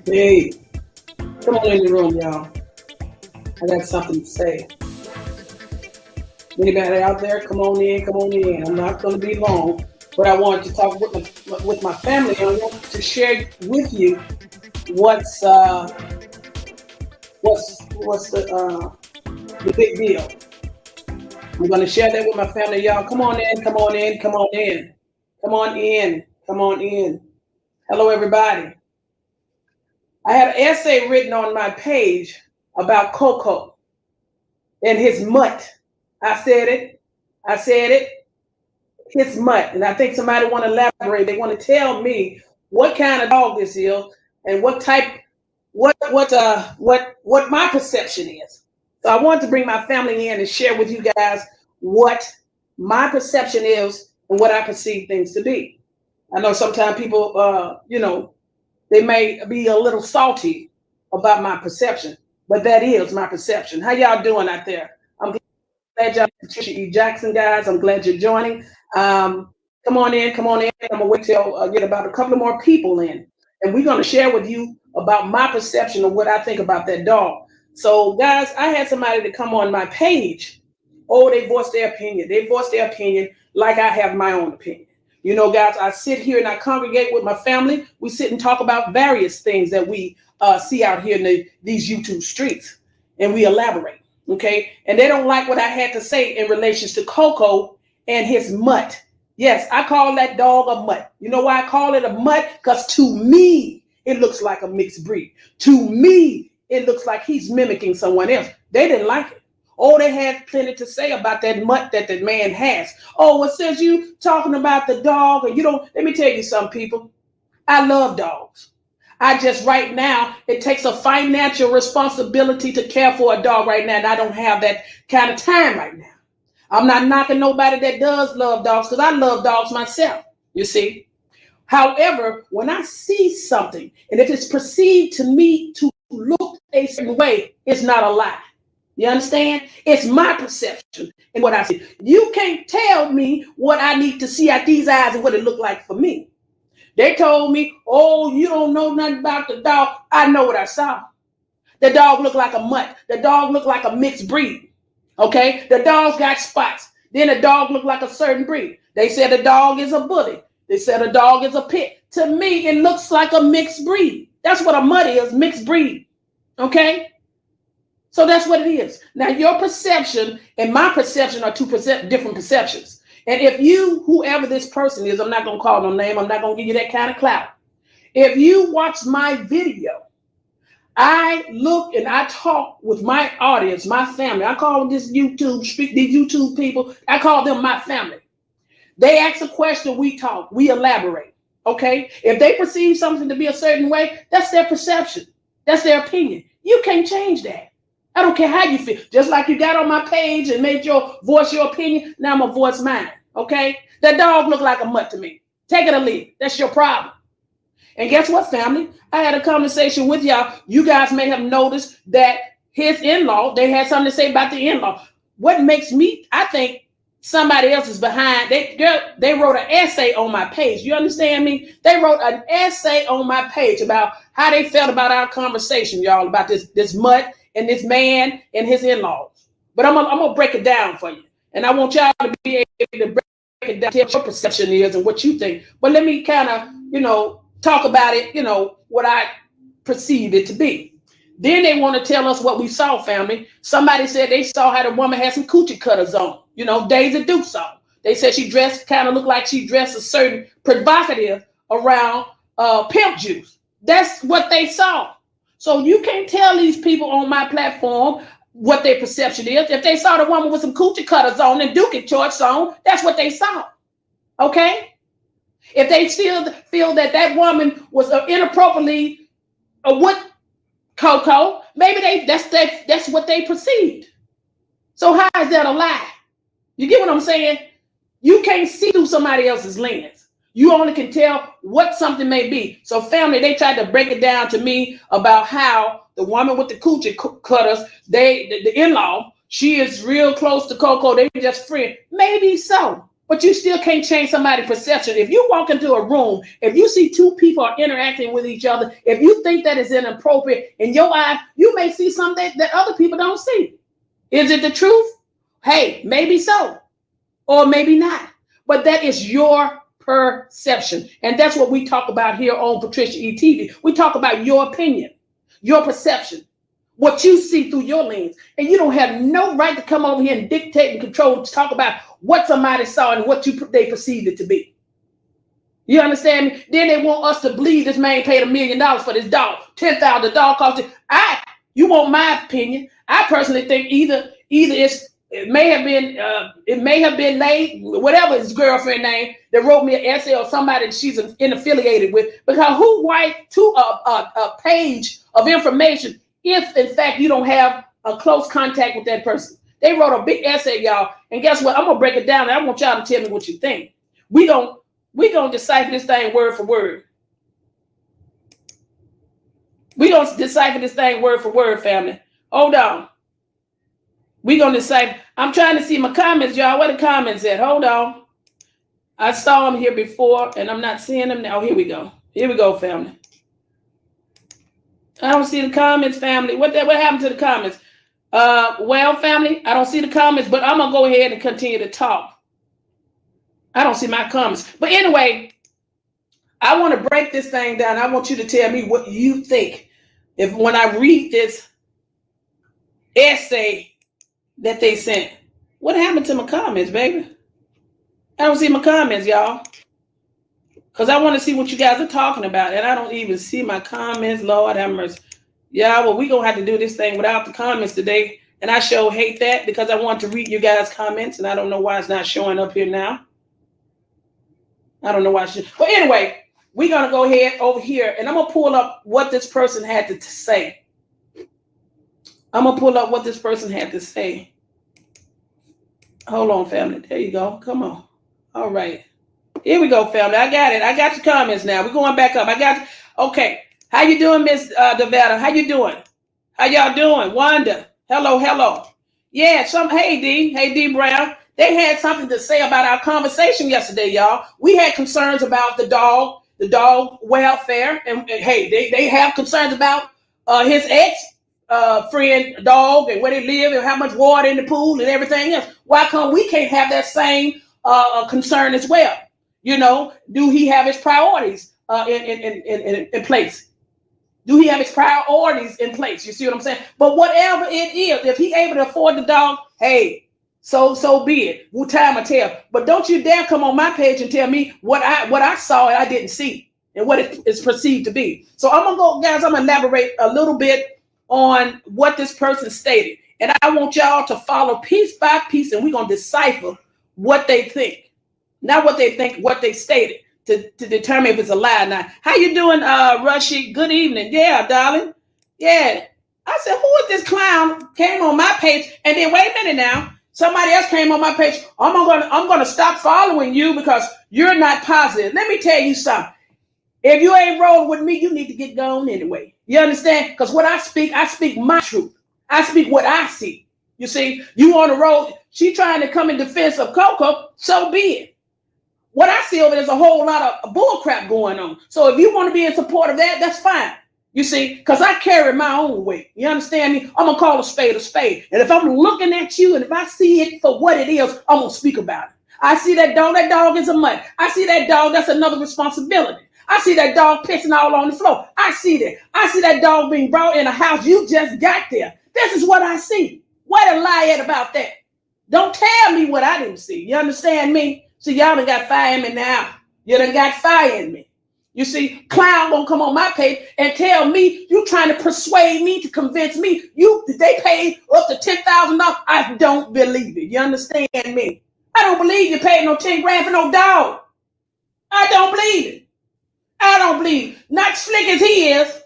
Hey, come on in the room, y'all. I got something to say. Anybody out there, come on in, come on in. I'm not going to be long, but I wanted to talk with my family. I want to share with you what's the big deal. I'm going to share that with my family, y'all. Come on in, come on in, come on in, come on in, come on in. Hello, everybody. I had an essay written on my page about Coco and his mutt. I said it. I said it. His mutt. And I think somebody want to elaborate. They want to tell me what kind of dog this is and what type, what my perception is. So I want to bring my family in and share with you guys what my perception is and what I perceive things to be. I know sometimes people, they may be a little salty about my perception, but that is my perception. How y'all doing out there? I'm glad y'all, Patricia E. Jackson, guys. I'm glad you're joining. Come on in, come on in. I'm gonna wait till get about a couple of more people in, and we're gonna share with you about my perception of what I think about that dog. So, guys, I had somebody to come on my page. Oh, they voiced their opinion. They voiced their opinion like I have my own opinion. You know, guys, I sit here and I congregate with my family. We sit and talk about various things that we see out here in these YouTube streets, and we elaborate, okay? And they don't like what I had to say in relation to Coco and his mutt. Yes, I call that dog a mutt. You know why I call it a mutt? Because to me, it looks like a mixed breed. To me, it looks like he's mimicking someone else. They didn't like it. Oh, they had plenty to say about that mutt that the man has. Oh, well, since you talking about the dog, and you don't, let me tell you something, people. I love dogs. I just right now, it takes a financial responsibility to care for a dog right now, and I don't have that kind of time right now. I'm not knocking nobody that does love dogs because I love dogs myself, you see. However, when I see something, and if it's perceived to me to look a certain way, it's not a lie. You understand? It's my perception and what I see. You can't tell me what I need to see at these eyes and what it looked like for me. They told me, oh, you don't know nothing about the dog. I know what I saw. The dog looked like a mutt. The dog looked like a mixed breed. Okay? The dog's got spots. Then the dog looked like a certain breed. They said the dog is a bully. They said a dog is a pit. To me, it looks like a mixed breed. That's what a mutt is, mixed breed. Okay? So that's what it is. Now, your perception and my perception are two different perceptions. And if you, whoever this person is, I'm not going to call no name. I'm not going to give you that kind of clout. If you watch my video, I look and I talk with my audience, my family. I call these YouTube people, I call them my family. They ask a question, we talk, we elaborate. Okay? If they perceive something to be a certain way, that's their perception. That's their opinion. You can't change that. I don't care how you feel. Just like you got on my page and made your voice your opinion, now I'm going to voice mine, okay? That dog looked like a mutt to me. Take it or leave it. That's your problem. And guess what, family? I had a conversation with y'all. You guys may have noticed that his in-law, they had something to say about the in-law. What makes me, I think somebody else is behind. They wrote an essay on my page. You understand me? They wrote an essay on my page about how they felt about our conversation, y'all, about this mutt and this man and his in-laws. But I'm gonna break it down for you. And I want y'all to be able to break it down, tell what your perception is and what you think. But let me kind of, talk about it, what I perceive it to be. Then they want to tell us what we saw, family. Somebody said they saw how the woman had some coochie cutters on, Daisy Duke saw. They said she dressed, kind of looked like she dressed a certain provocative around pimp juice. That's what they saw. So you can't tell these people on my platform what their perception is. If they saw the woman with some coochie cutters on and Dookie shorts on, that's what they saw. Okay? If they still feel that woman was inappropriately with Coco, maybe that's what they perceived. So how is that a lie? You get what I'm saying? You can't see through somebody else's lens. You only can tell what something may be. So family, they tried to break it down to me about how the woman with the coochie cutters, the in-law, she is real close to Coco. They just friends. Maybe so. But you still can't change somebody's perception. If you walk into a room, if you see two people are interacting with each other, if you think that is inappropriate in your eye, you may see something that other people don't see. Is it the truth? Hey, maybe so, or maybe not. But that is your perception. And that's what we talk about here on PatriciaE-TV. We talk about your opinion, your perception, what you see through your lens. And you don't have no right to come over here and dictate and control, to talk about what somebody saw and what they perceived it to be. You understand me? Then they want us to believe this man paid $1 million for this dog. $10,000, the dog cost it. You want my opinion. I personally think either it may have been late, whatever his girlfriend name, that wrote me an essay, or somebody that she's affiliated with. Because who write to a page of information if in fact you don't have a close contact with that person? They wrote a big essay, y'all, and guess what? I'm gonna break it down, and I want y'all to tell me what you think. We gonna decipher this thing word for word. We gonna decipher this thing word for word, family. Hold on. We gonna decipher. I'm trying to see my comments, y'all. Where the comments at? Hold on. I saw them here before, and I'm not seeing them now. Here we go. Here we go, family. I don't see the comments, family. What happened to the comments? Well, family, I don't see the comments, but I'm gonna go ahead and continue to talk. I don't see my comments. But anyway, I want to break this thing down. I want you to tell me what you think when I read this essay that they sent. What happened to my comments, baby? I don't see my comments, y'all. Because I want to see what you guys are talking about. And I don't even see my comments. Lord have mercy. Yeah, well, we're going to have to do this thing without the comments today. And I sure hate that, because I want to read you guys' comments. And I don't know why it's not showing up here now. I don't know why. But anyway, we're going to go ahead over here. And I'm going to pull up what this person had to say. I'm going to pull up what this person had to say. Hold on, family. There you go. Come on. All right. Here we go, family. I got it. I got your comments now. We're going back up. I got you. Okay. How you doing, Miss Devetta? How you doing? How y'all doing? Wanda. Hello, hello. Yeah, hey, D. Hey, D Brown. They had something to say about our conversation yesterday, y'all. We had concerns about the dog welfare. And hey, they have concerns about his friend dog and where they live and how much water in the pool and everything else. Why come we can't have that same concern as well? You know, do he have his priorities in place? Do he have his priorities in place? You see what I'm saying? But whatever it is, if he able to afford the dog, hey, so be it. Well, time will tell. But don't you dare come on my page and tell me what I saw and I didn't see and what it is perceived to be. So I'm gonna go, guys. I'm gonna elaborate a little bit on what this person stated, and I want y'all to follow piece by piece, and we're gonna decipher what they think, not what they think, what they stated, to determine if it's a lie or not. How you doing, Rushy? Good evening. Yeah, darling. Yeah. I said, who is this clown? Came on my page, and then wait a minute now. Somebody else came on my page. I'm gonna stop following you because you're not positive. Let me tell you something. If you ain't rolling with me, you need to get gone anyway. You understand? Because what I speak my truth. I speak what I see. You see, you on the road, she trying to come in defense of Coco, so be it. What I see over there's a whole lot of bull crap going on. So if you want to be in support of that, that's fine. You see, because I carry my own weight. You understand me? I'm going to call a spade a spade. And if I'm looking at you and if I see it for what it is, I'm going to speak about it. I see that dog is a mutt. I see that dog, that's another responsibility. I see that dog pissing all on the floor. I see that. I see that dog being brought in a house you just got there. This is what I see. What a lie at about that. Don't tell me what I didn't see. You understand me? See, y'all done got fire in me now. You done got fire in me. You see, clown gonna come on my page and tell me you trying to persuade me to convince me they paid up to $10,000. I don't believe it. You understand me? I don't believe you paid no 10 grand for no dog. I don't believe it. I don't believe. Not slick as he is.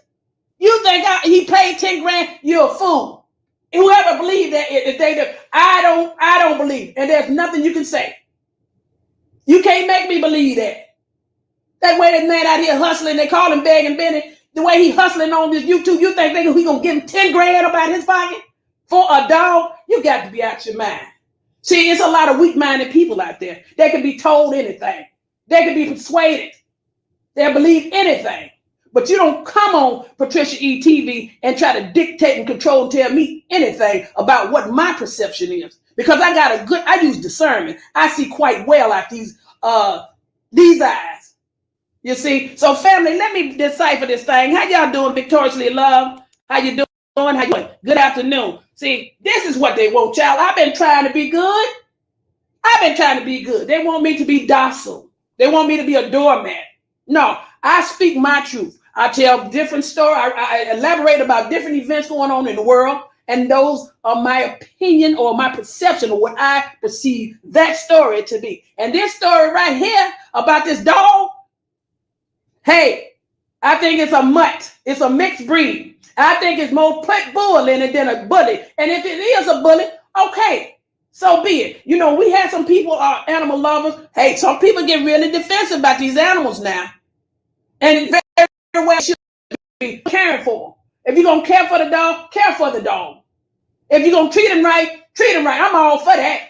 You think he paid 10 grand? You're a fool. Whoever believed that, if they do, I don't believe. And there's nothing you can say. You can't make me believe that. That way that man out here hustling, they call him begging Benny. The way he hustling on this YouTube, you think he gonna give him 10 grand about his pocket for a dog? You got to be out your mind. See, it's a lot of weak-minded people out there. They can be told anything. They can be persuaded. They'll believe anything. But you don't come on PatriciaE-TV and try to dictate and control and tell me anything about what my perception is. Because I use discernment. I see quite well out these eyes. You see? So family, let me decipher this thing. How y'all doing? Victoriously love. How you doing? How you doing? Good afternoon. See, this is what they want, child. I've been trying to be good. They want me to be docile. They want me to be a doormat. No, I speak my truth. I tell different stories. I elaborate about different events going on in the world. And those are my opinion or my perception of what I perceive that story to be. And this story right here about this dog, hey, I think it's a mutt. It's a mixed breed. I think it's more pit bull in it than a bully. And if it is a bully, okay, so be it. You know, we had some people are animal lovers. Hey, some people get really defensive about these animals now. And very well should be caring for them. If you're going to care for the dog, care for the dog. If you're going to treat him right, treat him right. I'm all for that.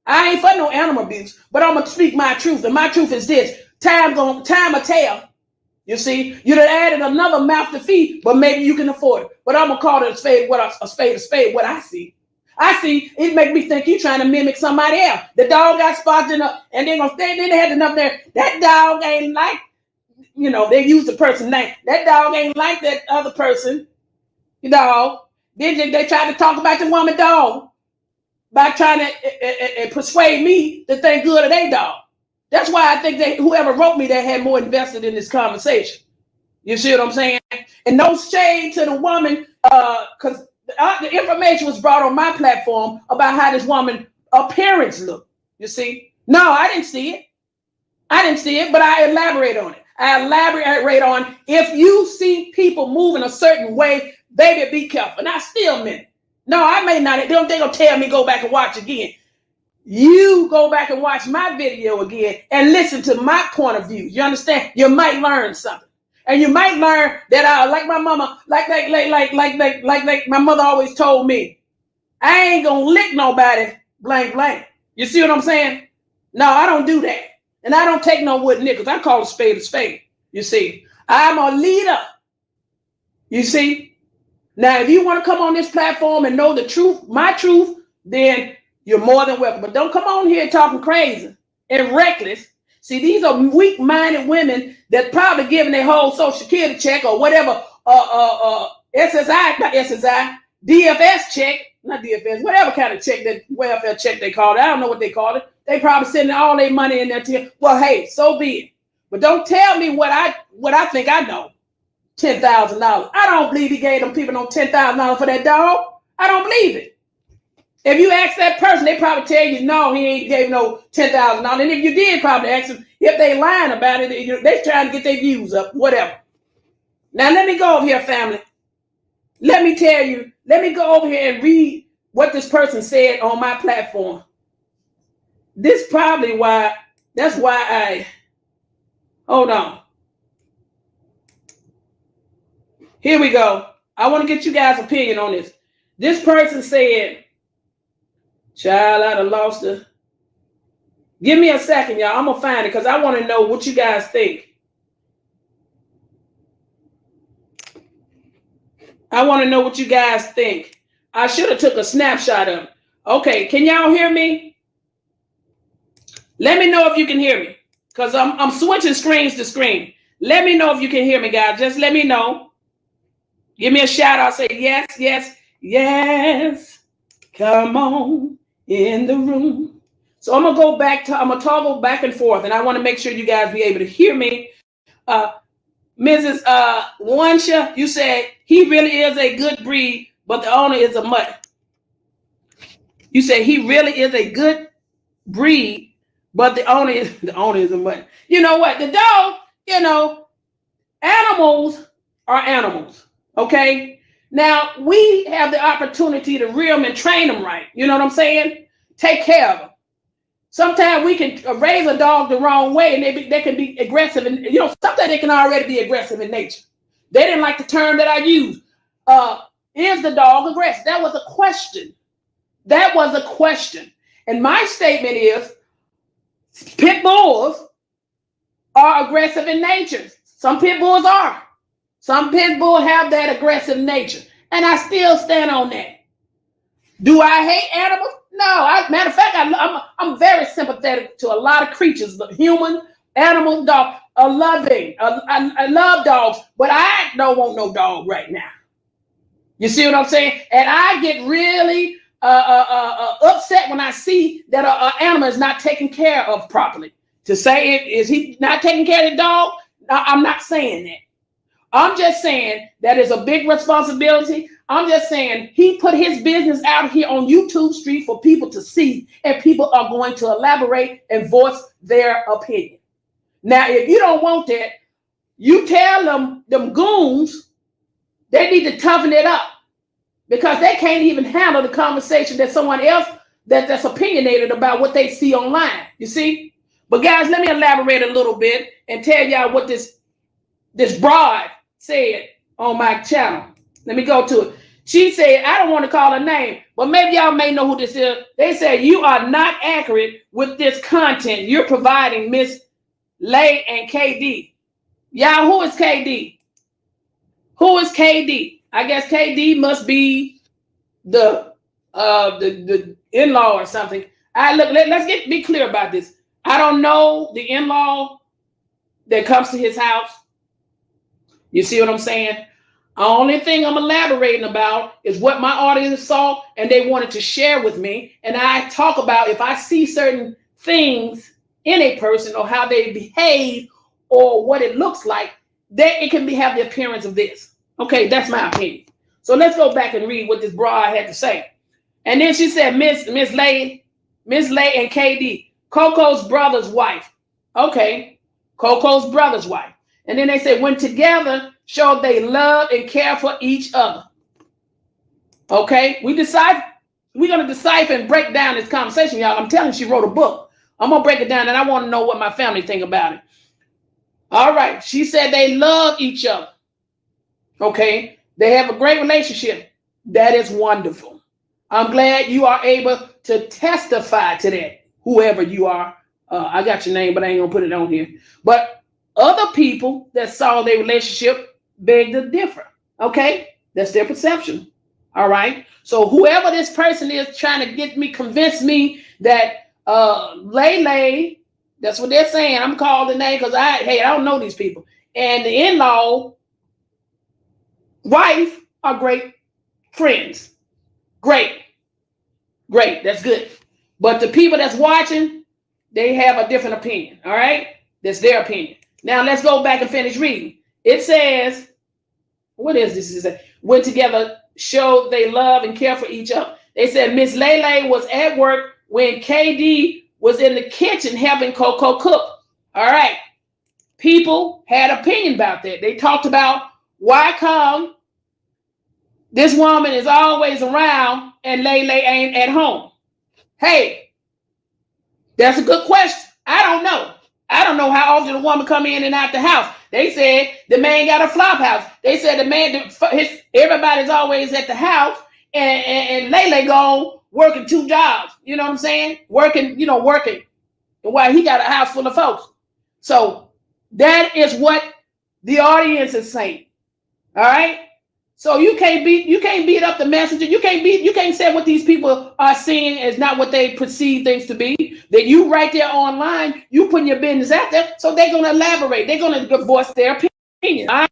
I ain't for no animal abuse, but I'm going to speak my truth. And my truth is this. Time will tell. You see, you done added another mouth to feed, but maybe you can afford it. But I'm going to call it a spade, a spade, what I see. It make me think you're trying to mimic somebody else. The dog got spots in up, and then they had enough there. That dog ain't like, you know, they use the person's name. That dog ain't like that other person, you know. Then they tried to talk about the woman dog by trying to persuade me to think good of their dog. That's why I think whoever wrote me that had more invested in this conversation. You see what I'm saying? And no shade to the woman, because the information was brought on my platform about how this woman appearance looked. You see? No, I didn't see it, but I elaborate on it. I elaborate on if you see people moving a certain way, baby, be careful. And I still meant it. No, I may not. They don't tell me go back and watch again. You go back and watch my video again and listen to my point of view. You understand? You might learn something. And you might learn that like my mama, like my mother always told me, I ain't gonna lick nobody blank blank. You see what I'm saying? No, I don't do that. And I don't take no wood nickels. I call a spade a spade. You see, I'm a leader. You see? Now, if you want to come on this platform and know the truth, my truth, then you're more than welcome. But don't come on here talking crazy and reckless. See, these are weak-minded women that probably giving their whole Social Security check or whatever, SSI, not SSI, DFS check, not DFS, whatever kind of check, that welfare check they call it. I don't know what they call it. They probably sending all their money in there to, well, hey, so be it. But don't tell me what I think I know. $10,000. I don't believe he gave them people no $10,000 for that dog. I don't believe it. If you ask that person, they probably tell you, no, he ain't gave no $10,000. And if you did probably ask them, if they lying about it, they trying to get their views up, whatever. Now, let me go over here, family. Let me tell you, let me go over here and read what this person said on my platform. This probably that's why hold on. Here we go. I want to get you guys' opinion on this. This person said, child, I'd have lost her. Give me a second, y'all. I'm going to find it because I want to know what you guys think. I want to know what you guys think. I should have took a snapshot of it. Okay, can y'all hear me? Let me know if you can hear me because I'm switching screens to screen. Let me know if you can hear me, guys. Just let me know. Give me a shout out. Say yes, yes, yes. Come on in the room. So I'm going to go back to, I'm going to toggle back and forth, and I want to make sure you guys be able to hear me. Mrs. Wansha, you said he really is a good breed, but the owner is a mutt. You said he really is a good breed, but the owner is a mutt. You know what? The dog, you know, animals are animals. Okay. Now we have the opportunity to rear them and train them right. You know what I'm saying? Take care of them. Sometimes we can raise a dog the wrong way and they can be aggressive. And, you know, sometimes they can already be aggressive in nature. They didn't like the term that I used. Is the dog aggressive? That was a question. That was a question. And my statement is pit bulls are aggressive in nature. Some pit bulls are. Some pit bulls have that aggressive nature. And I still stand on that. Do I hate animals? No. Matter of fact, I'm very sympathetic to a lot of creatures, human, animals, dog. I love dogs, but I don't want no dog right now. You see what I'm saying? And I get really upset when I see that an animal is not taken care of properly. To say, is he not taking care of the dog? No, I'm not saying that. I'm just saying that is a big responsibility. I'm just saying he put his business out here on YouTube Street for people to see, and people are going to elaborate and voice their opinion. Now, if you don't want that, you tell them goons, they need to toughen it up, because they can't even handle the conversation that someone else that's opinionated about what they see online. You see? But guys, let me elaborate a little bit and tell y'all what this broad said on my channel. Let me go to it. She said, I don't want to call her name, but maybe y'all may know who this is. They said, you are not accurate with this content you're providing, Miss Lay and KD. Y'all, who is KD? Who is KD? I guess KD must be the in-law or something. Let's be clear about this. I don't know the in-law that comes to his house. You see what I'm saying? The only thing I'm elaborating about is what my audience saw and they wanted to share with me. And I talk about if I see certain things in a person or how they behave or what it looks like, that it can have the appearance of this. Okay, that's my opinion. So let's go back and read what this broad had to say. And then she said, Miss Lay and KD, Coco's brother's wife. Okay, Coco's brother's wife. And then they said, when together, show they love and care for each other. Okay, we're going to decipher and break down this conversation, y'all. I'm telling you, she wrote a book. I'm going to break it down, and I want to know what my family think about it. All right, she said they love each other. Okay, they have a great relationship. That is wonderful. I'm glad you are able to testify to that, whoever you are. I got your name, but I ain't going to put it on here. But other people that saw their relationship beg to differ. Okay, that's their perception. All right. So whoever this person is trying to convince me that Lay, that's what they're saying. I'm calling the name because I don't know these people. And the in-law wife are great friends. Great. That's good. But the people that's watching, they have a different opinion. All right. That's their opinion. Now let's go back and finish reading. It says, what is this? It says, when together show they love and care for each other. They said Miss Lele was at work when KD was in the kitchen helping Coco cook. All right. People had opinion about that. They talked about why come this woman is always around and Lele ain't at home. Hey, that's a good question. I don't know. I don't know how often the woman come in and out the house. They said the man got a flop house. They said the man, everybody's always at the house, and Lele gone working 2 jobs. You know what I'm saying? Working. And while he got a house full of folks. So that is what the audience is saying. All right. So you can't beat up the messenger. You can't say what these people are seeing is not what they perceive things to be. That you right there online, you putting your business out there, so they're gonna elaborate. They're gonna voice their opinion out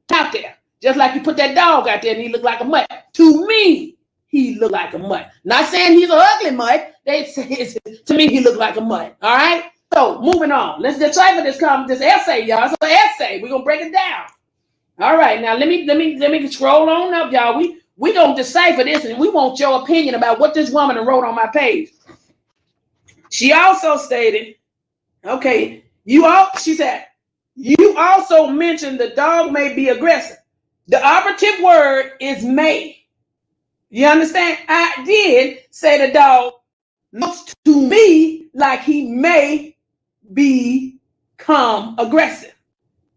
there. Just like you put that dog out there and he looked like a mutt. To me, he looked like a mutt. Not saying he's an ugly mutt. To me, he looked like a mutt. All right. So moving on. Let's decipher this essay, y'all. It's an essay. We're gonna break it down. All right, now let me scroll on up, y'all. We gonna decipher this, and we want your opinion about what this woman wrote on my page. She also stated, okay, she said, you also mentioned the dog may be aggressive. The operative word is may. You understand? I did say the dog looks to me like he may become aggressive.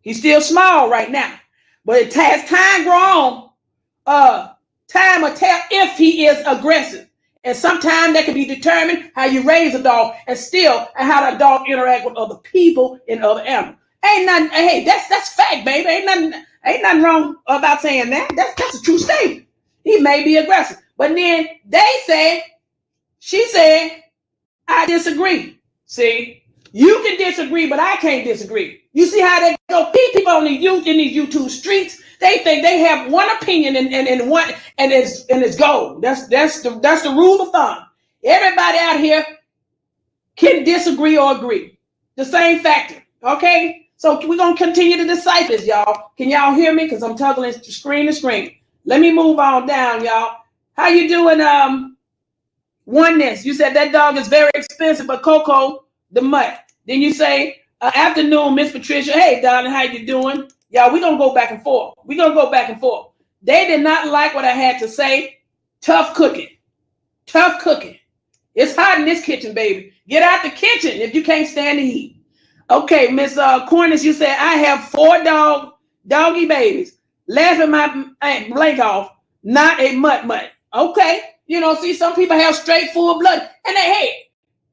He's still small right now. But as time grows on, time will tell if he is aggressive. And sometimes that can be determined how you raise a dog and still and how that dog interact with other people and other animals. Ain't nothing, hey, that's fact, baby. Ain't nothing wrong about saying that. That's a true statement. He may be aggressive. But then she said, I disagree. See, you can disagree, but I can't disagree. You see how they go? People on the youth in these YouTube streets, they think they have one opinion and one and it's gold. That's the rule of thumb. Everybody out here can disagree or agree. The same factor. Okay? So we're gonna continue to decipher this, y'all. Can y'all hear me? Because I'm toggling screen to screen. Let me move on down, y'all. How you doing? Oneness. You said that dog is very expensive, but Coco, the Mutt. Then you say, afternoon, Miss Patricia. Hey, darling, how you doing? Y'all, we're going to go back and forth. We're going to go back and forth. They did not like what I had to say. Tough cooking. Tough cooking. It's hot in this kitchen, baby. Get out the kitchen if you can't stand the heat. Okay, Miss Cornish, you said, I have 4 doggy babies. Laughing my blank off. Not a mutt. Okay. You know, see, some people have straight full blood. And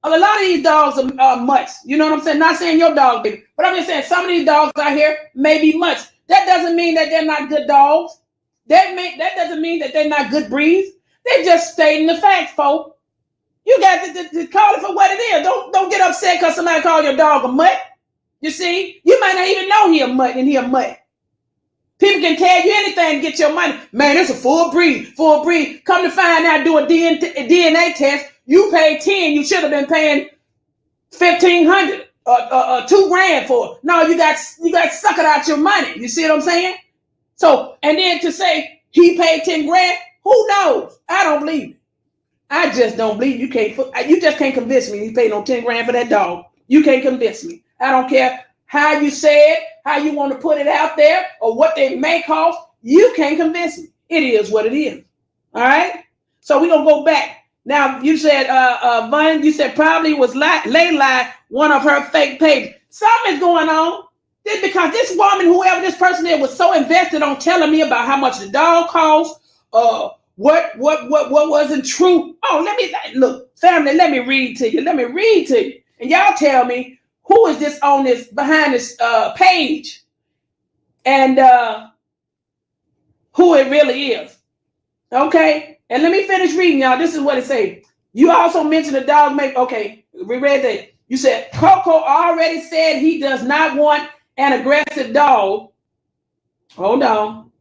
a lot of these dogs are mutts. You know what I'm saying? Not saying your dog, baby. But I'm just saying some of these dogs out here may be mutts. That doesn't mean that they're not good dogs. That doesn't mean that they're not good breeds. They're just stating the facts, folks. You got to call it for what it is. Don't get upset because somebody called your dog a mutt. You see? You might not even know he a mutt and he a mutt. People can tell you anything to get your money. Man, it's a full breed. Come to find out, do a DNA test. You paid 10. You should have been paying 1,500 or $2,000 for it. No, you got suck it out your money. You see what I'm saying? So, and then to say he paid 10 grand, who knows? I don't believe it. I just don't believe you just can't convince me you paid no 10 grand for that dog. You can't convince me. I don't care how you say it, how you want to put it out there, or what they may cost. You can't convince me. It is what it is. All right? So we're going to go back. Now, you said, Vaughn, you said probably was Layla, one of her fake pages. Something is going on. This because this woman, whoever this person is, was so invested on telling me about how much the dog cost, what wasn't true. Oh, look, family, let me read to you. And y'all tell me, who is this on this behind this page, and who it really is? Okay, and let me finish reading, y'all. This is what it says. You also mentioned the dog make. Okay, we read that. You said Coco already said he does not want an aggressive dog. Hold on.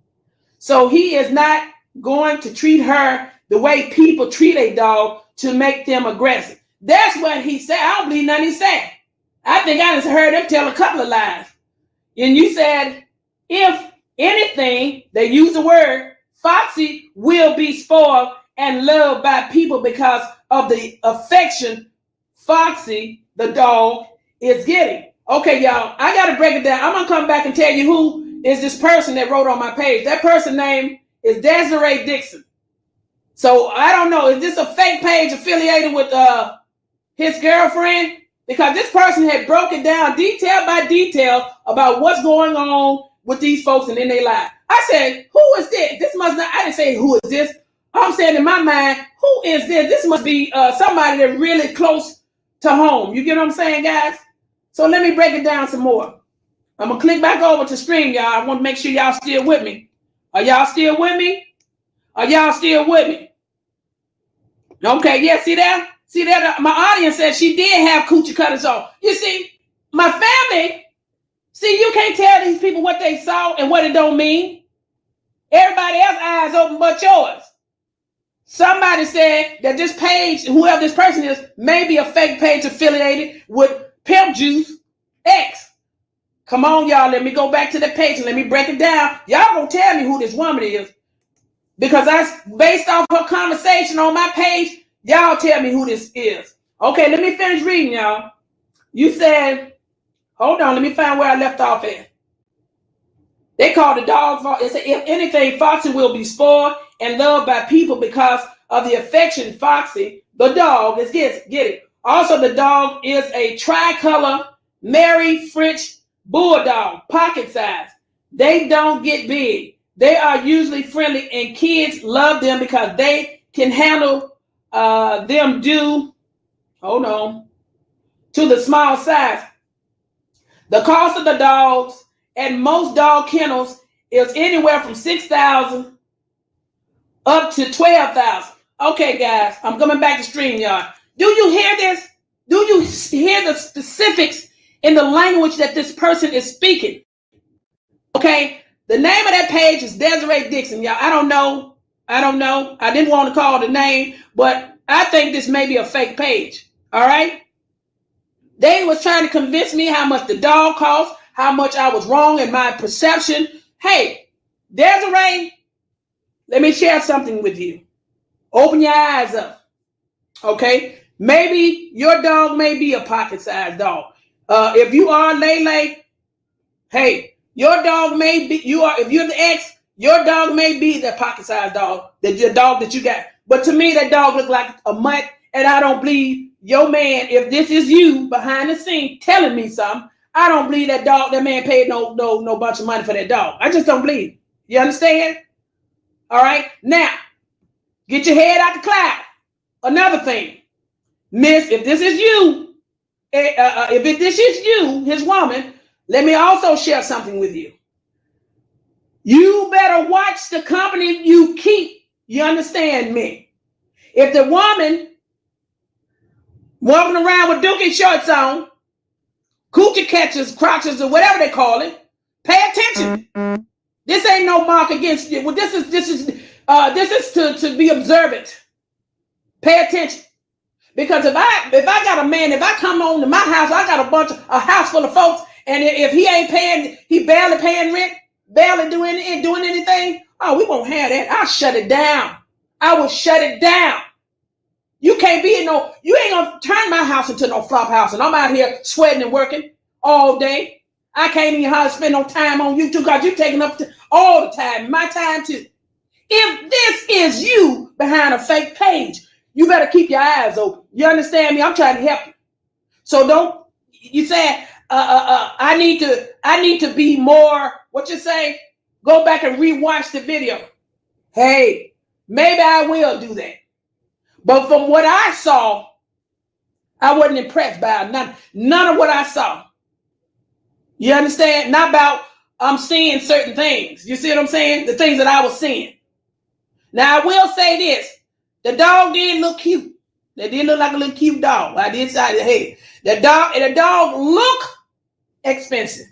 So he is not going to treat her the way people treat a dog to make them aggressive. That's what he said. I don't believe nothing he said. I think I just heard him tell a couple of lies. And you said, if anything, they use the word, Foxy will be spoiled and loved by people because of the affection Foxy, the dog, is getting. Okay, y'all, I got to break it down. I'm going to come back and tell you who is this person that wrote on my page. That person's name is Desiree Dixon. So I don't know. Is this a fake page affiliated with his girlfriend? Because this person had broken down detail by detail about what's going on with these folks and in their life. I said, who is this? This must not, I didn't say who is this. I'm saying in my mind, who is this? This must be somebody that's really close to home. You get what I'm saying, guys? So let me break it down some more. I'm going to click back over to stream, y'all. I want to make sure y'all still with me. Are y'all still with me? Are y'all still with me? Okay, yeah, see that? See that? My audience said she did have coochie cutters on. You see, my family, you can't tell these people what they saw and what it don't mean. Everybody else's eyes open but yours. Somebody said that this page, whoever this person is, may be a fake page affiliated with Pimp Juice X. Come on, y'all. Let me go back to the page and let me break it down. Y'all gonna tell me who this woman is. Because that's based off her conversation on my page. Y'all tell me who this is. Okay, let me finish reading, y'all. You said, hold on, let me find where I left off at. They call the dog, it said, if anything, Foxy will be spoiled and loved by people because of the affection Foxy, the dog, is getting. Also, the dog is a tricolor Mary French bulldog, pocket size. They don't get big. They are usually friendly and kids love them because they can handle them due, hold on, to the small size. The cost of the dogs at most dog kennels is anywhere from $6,000 up to $12,000. Okay, guys, I'm coming back to StreamYard. Do you hear this? Do you hear the specifics in the language that this person is speaking? Okay, the name of that page is Desiree Dixon, y'all. I don't know. I didn't want to call the name, but I think this may be a fake page. All right. They was trying to convince me how much the dog cost, how much I was wrong in my perception. Hey, Desiree, let me share something with you. Open your eyes up. Okay. Maybe your dog may be a pocket-sized dog. If you are Lele, hey, your dog may be, if you're the ex, your dog may be the pocket-sized dog, the dog that you got. But to me, that dog look like a mutt, and I don't believe your man, if this is you behind the scene telling me something, I don't believe that man paid no bunch of money for that dog. I just don't believe. You understand? All right. Now, get your head out the cloud. Another thing. Miss, if this is you, this is you, his woman, let me also share something with you. You better watch the company you keep. You understand me? If the woman walking around with dookie shorts on, coochie catchers, crotches, or whatever they call it, pay attention. This ain't no mark against you. Well, this is to be observant. Pay attention. Because if I got a man, if I come home to my house, I got a house full of folks, and if he ain't paying, he barely paying rent, barely doing anything, oh, we won't have that. I'll shut it down. I will shut it down. You can't be you ain't gonna turn my house into no flop house, and I'm out here sweating and working all day. I can't even hardly spend no time on YouTube because you're taking up all the time, my time too. If this is you behind a fake page, you better keep your eyes open. You understand me? I'm trying to help you. So don't, you say, I need to be more, what you say? Go back and rewatch the video. Hey, maybe I will do that. But from what I saw, I wasn't impressed by none of what I saw. You understand? Not about I'm seeing certain things. You see what I'm saying? The things that I was seeing. Now I will say this. The dog did look cute. They did look like a little cute dog. I did say, hey, the dog look expensive.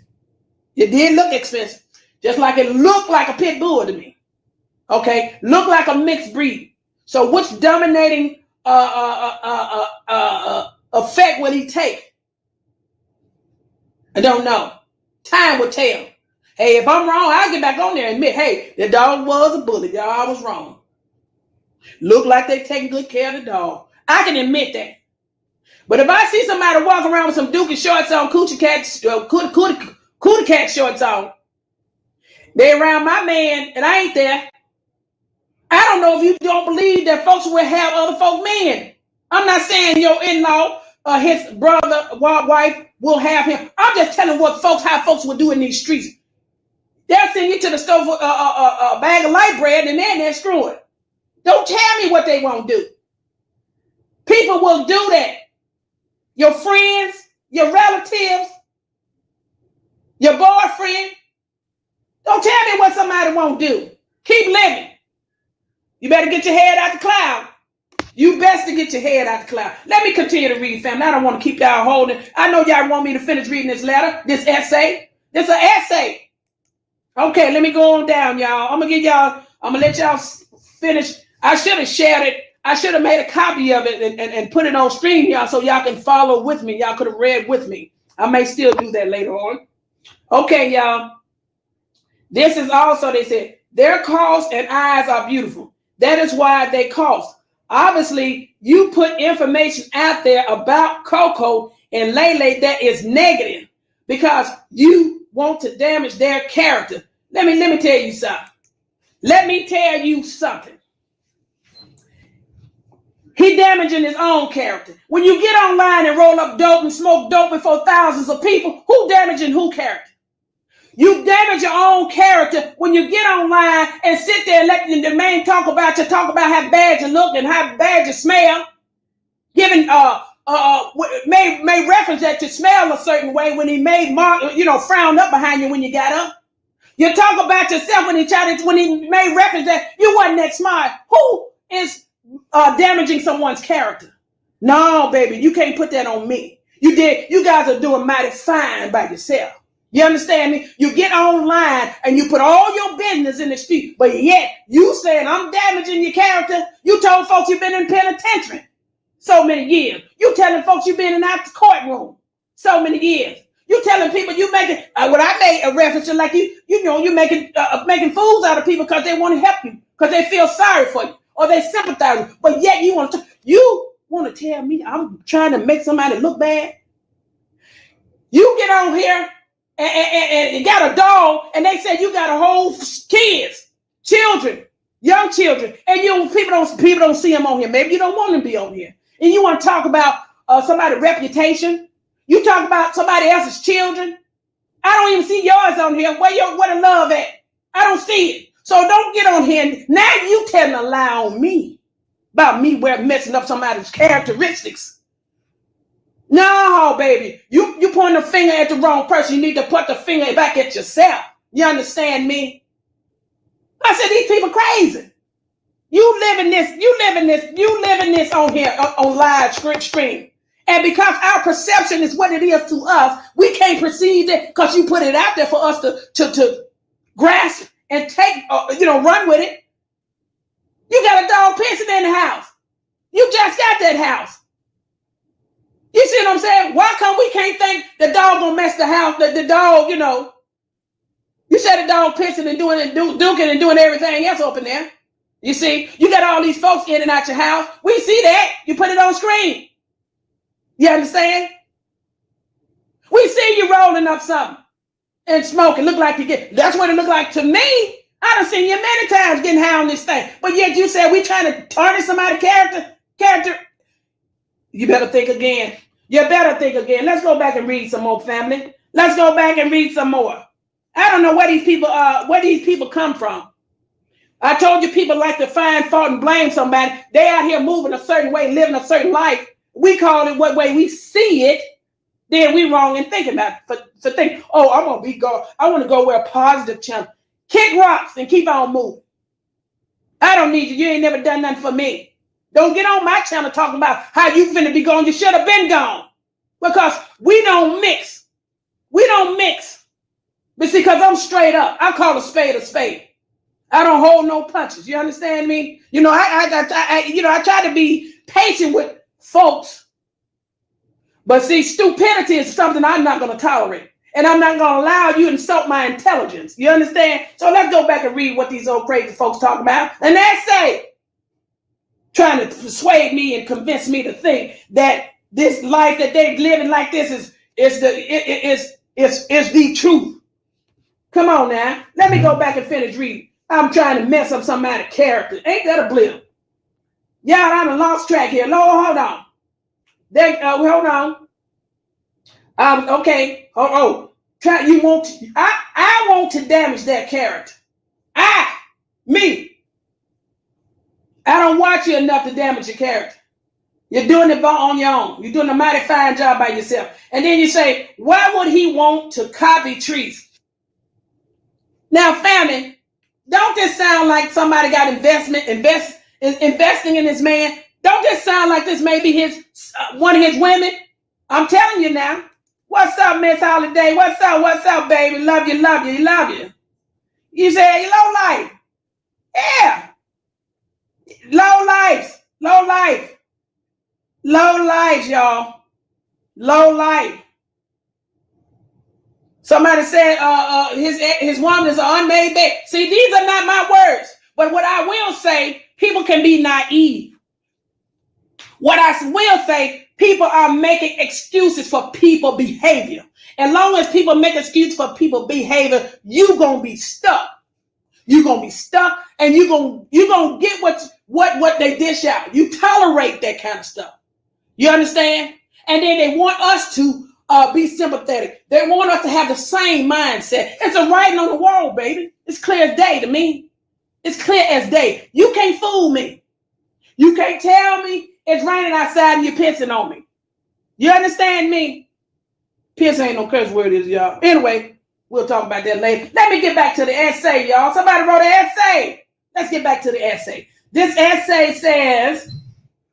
It did look expensive. Just like it looked like a pit bull to me. Okay? Looked like a mixed breed. So which dominating effect will he take? I don't know. Time will tell. Hey, if I'm wrong, I'll get back on there and admit, hey, the dog was a bully. Y'all, I was wrong. Look like they taking good care of the dog. I can admit that. But if I see somebody walking around with some dookie shorts on, cootie cat shorts on, they around my man and I ain't there. I don't know if you don't believe that folks will have other folk men. I'm not saying your in-law or his brother, wife will have him. I'm just telling how folks will do in these streets. They'll send you to the store for a bag of light bread and then they're screwing. Don't tell me what they won't do. People will do that. Your friends, your relatives, your boyfriend. Don't tell me what somebody won't do. Keep living. You better get your head out the cloud. You best to get your head out the cloud. Let me continue to read, family. I don't want to keep y'all holding. I know y'all want me to finish reading this letter, this essay. This is an essay. Okay, let me go on down, y'all. I'm gonna let y'all finish. I should have shared it. I should have made a copy of it and put it on stream, y'all, so y'all can follow with me. Y'all could have read with me. I may still do that later on. Okay, y'all. This is also, they said, their calls and eyes are beautiful. That is why they cost. Obviously, you put information out there about Coco and Lele that is negative because you want to damage their character. Let me tell you something. Let me tell you something. He damaging his own character. When you get online and roll up dope and smoke dope before thousands of people, who damaging who character? You damage your own character when you get online and sit there and let the man talk about how bad you look and how bad you smell. Giving made reference that you smell a certain way when he made frowned up behind you when you got up. You talk about yourself when he made reference that you wasn't that smart. Who is damaging someone's character? No, baby, you can't put that on me. You guys are doing mighty fine by yourself. You understand me? You get online and you put all your business in the street, but yet you saying I'm damaging your character. You told folks you've been in penitentiary so many years. You telling folks you've been in out the courtroom so many years. You telling people you making what I made a reference to, like you making fools out of people because they want to help you, because they feel sorry for you or they sympathize, but yet you want to tell me I'm trying to make somebody look bad. You get on here and got a dog, and they say you got a whole kids, children, young children, and people don't see them on here. Maybe you don't want them to be on here, and you want to talk about somebody's reputation. You talk about somebody else's children. I don't even see yours on here. Where the love at? I don't see it. So don't get on here. Now you telling a lie on me about me messing up somebody's characteristics. No, baby. You pointing the finger at the wrong person. You need to put the finger back at yourself. You understand me? I said, these people crazy. You living this on here on live stream. And because our perception is what it is to us, we can't perceive it because you put it out there for us to grasp and take, run with it. You got a dog pissing in the house. You just got that house. You see what I'm saying? Why come we can't think the dog gonna mess the house? The dog, you said the dog pissing and duking and doing everything else up in there. You see, you got all these folks in and out your house. We see that. You put it on screen. You understand? We see you rolling up something and smoking. Look like you get. That's what it looked like to me. I done seen you many times getting high on this thing. But yet you said we trying to tarnish somebody's character. You better think again. Let's go back and read some more, family. Let's go back and read some more. I don't know where these people come from. I told you people like to find fault and blame somebody. They out here moving a certain way, living a certain life. We call it what way we see it. Then we wrong in thinking about it. For thinking, I want to go where a positive channel. Kick rocks and keep on moving. I don't need you. You ain't never done nothing for me. Don't get on my channel talking about how you finna be gone. You should have been gone. Because we don't mix. But see, because I'm straight up. I call a spade a spade. I don't hold no punches. You understand me? I try to be patient with folks. But see, stupidity is something I'm not going to tolerate. And I'm not going to allow you to insult my intelligence. You understand? So let's go back and read what these old crazy folks talk about. And they say, trying to persuade me and convince me to think that this life that they're living like this is the truth. Come on now. Let me go back and finish reading. I'm trying to mess up somebody's character. Ain't that a blip? Y'all, I'm lost track here. Lord, hold on. Hold on. Okay. I want to damage their character. Me. I don't watch you enough to damage your character. You're doing it on your own. You're doing a mighty fine job by yourself. And then you say, why would he want to copy Trees? Now, family, don't this sound like somebody got investing in this man? Don't this sound like this may be one of his women? I'm telling you now. What's up, Miss Holiday? What's up, baby? Love you. You say low life. Yeah. Low life, y'all. Low life. Somebody said his woman is an unmade baby. See, these are not my words. But what I will say, people can be naive. What I will say, people are making excuses for people behavior. As long as people make excuses for people behavior, you're going to be stuck. You're going to be stuck, and you're going to get what they dish out. You tolerate that kind of stuff. You understand? And then they want us to be sympathetic. They want us to have the same mindset. It's a writing on the wall, baby. It's clear as day to me. It's clear as day. You can't fool me. You can't tell me it's raining outside and you're pissing on me. You understand me? Piss ain't no curse word, is y'all. Anyway, we'll talk about that later. Let me get back to the essay, y'all. Somebody wrote an essay. Let's get back to the essay. This essay says,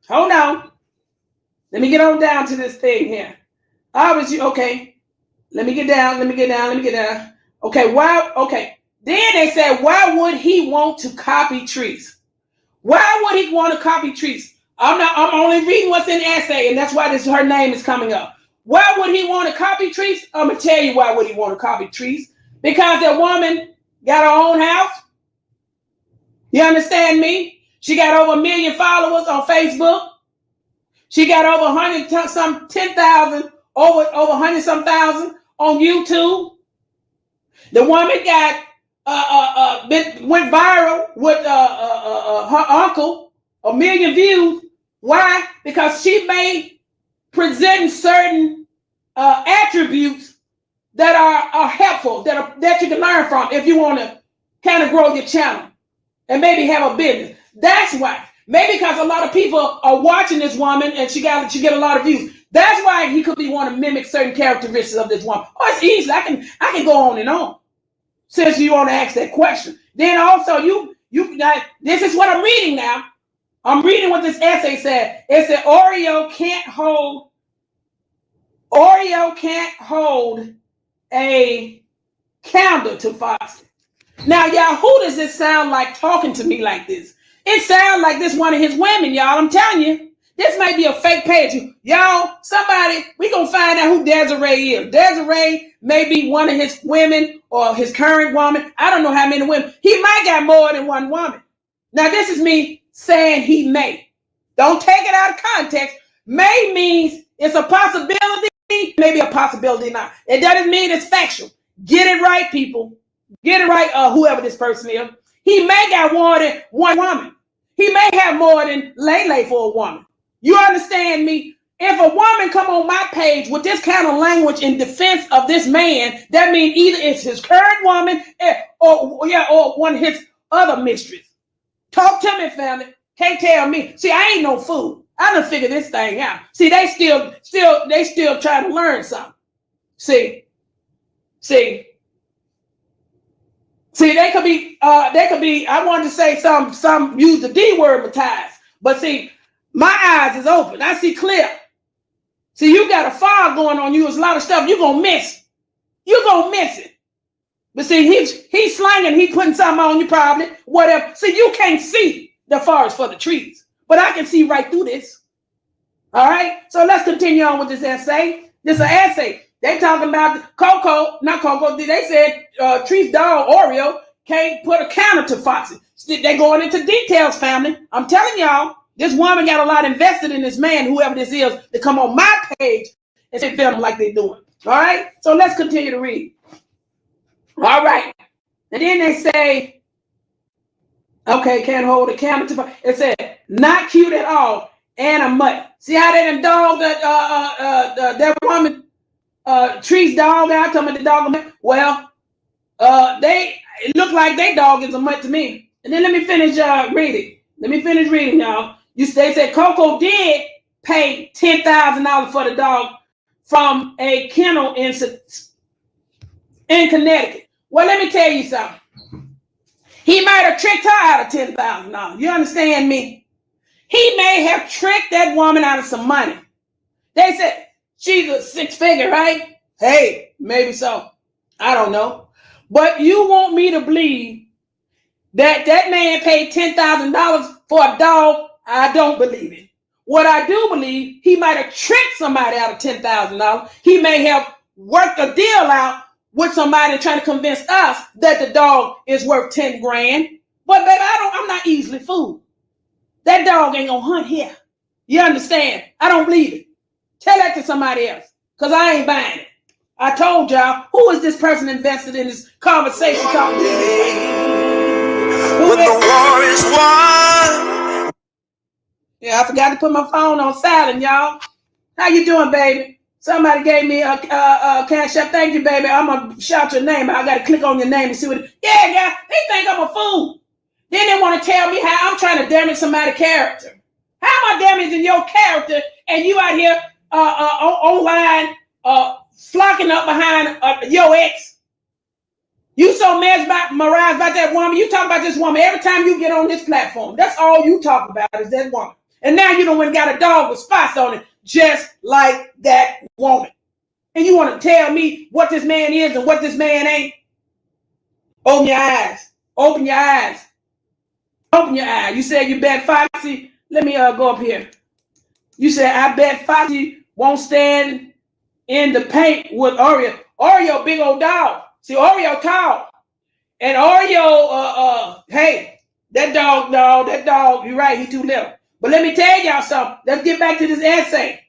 hold on. Let me get on down to this thing here. Okay. Let me get down. Okay, Then they said, why would he want to copy Trees? Why would he want to copy Trees? I'm only reading what's in the essay, and that's why her name is coming up. Why would he want to copy Trees? I'm gonna tell you why would he want to copy Trees. Because that woman got her own house. You understand me? She got over 1 million followers on Facebook. She got over 10,000, over 100 some thousand on YouTube. The woman got went viral with her uncle, 1 million views. Why? Because she may present certain attributes that are helpful, that you can learn from if you want to kind of grow your channel and maybe have a business. That's why. Maybe because a lot of people are watching this woman and she get a lot of views. That's why he could be want to mimic certain characteristics of this woman. Oh, it's easy. I can go on and on. Since you want to ask that question. Then also this is what I'm reading now. I'm reading what this essay said. It said Oreo can't hold a candle to Foxy. Now, y'all, who does this sound like talking to me like this? It sounds like this one of his women, y'all. I'm telling you. This may be a fake page. Y'all, we gonna find out who Desiree is. Desiree may be one of his women or his current woman. I don't know how many women. He might got more than one woman. Now, this is me saying he may. Don't take it out of context. May means it's a possibility, maybe a possibility not. It doesn't mean it's factual. Get it right, people. Get it right, whoever this person is. He may got more than one woman. He may have more than Lele for a woman. You understand me? If a woman come on my page with this kind of language in defense of this man, that means either it's his current woman or one of his other mistress. Talk to me, family. Can't tell me. See, I ain't no fool. I done figured this thing out. See, they still trying to learn something. See, they could be, I wanted to say some use the D word, Matthias. But see, my eyes is open. I see clear. See, you got a fog going on you. There's a lot of stuff you're going to miss. You're going to miss it. But see, he's slanging. He's putting something on you probably. Whatever. See, you can't see the forest for the trees. But I can see right through this. All right? So let's continue on with this essay. This is an essay. They talking about not Coco. They said Tree's dog, Oreo, can't put a counter to Foxy. They going into details, family. I'm telling y'all. This woman got a lot invested in this man, whoever this is, to come on my page and say film like they're doing. All right? So let's continue to read. All right. And then they say, okay, can't hold a camera to. It said, not cute at all, and a mutt. See how they done dog that woman, Tree's dog out, talking about the dog. Well, it look like they dog is a mutt to me. And then let me finish reading. Let me finish reading, y'all. They said Coco did pay $10,000 for the dog from a kennel in Connecticut. Well, let me tell you something. He might have tricked her out of $10,000. You understand me? He may have tricked that woman out of some money. They said she's a six-figure, right? Hey, maybe so. I don't know. But you want me to believe that man paid $10,000 for a dog? I don't believe it. What I do believe, he might have tricked somebody out of $10,000. He may have worked a deal out with somebody trying to convince us that the dog is worth 10 grand. But baby, I'm not easily fooled. That dog ain't gonna hunt here. You understand? I don't believe it. Tell that to somebody else, because I ain't buying it. I told y'all, who is this person invested in this conversation talking to me? When the war is won. Yeah, I forgot to put my phone on silent, y'all. How you doing, baby? Somebody gave me a cash app. Thank you, baby. I'm gonna shout your name. I gotta click on your name and see what. Yeah, guys, they think I'm a fool. Then they want to tell me how I'm trying to damage somebody's character. How am I damaging your character and you out here online flocking up behind your ex? You so mesmerized about that woman. You talk about this woman every time you get on this platform. That's all you talk about is that woman. And now you done went and got a dog with spots on it, just like that woman. And you want to tell me what this man is and what this man ain't? Open your eyes. Open your eyes. Open your eyes. You said you bet Foxy. Let me go up here. You said, I bet Foxy won't stand in the paint with Oreo. Oreo, big old dog. See, Oreo tall. And Oreo, hey, that dog, you're right, he too little. But let me tell y'all something. Let's get back to this essay.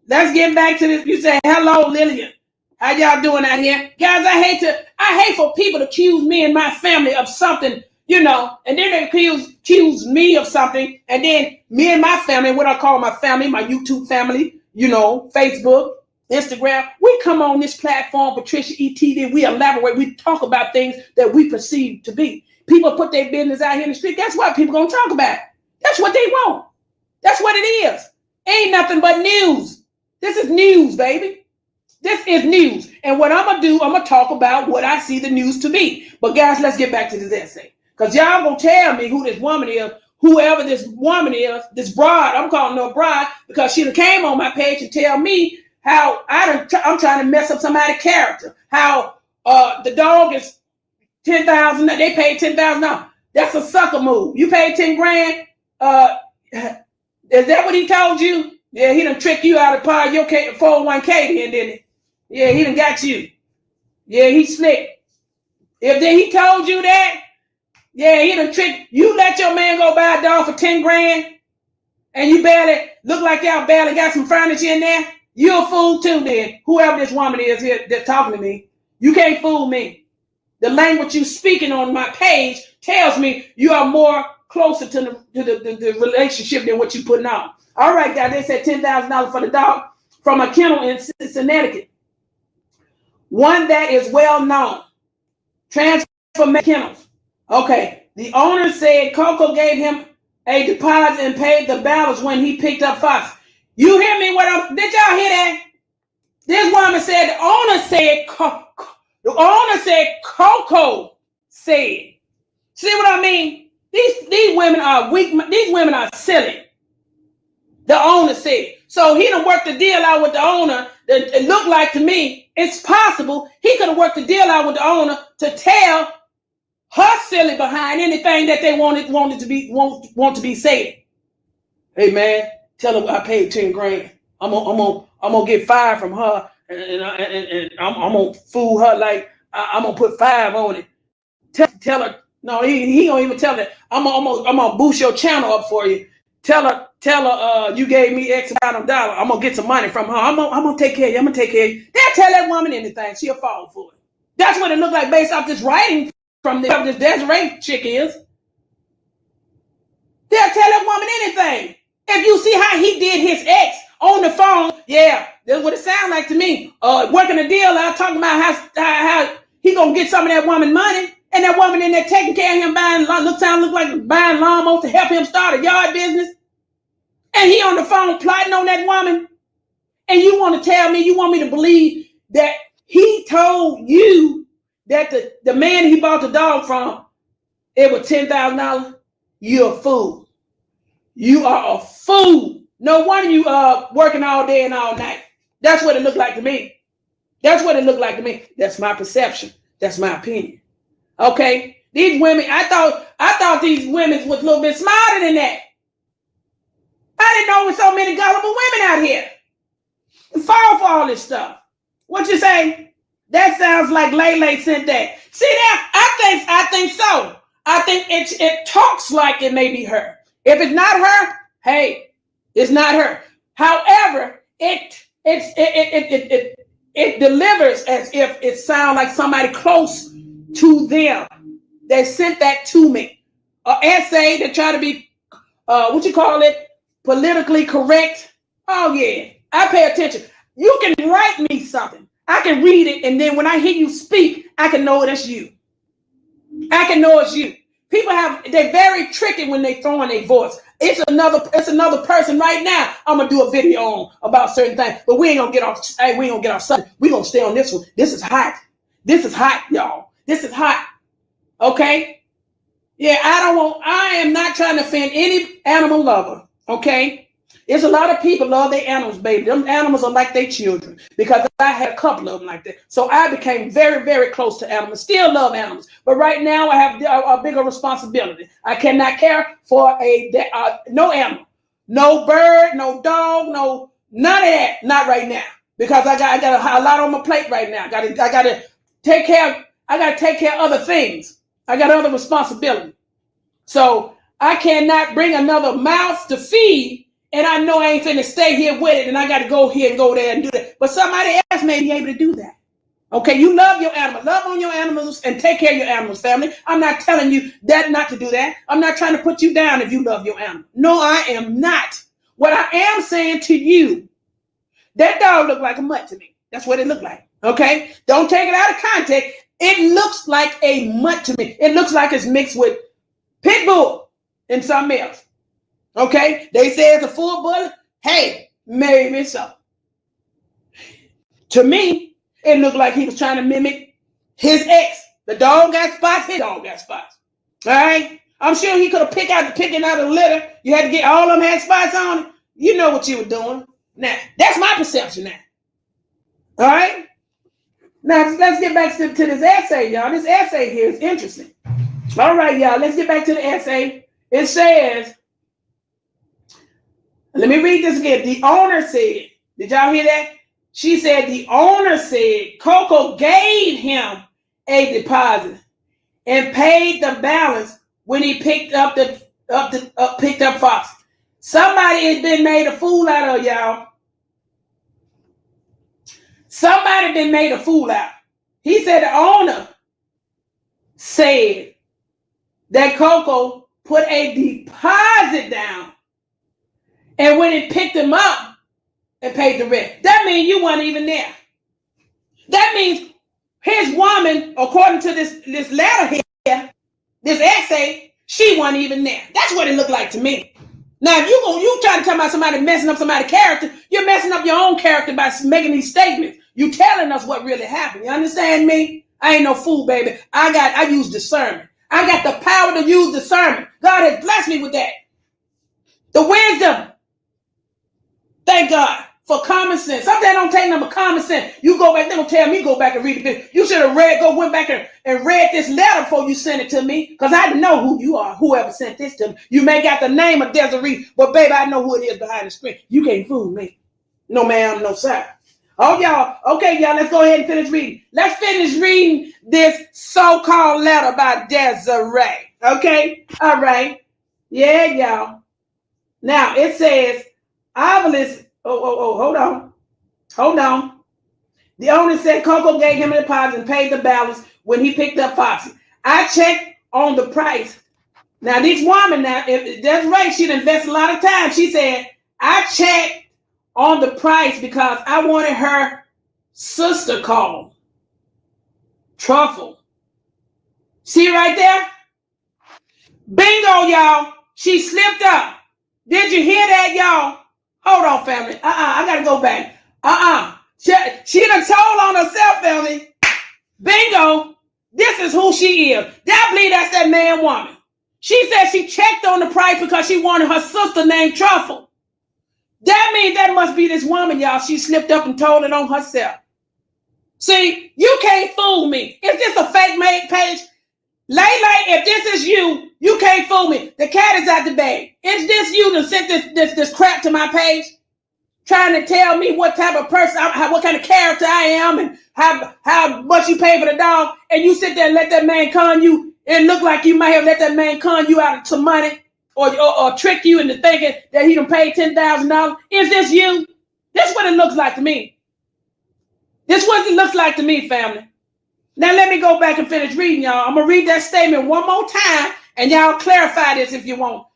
Let's get back to this. You say, hello, Lillian. How y'all doing out here? Guys, I hate for people to accuse me and my family of something, you know, and then they accuse me of something, and then me and my family, what I call my family, my YouTube family, you know, Facebook, Instagram, we come on this platform, PatriciaE-TV, we elaborate, we talk about things that we perceive to be. People put their business out here in the street. Guess what? People gonna talk about it. That's what they want. That's what it is. Ain't nothing but news. This is news, baby. This is news. And what I'm gonna do, I'm gonna talk about what I see the news to be. But guys, let's get back to this essay. Because y'all gonna tell me who this woman is, whoever this woman is, this bride, I'm calling her a bride, because she came on my page and tell me how I'm trying to mess up somebody's character. How the dog is $10,000, they paid $10,000. That's a sucker move. You paid 10 grand. Is that what he told you? Yeah, he done tricked you out of part of your 401k then, didn't he? Yeah, he done got you. Yeah, he slick. If he told you that, yeah, he done tricked you. Let your man go buy a dog for 10 grand and you barely look like y'all barely got some furniture in there. You're a fool too then. Whoever this woman is here that's talking to me, you can't fool me. The language you speaking on my page tells me you are more closer to the relationship than what you putting on. All right, guys, they said $10,000 for the dog from a kennel in Connecticut. One that is well known. Transform kennels. Okay, the owner said Coco gave him a deposit and paid the balance when he picked up Fox. You hear me? Did y'all hear that? This woman said the owner said Coco said. See what I mean? These women are weak. These women are silly. The owner said. So he done worked the deal out with the owner. It looked like to me, it's possible he could have worked the deal out with the owner to tell her silly behind anything that they want to be said. Hey man, tell her I paid 10 grand. I'm gonna get 5 from her, and I'm gonna fool her like I'm gonna put 5 on it. Tell her. No, he don't even tell her. I'm gonna boost your channel up for you. Tell her you gave me X amount of dollars. I'm gonna get some money from her. I'm gonna take care of you. I'm gonna take care of you. They'll tell that woman anything. She'll fall for it. That's what it looked like based off this writing from this Desiree chick is. They'll tell that woman anything. If you see how he did his ex on the phone, yeah, that's what it sounds like to me. Working a deal out, talking about how he gonna get some of that woman money. And that woman in there taking care of him, look like buying lawnmowers to help him start a yard business. And he on the phone plotting on that woman. And you want to tell me, you want me to believe that he told you that the man he bought the dog from, it was $10,000? You're a fool. You are a fool. No wonder you working all day and all night. That's what it looked like to me. That's what it looked like to me. That's my perception. That's my opinion. Okay, these women, I thought these women was a little bit smarter than that. I didn't know there was so many gullible women out here. Fall for all this stuff. What you say? That sounds like Lele sent that. See that? I think so. I think it talks like it may be her. If it's not her, hey, it's not her. However, it delivers as if it sounds like somebody close to them. They sent that to me. An essay to try to be, politically correct. Oh yeah, I pay attention. You can write me something. I can read it, and then when I hear you speak, I can know that's you. I can know it's you. People they're very tricky when they throw in their voice. It's another person right now. I'm gonna do a video on about certain things, but we ain't gonna get off. Hey, we ain't gonna get off subject. We gonna stay on this one. This is hot. This is hot, y'all. This is hot. Okay. Yeah, I am not trying to offend any animal lover. Okay. There's a lot of people love their animals, baby. Them animals are like their children because I had a couple of them like that. So I became very, very close to animals. Still love animals, but right now I have a bigger responsibility. I cannot care for no animal, no bird, no dog, no none of that. Not right now because I got a lot on my plate right now. I got to take care. I got to take care of other things. I got other responsibility. So I cannot bring another mouth to feed. And I know I ain't finna stay here with it, and I got to go here and go there and do that. But somebody else may be able to do that. Okay, you love your animal. Love on your animals and take care of your animals, family. I'm not telling you that not to do that. I'm not trying to put you down if you love your animal. No, I am not. What I am saying to you, that dog looked like a mutt to me. That's what it looked like. Okay? Don't take it out of context. It looks like a mutt to me. It looks like it's mixed with pit bull and something else. Okay, they say it's a full bullet. Hey, maybe so. To me, it looked like he was trying to mimic his ex. The dog got spots, his dog got spots. All right, I'm sure he could have picking out a litter. You had to get all of them had spots on it. You know what you were doing. Now, that's my perception now. All right, now let's get back to this essay, y'all. This essay here is interesting. All right, y'all, let's get back to the essay. It says, let me read this again. The owner said, did y'all hear that? She said the owner said Coco gave him a deposit and paid the balance when he picked up Fox. Somebody has been made a fool out of, y'all. Somebody been made a fool out. He said the owner said that Coco put a deposit down. And when it picked him up and paid the rent, that means you weren't even there. That means his woman, according to this letter here, this essay, she wasn't even there. That's what it looked like to me. Now, if you try to talk about somebody messing up somebody's character, you're messing up your own character by making these statements. You telling us what really happened. You understand me? I ain't no fool, baby. I use discernment. I got the power to use discernment. God has blessed me with that. The wisdom. Thank God for common sense. Sometimes don't take number common sense. You go back, they don't tell me go back and read the video. You should have went back and read this letter before you sent it to me, because I know who you are, whoever sent this to me. You may got the name of Desiree, but baby, I know who it is behind the screen. You can't fool me. No ma'am, no sir. Oh, y'all. Okay, y'all, let's go ahead and finish reading. Let's finish reading this so-called letter by Desiree. Okay? All right. Yeah, y'all. Now, it says, hold on. The owner said Coco gave him a deposit and paid the balance when he picked up Foxy. I checked on the price. Now, this woman, if that's right, she'd invest a lot of time. She said, I checked on the price because I wanted her sister called Truffle. See right there? Bingo, y'all. She slipped up. Did you hear that, y'all? Hold on, family. I got to go back. She done told on herself, family. Bingo. This is who she is. I believe that's that man woman. She said she checked on the price because she wanted her sister named Truffle. That means that must be this woman, y'all. She slipped up and told it on herself. See, you can't fool me. Is this a fake made page? Lay, if this is you, you can't fool me. The cat is out the bag. Is this you that sent this crap to my page? Trying to tell me what type of person, what kind of character I am, and how much you pay for the dog, and you sit there and let that man con you, and look like you might have let that man con you out of some money, or trick you into thinking that he done paid $10,000. Is this you? That's what it looks like to me. This is what it looks like to me, family. Now let me go back and finish reading, y'all. I'm gonna read that statement one more time, and y'all clarify this if you want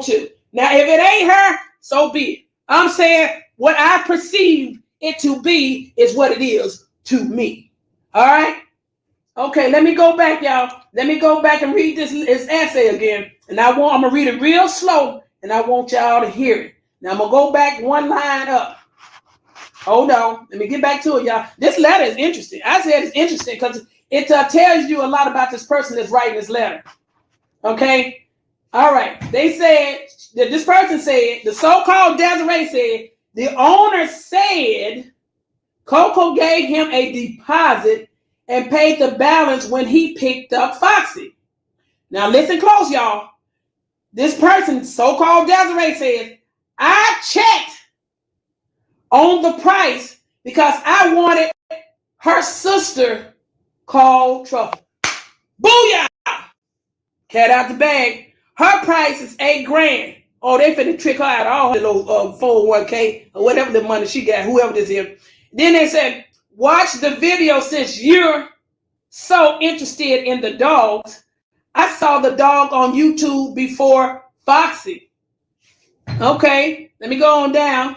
to. Now, if it ain't her, so be it. I'm saying what I perceived it to be is what it is to me. All right? Okay, let me go back, y'all. Let me go back and read this essay again. And I'm going to read it real slow, and I want y'all to hear it. Now, I'm going to go back one line up. Hold on. Let me get back to it, y'all. This letter is interesting. I said it's interesting because it tells you a lot about this person that's writing this letter. Okay? All right. They said, this person said, the so-called Desiree said, the owner said Coco gave him a deposit and paid the balance when he picked up Foxy. Now listen close, y'all. This person, so-called Desiree, says, I checked on the price because I wanted her sister called Truffle. Booyah! Cat out the bag. Her price is $8,000. Oh, they finna trick her out of all her little 401k or whatever the money she got, whoever this is. Then they said, watch the video since you're so interested in the dogs. I saw the dog on YouTube before Foxy. Okay, let me go on down.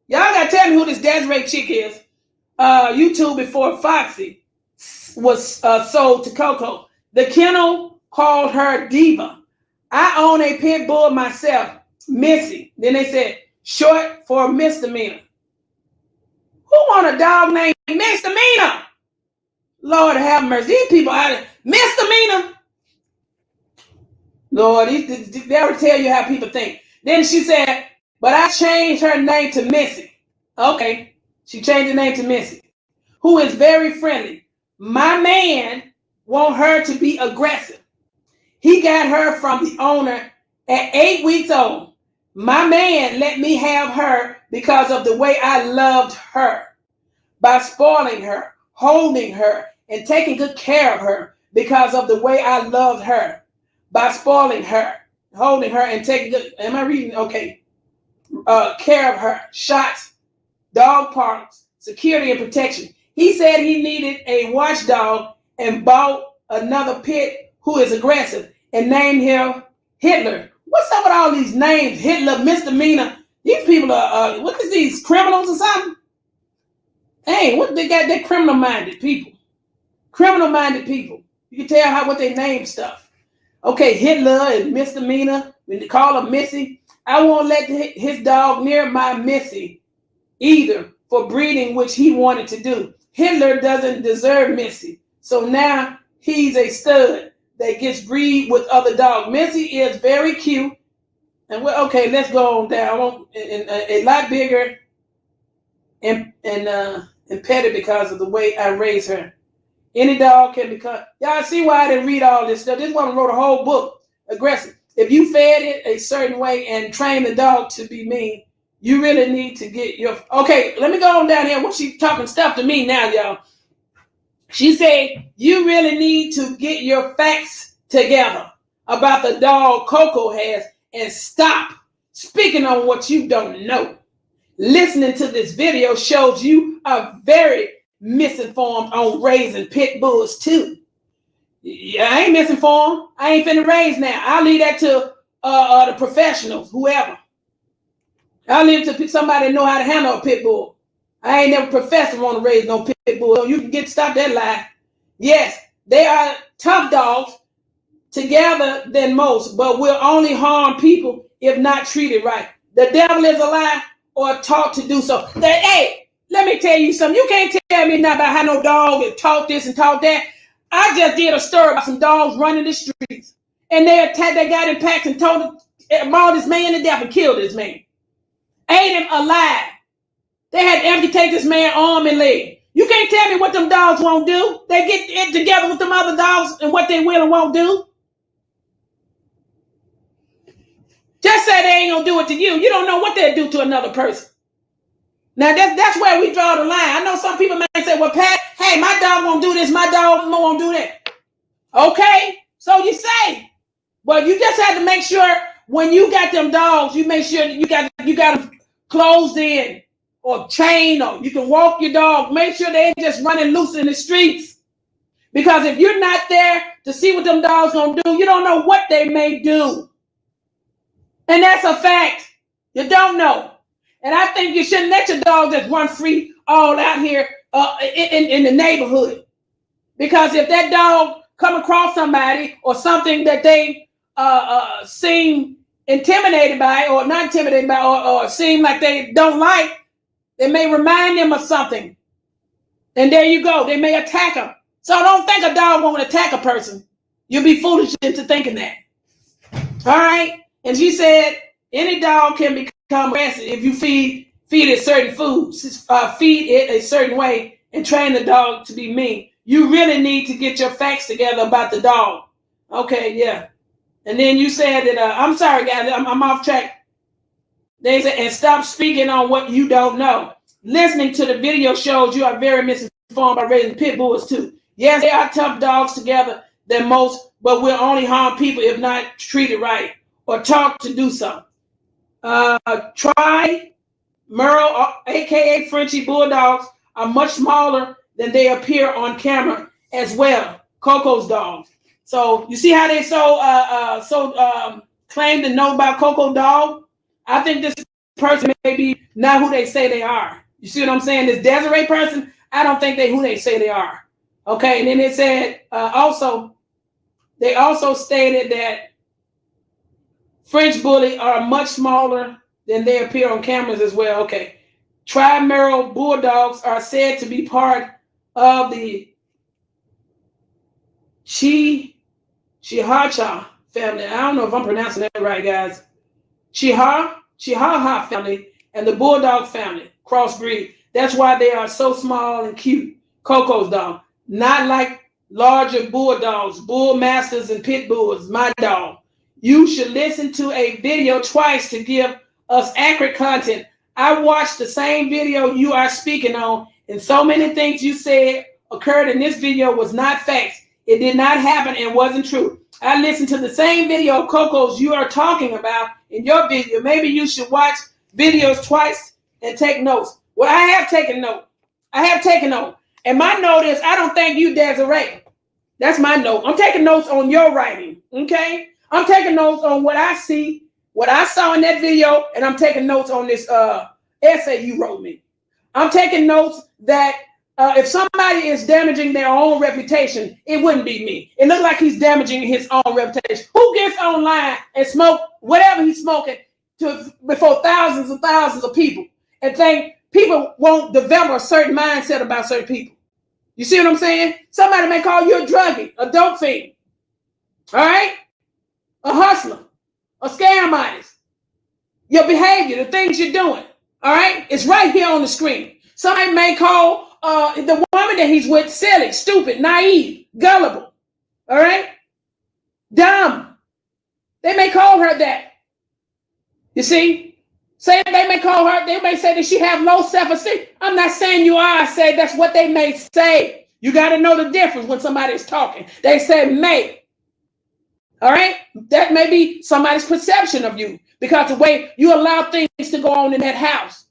Y'all gotta tell me who this Desiree chick is. YouTube before Foxy was sold to Coco. The kennel called her Diva. I own a pit bull myself, Missy. Then they said, short for misdemeanor. Who want a dog named Misdemeanor? Lord have mercy. These people out there. Misdemeanor. Lord, they will tell you how people think. Then she said, but I changed her name to Missy. Okay. She changed her name to Missy, who is very friendly. My man want her to be aggressive. He got her from the owner at 8 weeks old. My man let me have her because of the way I loved her. By spoiling her, holding her, and taking good care of her because of the way I loved her. By spoiling her, holding her, and taking good, am I reading? Okay. Care of her, shots, dog parks, security and protection. He said he needed a watchdog and bought another pit who is aggressive and named him Hitler. What's up with all these names? Hitler, misdemeanor. These people are, what is these, criminals or something? Hey, what they got? They're criminal-minded people. Criminal-minded people. You can tell how what they name stuff. Okay, Hitler and misdemeanor. When they call him Missy, I won't let his dog near my Missy either for breeding, which he wanted to do. Hitler doesn't deserve Missy, so now he's a stud that gets breed with other dogs. Missy is very cute, and well, okay, let's go on down. A lot bigger and petty because of the way I raise her. Any dog can become. Y'all see why I didn't read all this stuff. This woman wrote a whole book. Aggressive. If you fed it a certain way and trained the dog to be mean, you really need to get your. Okay, let me go on down here. What she's talking stuff to me now, y'all. She said you really need to get your facts together about the dog Coco has and stop speaking on what you don't know. Listening to this video shows you are very misinformed on raising pit bulls too. Yeah, I ain't misinformed. I ain't finna raise now. I'll leave that to the professionals, whoever. I'll leave it to somebody that know how to handle a pit bull. I ain't never professed to want to raise no pit bull. So you can stop that lie. Yes, they are tough dogs together than most, but will only harm people if not treated right. The devil is a lie or taught to do so. Hey, let me tell you something. You can't tell me nothing about how no dog is taught this and taught that. I just did a story about some dogs running the streets, and they attacked that guy in packs and told him, mauled this man to death and killed this man. Ate him alive. They had to amputate this man's arm and leg. You can't tell me what them dogs won't do. They get it together with them other dogs and what they will and won't do. Just say they ain't gonna do it to you. You don't know what they'll do to another person. Now that's where we draw the line. I know some people might say, well, Pat, hey, my dog won't do this, my dog won't do that. Okay, so you say. But you just have to make sure when you got them dogs, you make sure that you got them closed in or chained, or you can walk your dog. Make sure they ain't just running loose in the streets. Because if you're not there to see what them dogs gonna do, you don't know what they may do. And that's a fact. You don't know. And I think you shouldn't let your dog just run free all out here in the neighborhood. Because if that dog come across somebody or something that they seem intimidated by, or not intimidated by, or seem like they don't like, they may remind them of something. And there you go. They may attack them. So don't think a dog won't attack a person. You'll be foolish into thinking that. All right. And she said, any dog can become aggressive if you feed it certain foods, feed it a certain way, and train the dog to be mean. You really need to get your facts together about the dog. Okay, yeah. And then you said that, I'm sorry, guys, I'm off track. They said, and stop speaking on what you don't know. Listening to the video shows you are very misinformed by raising pit bulls too. Yes, they are tough dogs together than most, but will only harm people if not treated right or taught to do so. Try Merle, aka Frenchie Bulldogs, are much smaller than they appear on camera as well. Coco's dogs. So you see how they claim to know about Coco dog? I think this person may be not who they say they are. You see what I'm saying? This Desiree person, I don't think they who they say they are. Okay, and then it said they also stated that French bully are much smaller than they appear on cameras as well. Okay. Tri-Merle Bulldogs are said to be part of the Chihuahua family. I don't know if I'm pronouncing that right, guys. Chihuahua family and the Bulldog family, crossbreed. That's why they are so small and cute. Coco's dog. Not like larger bulldogs, bull masters, and pit bulls. My dog. You should listen to a video twice to give us accurate content. I watched the same video you are speaking on, and so many things you said occurred in this video was not facts. It did not happen and wasn't true. I listened to the same video of Coco's you are talking about in your video. Maybe you should watch videos twice and take notes. Well, I have taken note. And my note is, I don't thank you, Desiree. That's my note. I'm taking notes on your writing, okay? I'm taking notes on what I see, what I saw in that video, and I'm taking notes on this essay you wrote me. I'm taking notes that if somebody is damaging their own reputation, it wouldn't be me. It looks like he's damaging his own reputation. Who gets online and smoke whatever he's smoking before thousands and thousands of people and think people won't develop a certain mindset about certain people? You see what I'm saying? Somebody may call you a druggie, a dope fiend, all right? A hustler, a scam artist. Your behavior, the things you're doing, all right? It's right here on the screen. Somebody may call the woman that he's with silly, stupid, naive, gullible, all right? Dumb. They may call her that. You see? Say they may call her, they may say that she have low self-esteem. I'm not saying you are. I say that's what they may say. You got to know the difference when somebody's talking. They say may. All right? That may be somebody's perception of you because the way you allow things to go on in that house.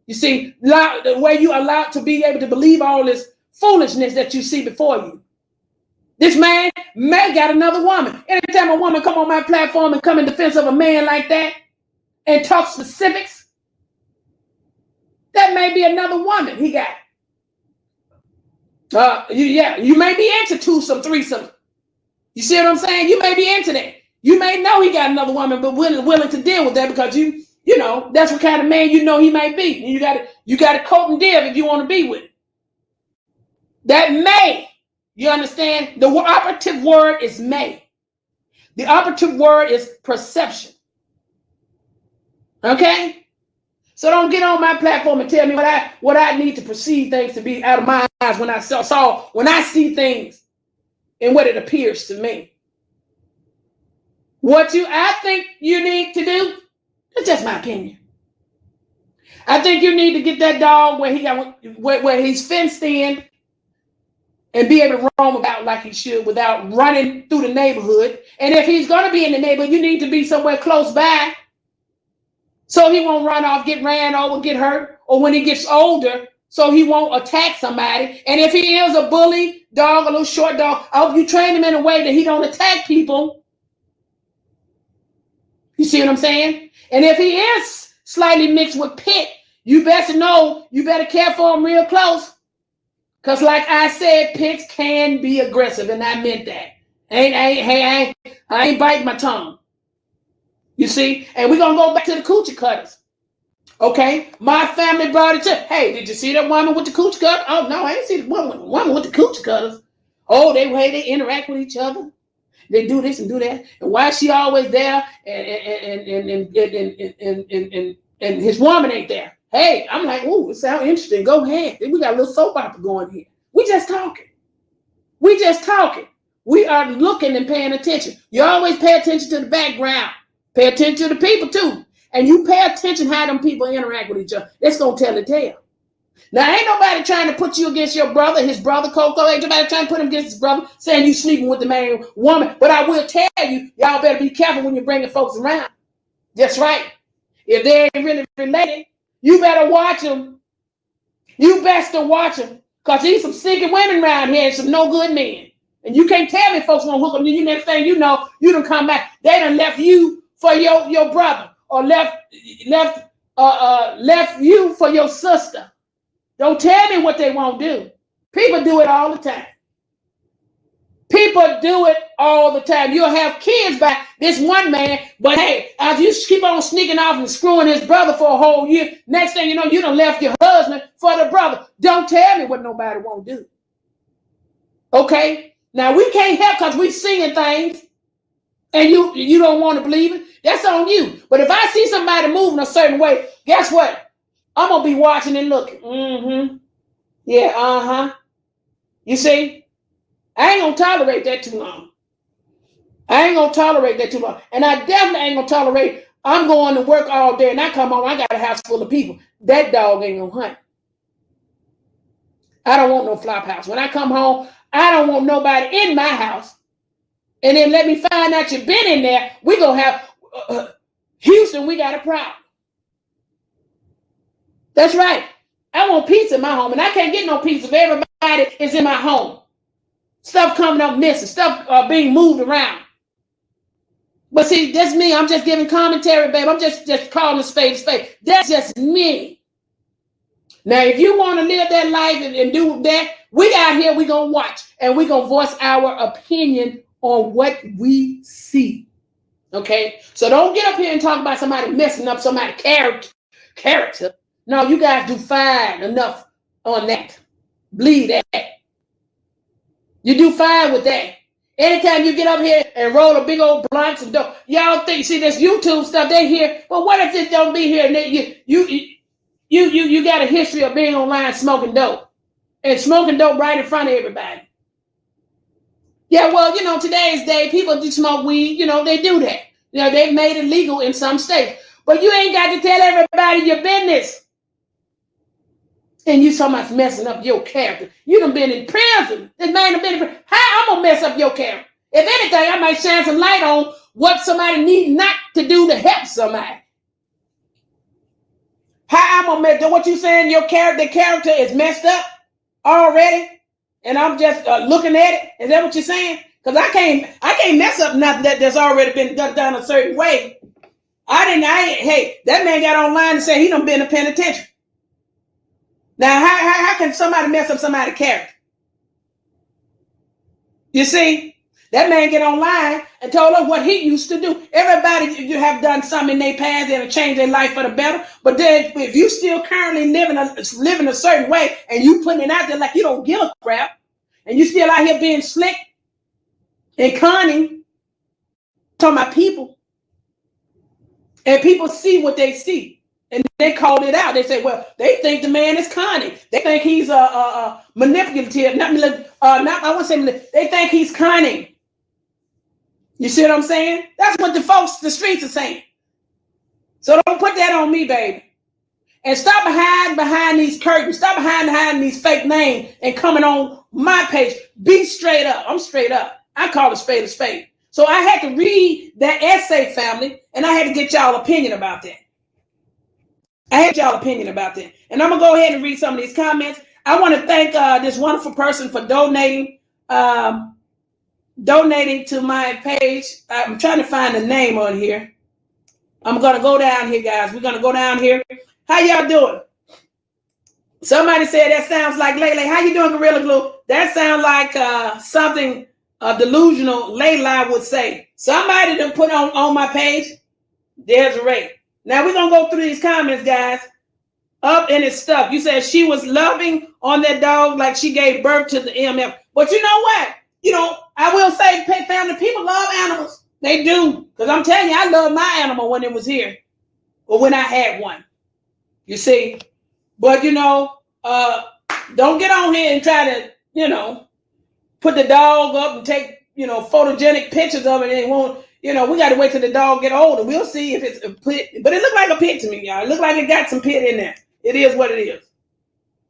You see, the way you allow to be able to believe all this foolishness that you see before you. This man may got another woman. Anytime a woman come on my platform and come in defense of a man like that and talk specifics, that may be another woman he got. You may be into twosome, threesome. You see what I'm saying? You may be into that. You may know he got another woman, but willing to deal with that because you know that's what kind of man you know he might be. And you got to coat and div if you want to be with it. That may, you understand? The operative word is may. The operative word is perception. Okay? So don't get on my platform and tell me what I need to perceive things to be out of my eyes when I see things and what it appears to me. I think you need to do, that's just my opinion. I think you need to get that dog where he's fenced in and be able to roam about like he should without running through the neighborhood. And if he's going to be in the neighborhood, you need to be somewhere close by so he won't run off, get ran over, get hurt, or when he gets older, so he won't attack somebody. And if he is a bully dog, a little short dog, I hope you train him in a way that he don't attack people. You see what I'm saying? And if he is slightly mixed with pit, You best know, you better care for them real close. Because like I said, pigs can be aggressive, and I meant that. I ain't biting my tongue. You see? And we're going to go back to the coochie cutters. Okay? My family brought it to, hey, did you see that woman with the coochie cutter? Oh, no, I ain't see the woman with the coochie cutters. Oh, they interact with each other. They do this and do that. And why is she always there and his woman ain't there? Hey, I'm like, ooh, it sounds interesting. Go ahead. We got a little soap opera going here. We just talking. We just talking. We are looking and paying attention. You always pay attention to the background. Pay attention to the people too. And you pay attention how them people interact with each other. That's going to tell the tale. Now, ain't nobody trying to put you against your brother, his brother, Coco. Ain't nobody trying to put him against his brother, saying you sleeping with the man, woman. But I will tell you, y'all better be careful when you're bringing folks around. That's right. If they ain't really related, you better watch them. You best to watch them. Because there's some stinking women around here and some no good men. And you can't tell me folks won't hook them. You next thing you know, you done come back. They done left you for your brother. Or left you for your sister. Don't tell me what they won't do. People do it all the time. People do it all the time. You'll have kids by this one man, but hey, as you keep on sneaking off and screwing his brother for a whole year, next thing you know, you done left your husband for the brother. Don't tell me what nobody won't do. Okay? Now, we can't help because we singing things and you don't want to believe it. That's on you. But if I see somebody moving a certain way, guess what? I'm going to be watching and looking. Mm-hmm. Yeah, You see? I ain't going to tolerate that too long. I ain't going to tolerate that too long. And I definitely ain't going to tolerate, I'm going to work all day and I come home, I got a house full of people. That dog ain't going to hunt. I don't want no flop house. When I come home, I don't want nobody in my house. And then let me find out you've been in there. We're going to have, Houston, we got a problem. That's right. I want peace in my home. And I can't get no peace if everybody is in my home. Stuff coming up missing. Stuff being moved around. But see, that's me. I'm just giving commentary, babe. I'm just calling a spade a spade. That's just me. Now, if you want to live that life and do that, we out here, we're going to watch. And we're going to voice our opinion on what we see. Okay? So don't get up here and talk about somebody messing up somebody's character. No, you guys do fine enough on that. Believe that. You do fine with that. Anytime you get up here and roll a big old blunt and dope, y'all think, see this YouTube stuff, they hear, well, what if this don't be here? And they, you got a history of being online smoking dope. And smoking dope right in front of everybody. Yeah, well, today's day, people do smoke weed, they do that. They've made it legal in some states. But you ain't got to tell everybody your business. And you so much messing up your character. You done been in prison. This man done been in prison. How I'm going to mess up your character? If anything, I might shine some light on what somebody need not to do to help somebody. How I'm going to mess up? What you saying, the character is messed up already? And I'm just looking at it? Is that what you're saying? Because I can't mess up nothing that's already been done a certain way. Hey, that man got online and said he done been in penitentiary. Now, how can somebody mess up somebody's character? You see, that man get online and told us what he used to do. Everybody you have done something in their past that have changed their life for the better. But then if you still currently living a certain way and you putting it out there like you don't give a crap, and you still out here being slick and cunning, talking about people, and people see what they see. And they called it out. They said, well, they think the man is cunning. They think he's manipulative. I wouldn't say manipulative. They think he's cunning. You see what I'm saying? That's what the streets are saying. So don't put that on me, baby. And stop hiding behind these curtains. Stop hiding these fake names and coming on my page. Be straight up. I'm straight up. I call it spade a spade. So I had to read that essay, family, and I had to get y'all opinion about that. And I'm going to go ahead and read some of these comments. I want to thank this wonderful person for donating to my page. I'm trying to find the name on here. I'm going to go down here, guys. We're going to go down here. How y'all doing? Somebody said that sounds like Lele. How you doing, Gorilla Glue? That sounds like something delusional Layla would say. Somebody done put on my page. There's Ray. Now we're gonna go through these comments, guys. Up in his stuff. You said she was loving on that dog like she gave birth to the MF. But you know what? You know, I will say, family, people love animals. They do. Because I'm telling you, I loved my animal when it was here. Or when I had one. You see? But, you know, don't get on here and try to, you know, put the dog up and take, you know, photogenic pictures of it. And it won't, you know, we got to wait till the dog get older. We'll see if it's a pit. But it looked like a pit to me, y'all. It looked like it got some pit in there. It is what it is.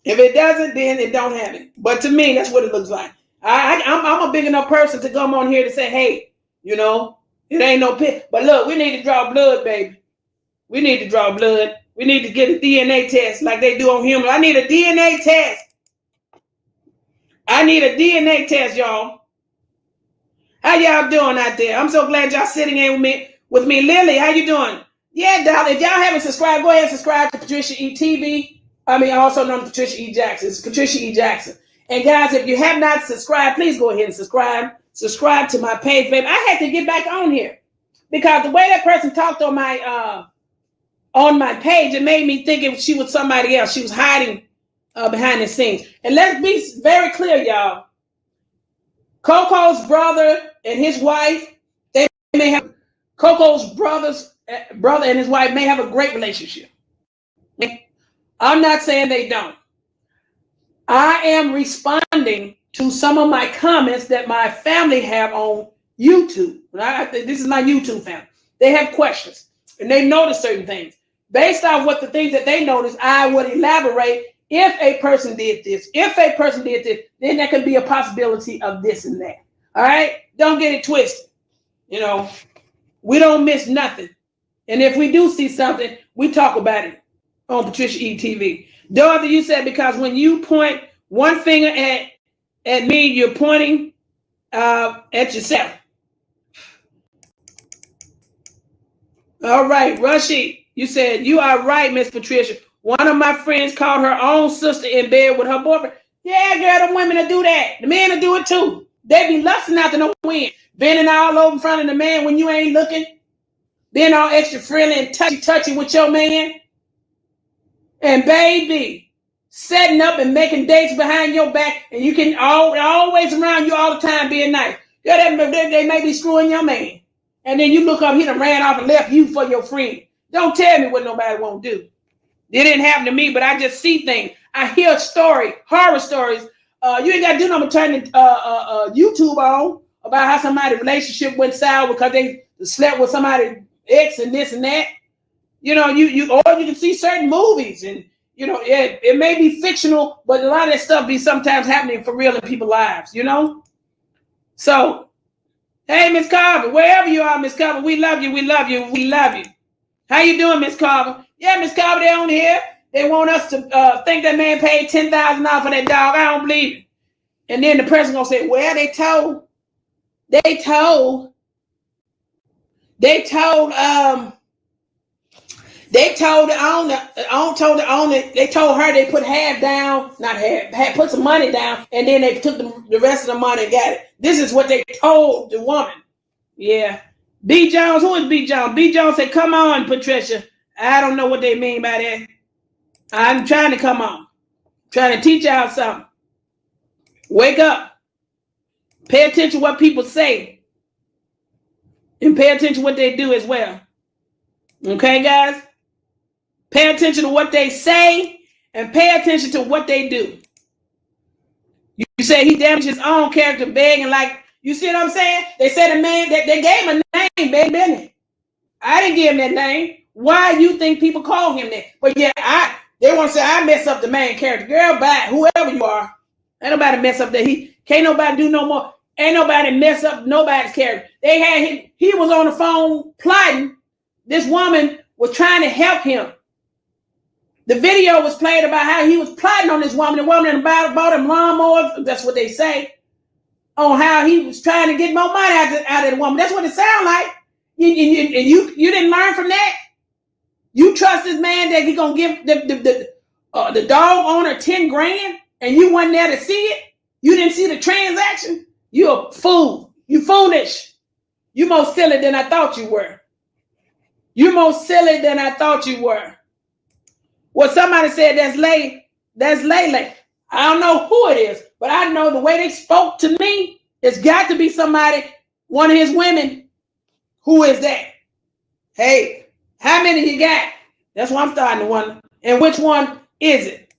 If it doesn't, then it don't have it. But to me, that's what it looks like. I'm a big enough person to come on here to say, hey, you know, it ain't no pit. But look, we need to draw blood, baby. We need to draw blood. We need to get a DNA test like they do on humans. I need a DNA test. I need a DNA test, y'all. How y'all doing out there? I'm so glad y'all sitting in with me. Lily, how you doing? Yeah, darling. If y'all haven't subscribed, go ahead and subscribe to PatriciaE-TV. I mean, also known as Patricia E. Jackson. It's Patricia E. Jackson. And guys, if you have not subscribed, please go ahead and subscribe. Subscribe to my page, baby. I had to get back on here because the way that person talked on my page, it made me think she was somebody else. She was hiding behind the scenes. And let's be very clear, y'all. Coco's brother and his wife, they may have Coco's brother and his wife may have a great relationship. I'm not saying they don't. I am responding to some of my comments that my family have on YouTube. This is my YouTube family. They have questions and they notice certain things. Based on what the things that they notice, I would elaborate. If a person did this, then there could be a possibility of this and that. All right? Don't get it twisted. You know, we don't miss nothing. And if we do see something, we talk about it on PatriciaE-TV. Dorothy, you said because when you point one finger at me, you're pointing at yourself. All right, Rushy, you said you are right, Miss Patricia. One of my friends caught her own sister in bed with her boyfriend. Yeah, girl, the women will do that. The men will do it too. They be lusting out to no wind, bending all over in front of the man when you ain't looking, being all extra friendly and touchy with your man. And baby, setting up and making dates behind your back, and you can always around you all the time being nice. Yeah, they may be screwing your man. And then you look up, he done ran off and left you for your friend. Don't tell me what nobody won't do. It didn't happen to me, but I just see things. I hear horror stories. You ain't got to do nothing but turn YouTube on about how somebody's relationship went sour because they slept with somebody's ex and this and that. You know, or you can see certain movies and, you know, it may be fictional, but a lot of that stuff be sometimes happening for real in people's lives, you know? So, hey, Miss Carver, wherever you are, Miss Carver, we love you, we love you, we love you. How you doing, Miss Carver? Yeah, Miss Carver, they on here. They want us to think that man paid $10,000 for that dog. I don't believe it. And then the person gonna say, well, they told the owner, they told her they put half down, not half, put some money down, and then they took the rest of the money and got it. This is what they told the woman. Yeah. B. Jones, who is B. Jones? B. Jones said, come on, Patricia. I don't know what they mean by that. I'm trying to come on. Trying to teach y'all something. Wake up. Pay attention to what people say. And pay attention to what they do as well. Okay, guys? Pay attention to what they say and pay attention to what they do. You say he damaged his own character begging like, you see what I'm saying? They said a man, they gave him a name, Big Benny. I didn't give him that name. Why you think people call him that? But yeah, they want to say I mess up the main character. Girl, bye, whoever you are. Ain't nobody mess up that. Can't nobody do no more. Ain't nobody mess up nobody's character. They had he was on the phone plotting. This woman was trying to help him. The video was played about how he was plotting on this woman. The woman bought him lawnmowers. That's what they say. On how he was trying to get more money out of the woman. That's what it sounds like. You didn't learn from that. You trust this man that he gonna give the dog owner 10 grand and you weren't there to see it? You didn't see the transaction? You're a fool. You foolish. You more silly than I thought you were. You more silly than I thought you were. Well, somebody said that's Lay. That's Lele. I don't know who it is, but I know the way they spoke to me, it's got to be somebody, one of his women. Who is that? Hey, how many you got? That's what I'm starting to wonder. And which one is it?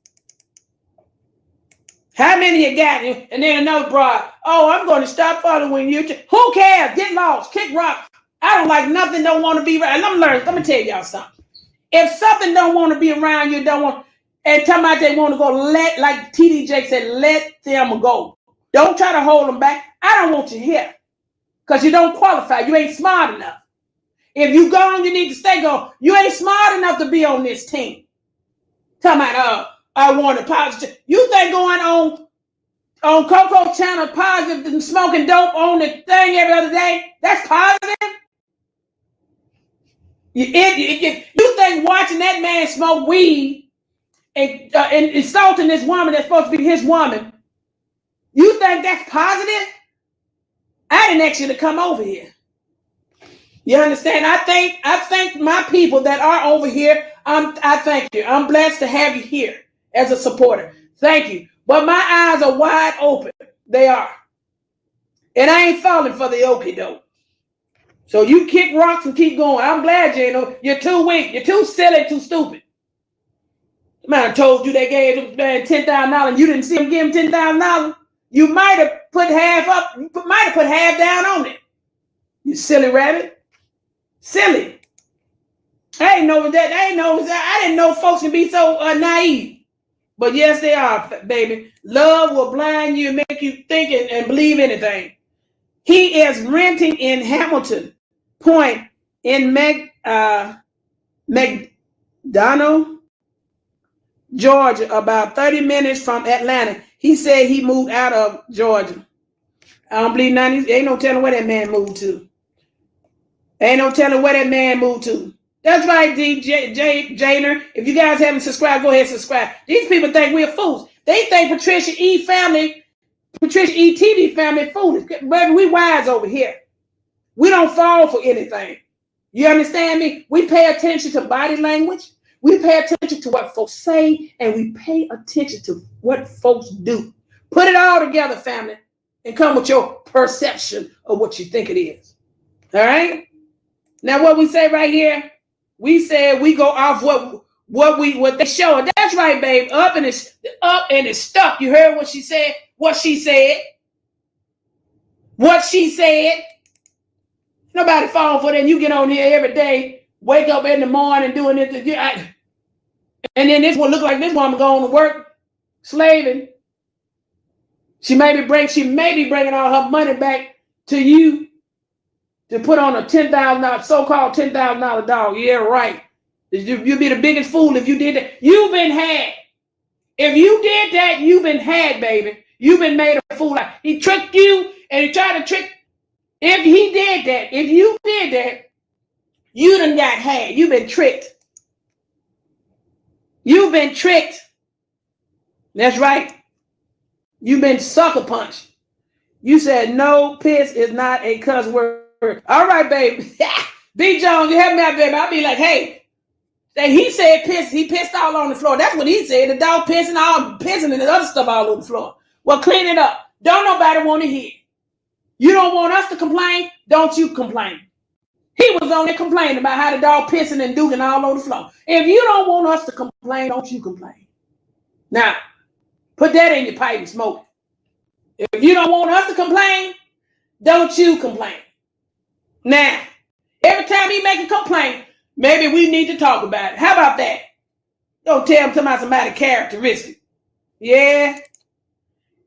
How many you got? And then another broad. Oh, I'm going to stop following you. Who cares? Get lost. Kick rocks. I don't like nothing. Don't want to be around. Let me tell y'all something. If something don't want to be around you, don't want, and tell me they want to go, like TD Jake said, let them go. Don't try to hold them back. I don't want you here because you don't qualify. You ain't smart enough. If you gone, you need to stay gone. You ain't smart enough to be on this team. Talking about, I want a positive. You think going on Coco Channel positive and smoking dope on the thing every other day, that's positive? You think watching that man smoke weed and insulting this woman that's supposed to be his woman, you think that's positive? I didn't ask you to come over here. You understand? I thank my people that are over here. I thank you. I'm blessed to have you here as a supporter. Thank you. But my eyes are wide open. They are. And I ain't falling for the okie doke. So you kick rocks and keep going. I'm glad, Jano. You're too weak. You're too silly, too stupid. Man, I told you they gave him $10,000. You didn't see him give him $10,000. You might have put half up. You might have put half down on it. You silly rabbit. Silly. I didn't know that. I didn't know folks can be so naive. But yes, they are, baby. Love will blind you and make you think and believe anything. He is renting in Hamilton Point in McDonough, Georgia, about 30 minutes from Atlanta. He said he moved out of Georgia. I don't believe none. Ain't no telling where that man moved to. Ain't no telling where that man moved to. That's right, Janer. If you guys haven't subscribed, go ahead and subscribe. These people think we're fools. They think PatriciaE-TV family foolish. Baby, we wise over here. We don't fall for anything. You understand me? We pay attention to body language. We pay attention to what folks say, and we pay attention to what folks do. Put it all together, family, and come with your perception of what you think it is. All right? Now, what we say right here, we said we go off what they show. That's right, babe. Up and it's stuck. You heard what she said? What she said. What she said. Nobody falling for that. And you get on here every day, wake up in the morning doing it. And then this one look like this woman going to work, slaving. She may be bringing all her money back to you to put on a $10,000, so-called $10,000 dog. Yeah, right. You'd be the biggest fool if you did that. You've been had. If you did that, you've been had, baby. You've been made a fool out. He tricked you and he tried to trick. If he did that, if you did that, you done got had. You've been tricked. You've been tricked. That's right. You've been sucker punched. You said no, piss is not a cuss word. All right, baby. B. Jones, you help me out, baby. I'll be like, hey. He said piss. He pissed all on the floor. That's what he said. The dog pissing and the other stuff all over the floor. Well, clean it up. Don't nobody want to hear. You don't want us to complain? Don't you complain. He was on there complaining about how the dog pissing and duking all over the floor. If you don't want us to complain, don't you complain. Now, put that in your pipe and smoke it. If you don't want us to complain, don't you complain. Now, every time he make a complaint, maybe we need to talk about it. How about that? Don't tell him somebody's characteristic. Yeah.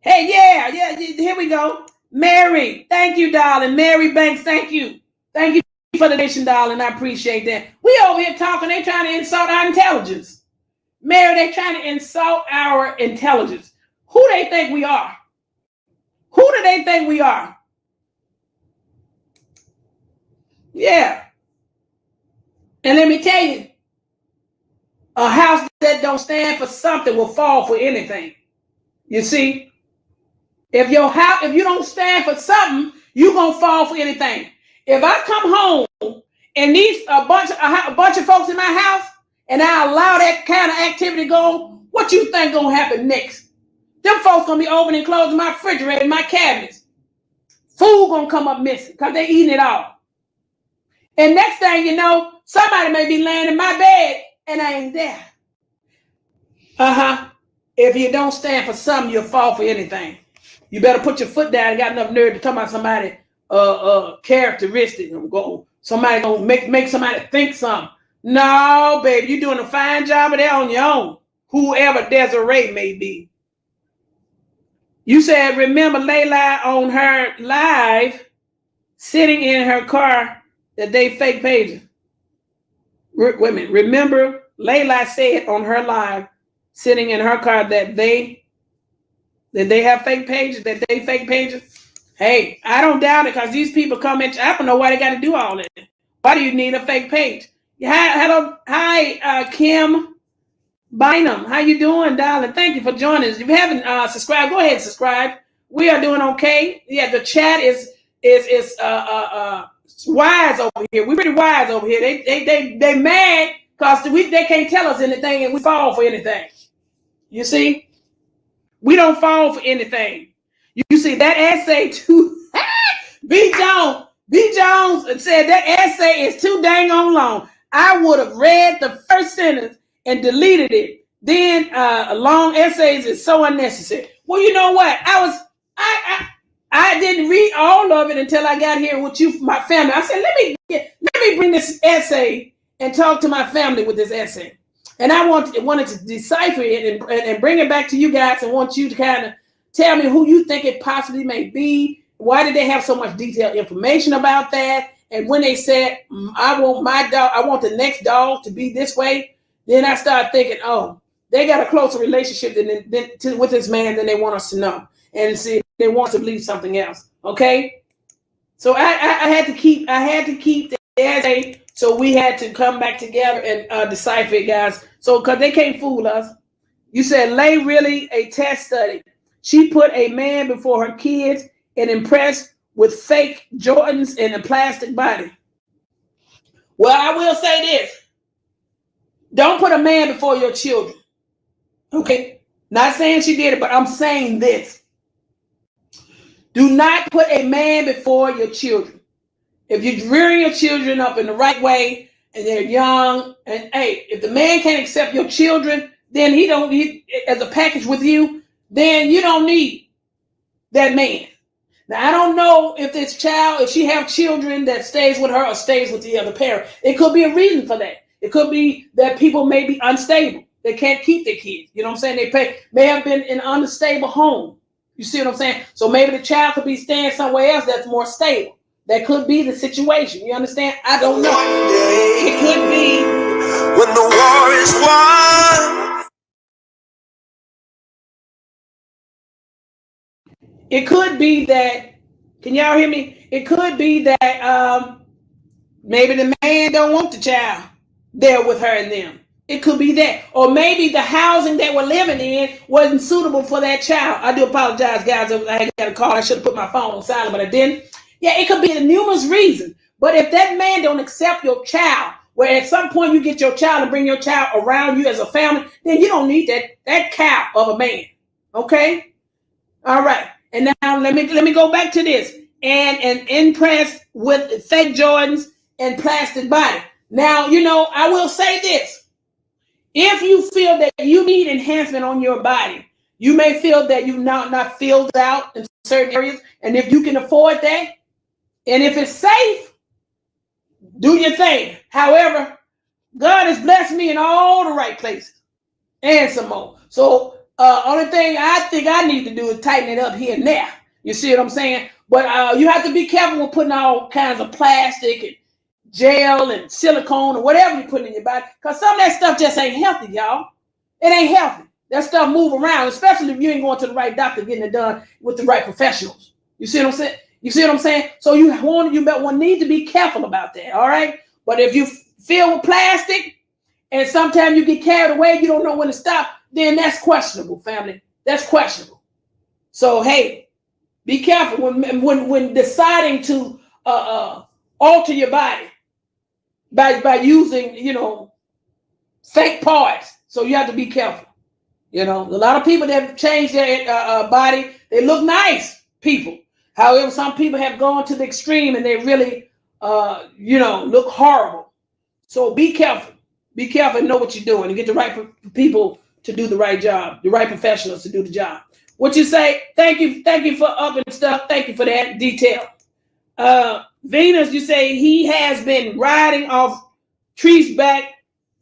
Hey, yeah, here we go. Mary, thank you, darling. Mary Banks, thank you. Thank you for the nation, darling. I appreciate that. We over here talking. They trying to insult our intelligence. Mary, they trying to insult our intelligence. Who they think we are? Who do they think we are? Yeah. And let me tell you, A house that don't stand for something will fall for anything. You see, if your house, if you don't stand for something, you're gonna fall for anything. If I come home and these a bunch of folks in my house, and I allow that kind of activity to go, what you think gonna happen next? Them folks gonna be opening and closing my refrigerator, my cabinets. Food gonna come up missing because they eating it all. And next thing you know, somebody may be laying in my bed and I ain't there. If you don't stand for something, you'll fall for anything. You better put your foot down and got enough nerve to talk about somebody characteristic. Somebody gonna make somebody think something. No, baby, you're doing a fine job of that on your own. Whoever Desiree may be. You said, remember Layla on her live, sitting in her car, that they fake pages. Wait a minute. Remember Layla said on her live, sitting in her car, that they have fake pages, that they fake pages. Hey, I don't doubt it, because these people come at you. I don't know why they got to do all that. Why do you need a fake page? Hi, Kim Bynum. How you doing, darling? Thank you for joining us. If you haven't subscribed, go ahead and subscribe. We are doing okay. Yeah, the chat is wise over here. We're pretty wise over here. They mad because they can't tell us anything, and we fall for anything. You see, we don't fall for anything. You see that essay too. B. Jones said that essay is too dang on long. I would have read the first sentence and deleted it. Then long essays is so unnecessary. Well, you know what? I didn't read all of it until I got here with you, my family. I said, let me bring this essay and talk to my family with this essay. And I wanted to decipher it and bring it back to you guys, and want you to kind of tell me who you think it possibly may be. Why did they have so much detailed information about that? And when they said, I want the next dog to be this way, then I started thinking, oh, they got a closer relationship with this man than they want us to know. And see, they want to believe something else. Okay? So I had to keep the essay. So we had to come back together and decipher it, guys. So, because they can't fool us. You said, Lay really a test study. She put a man before her kids and impressed with fake Jordans and a plastic body. Well, I will say this. Don't put a man before your children. Okay? Not saying she did it, but I'm saying this. Do not put a man before your children. If you're rearing your children up in the right way and they're young, and hey, if the man can't accept your children, then he as a package with you, then you don't need that man. Now, I don't know if this child, if she have children that stays with her or stays with the other parent. It could be a reason for that. It could be that people may be unstable. They can't keep their kids. You know what I'm saying? They may have been in an unstable home. You see what I'm saying? So maybe the child could be staying somewhere else that's more stable. That could be the situation. You understand? I don't know. It could be when the war is won. It could be that. Can y'all hear me? It could be that maybe the man don't want the child there with her and them. It could be that. Or maybe the housing that we're living in wasn't suitable for that child. I do apologize, guys. I got a call. I should have put my phone on silent, but I didn't. Yeah, it could be a numerous reasons. But if that man don't accept your child, where at some point you get your child and bring your child around you as a family, then you don't need that cow of a man. Okay? All right. And now let me go back to this. And impressed with fake Jordans and plastic body. Now, I will say this. If you feel that you need enhancement on your body, you may feel that you're not filled out in certain areas. And if you can afford that, and if it's safe, do your thing. However, God has blessed me in all the right places and some more. So only thing I think I need to do is tighten it up here and there. You see what I'm saying? But you have to be careful with putting all kinds of plastic and gel and silicone or whatever you put in your body, because some of that stuff just ain't healthy, y'all. It ain't healthy. That stuff move around, especially if you ain't going to the right doctor getting it done with the right professionals. You see what I'm saying? So you need to be careful about that, all right? But if you fill with plastic and sometimes you get carried away, you don't know when to stop, then that's questionable, family. That's questionable. So hey, be careful when deciding to alter your body by using, fake parts. So you have to be careful. A lot of people that have changed their body, they look nice, people. However, some people have gone to the extreme and they really, look horrible. So be careful. Be careful and know what you're doing and get the right people to do the right job, the right professionals to do the job. What you say? Thank you for up and stuff. Thank you for that detail. Venus, you say he has been riding off trees back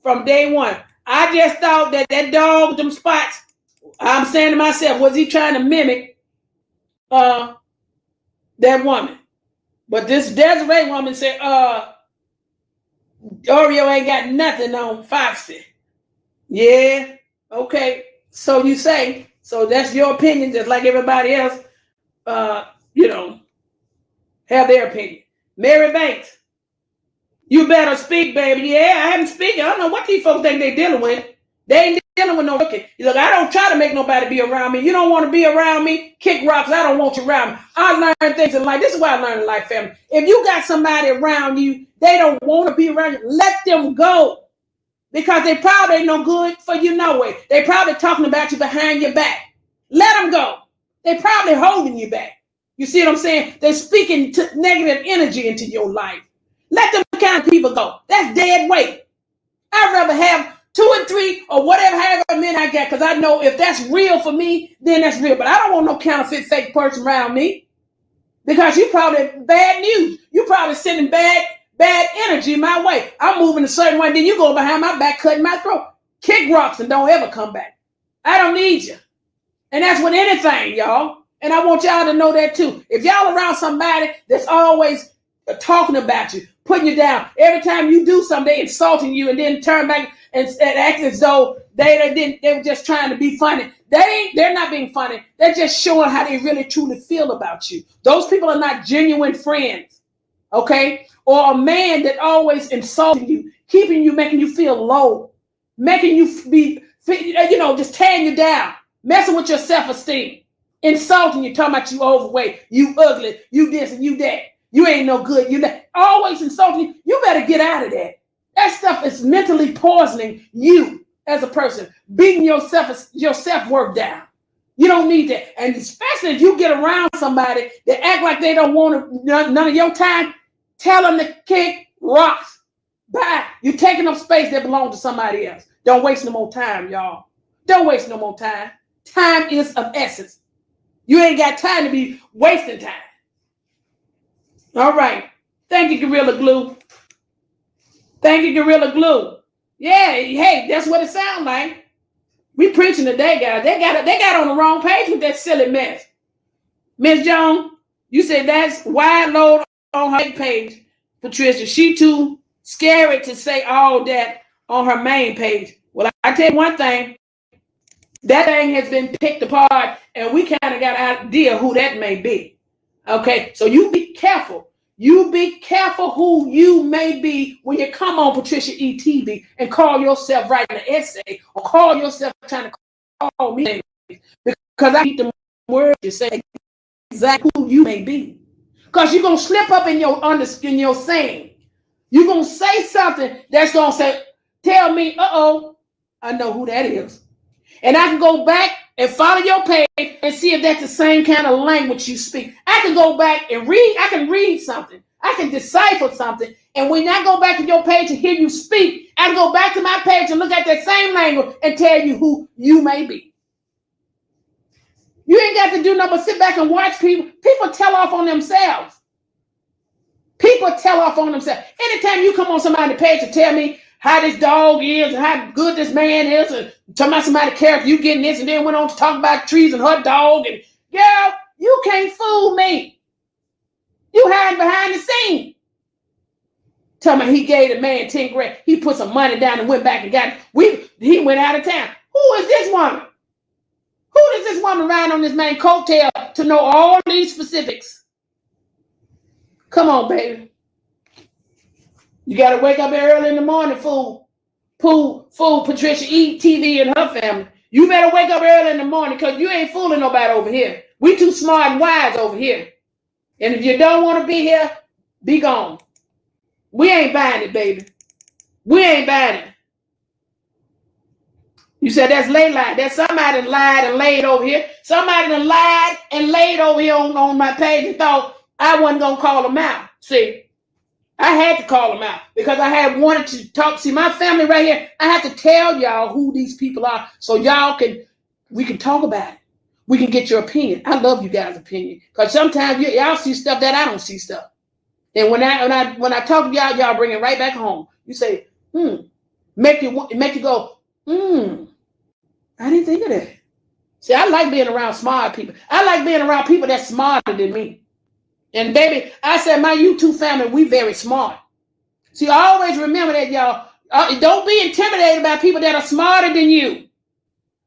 from day one. I just thought that dog with them spots, I'm saying to myself, was he trying to mimic that woman? But this Desiree woman said, Oreo ain't got nothing on Foxy. Yeah, okay. So you say, so that's your opinion, just like everybody else, have their opinion. Mary Banks, you better speak, baby. Yeah, I haven't speaking. I don't know what these folks think they're dealing with. They ain't dealing with no rookie. Look, I don't try to make nobody be around me. You don't want to be around me, kick rocks. I don't want you around me. I learned things in life. This is what I learned in life, family. If you got somebody around you, they don't want to be around you, let them go. Because they probably ain't no good for you no way. They probably talking about you behind your back. Let them go. They probably holding you back. You see what I'm saying? They're speaking negative energy into your life. Let them kind of people go. That's dead weight. I'd rather have 2 or 3 or whatever, however many I got, because I know if that's real for me, then that's real. But I don't want no counterfeit fake person around me, because you probably bad news. You probably sending bad energy my way. I'm moving a certain way, then you go behind my back, cutting my throat. Kick rocks and don't ever come back. I don't need you. And that's with anything, y'all. And I want y'all to know that too. If y'all around somebody that's always talking about you, putting you down, every time you do something, they insulting you and then turn back and act as though they were just trying to be funny. They're not being funny. They're just showing how they really truly feel about you. Those people are not genuine friends. Okay? Or a man that always insulting you, keeping you, making you feel low, making you be, just tearing you down, messing with your self-esteem, insulting you, talking about you overweight, you ugly, you this and you that, you ain't no good, you that, always insulting you. You better get out of that. That stuff is mentally poisoning you as a person, beating your self-worth down. You don't need that. And especially if you get around somebody that act like they don't want none of your time, tell them to kick rocks. Bye. You're taking up space that belongs to somebody else. Don't waste no more time, y'all. Don't waste no more time. Time is of essence. You ain't got time to be wasting time. All right. Thank you, Gorilla Glue. Thank you, Gorilla Glue. Yeah, hey, that's what it sounds like. We preaching today, guys. They got on the wrong page with that silly mess. Miss Jones, you said that's wide load on her page, Patricia. She too scary to say all that on her main page. Well, I tell you one thing. That thing has been picked apart, and we kind of got an idea who that may be. Okay, so you be careful. You be careful who you may be when you come on PatriciaE-TV and call yourself writing an essay or call yourself trying to call me, because I need the words to say exactly who you may be. Because you're going to slip up in your saying. You're going to say something that's going to say, tell me, I know who that is. And I can go back and follow your page and see if that's the same kind of language you speak. I can go back and read. I can read something. I can decipher something. And when I go back to your page and hear you speak, I can go back to my page and look at that same language and tell you who you may be. You ain't got to do nothing but sit back and watch people. People tell off on themselves. People tell off on themselves. Anytime you come on somebody's page to tell me how this dog is and how good this man is, and talking about somebody's character, you getting this, and then went on to talk about trees and her dog, and girl, you can't fool me. You hiding behind the scene. Tell me he gave the man 10 grand. He put some money down and went back and got it. He went out of town. Who is this woman? Who does this woman ride on this man's coattail to know all these specifics? Come on, baby. You got to wake up early in the morning, fool. fool PatriciaE-TV and her family. You better wake up early in the morning because you ain't fooling nobody over here. We too smart and wise over here. And if you don't want to be here, be gone. We ain't buying it, baby. We ain't buying it. You said that's lay lied. That's somebody lied and laid over here. Somebody that lied and laid over here on my page and thought I wasn't going to call them out. See, I had to call them out because I had wanted to talk. See, my family right here, I have to tell y'all who these people are so we can talk about it. We can get your opinion. I love you guys' opinion because sometimes y'all see stuff that I don't see stuff. And when I talk to y'all bring it right back home. You say, make you go, I didn't think of that. See, I like being around smart people. I like being around people that's smarter than me. And baby, I said my YouTube family, we very smart. See, always remember that, y'all. Don't be intimidated by people that are smarter than you.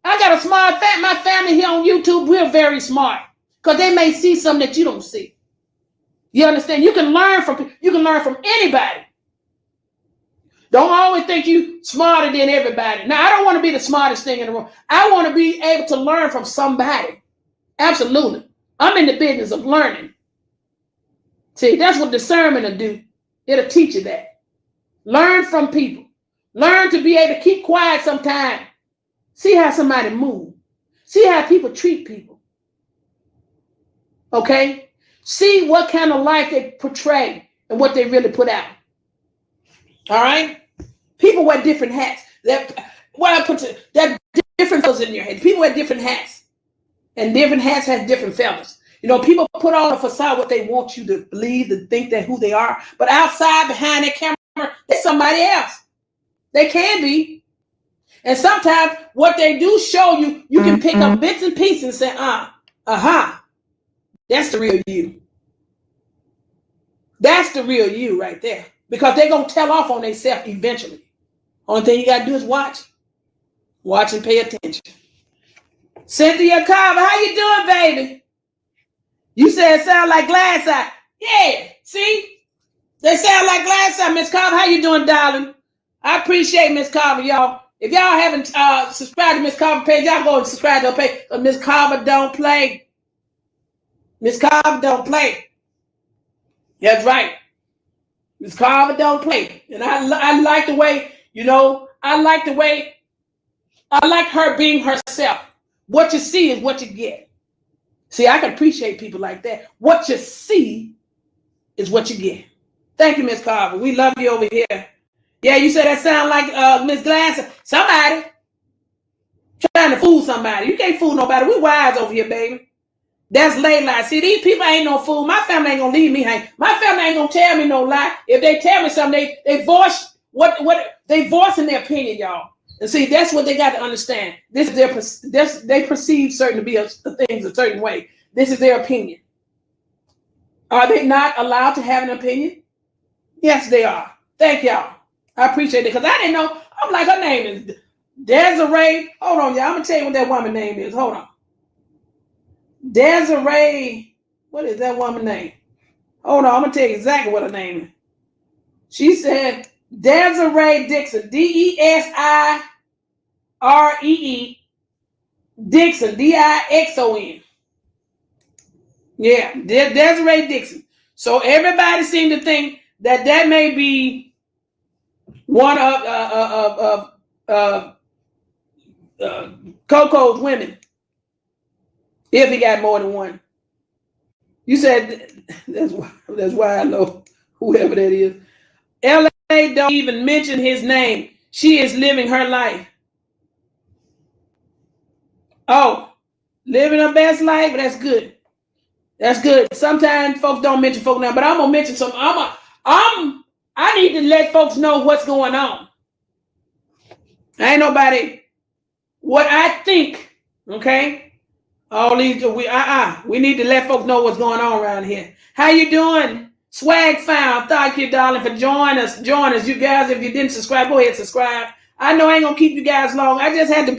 I got a smart my family here on YouTube. We're very smart because they may see something that you don't see. You understand? You can learn from anybody. Don't always think you smarter than everybody. Now, I don't want to be the smartest thing in the room. I want to be able to learn from somebody. Absolutely. I'm in the business of learning. See, that's what discernment will do. It'll teach you that. Learn from people. Learn to be able to keep quiet sometimes. See how somebody move. See how people treat people. Okay? See what kind of life they portray and what they really put out. All right? People wear different hats. That different feathers in your head. People wear different hats. And different hats have different feathers. You know, people put on a facade what they want you to believe, to think that who they are. But outside, behind that camera, they're somebody else. They can be. And sometimes what they do show you, you can pick up bits and pieces and say, that's the real you. That's the real you right there. Because they're going to tell off on themselves eventually. Only thing you got to do is watch. Watch and pay attention. Cynthia Carver, how you doing, baby? You said it sound like glass eye. Yeah, see? They sound like glass eye. Miss Carver, how you doing, darling? I appreciate Miss Carver, y'all. If y'all haven't subscribed to Miss Carver page, y'all go and subscribe to her page. But Miss Carver don't play. Miss Carver don't play. That's right. Miss Carver don't play. And I like the way, I like her being herself. What you see is what you get. See, I can appreciate people like that. What you see is what you get. Thank you, Miss Carver. We love you over here. Yeah, you said that sound like Miss Glass. Somebody trying to fool somebody. You can't fool nobody. We wise over here, baby. That's lay lie. See, these people ain't no fool. My family ain't gonna leave me hang. My family ain't gonna tell me no lie. If they tell me something, they voice what they voicing their opinion, y'all. And see, that's what they got to understand. This is they perceive certain to be things a certain way. This is their opinion. Are they not allowed to have an opinion? Yes, they are. Thank y'all. I appreciate it because I didn't know. I'm like, her name is Desiree. Hold on, y'all. I'm gonna tell you what that woman's name is. Hold on. Desiree. What is that woman's name? Hold on. I'm gonna tell you exactly what her name is. She said Desiree Dixon. Desiree Dixon. Dixon. Yeah, Desiree Dixon. So everybody seemed to think that may be one of Coco's women. If he got more than one. You said that's why I know whoever that is. LA don't even mention his name. She is living her life. Oh, living her best life? That's good. That's good. Sometimes folks don't mention folks now, but I'm gonna mention something. I need to let folks know what's going on. Ain't nobody what I think, okay? All these we need to let folks know what's going on around here. How you doing? Swag found. Thank you, darling, for joining us. Join us. You guys, if you didn't subscribe, go ahead and subscribe. I know I ain't gonna keep you guys long. I just had to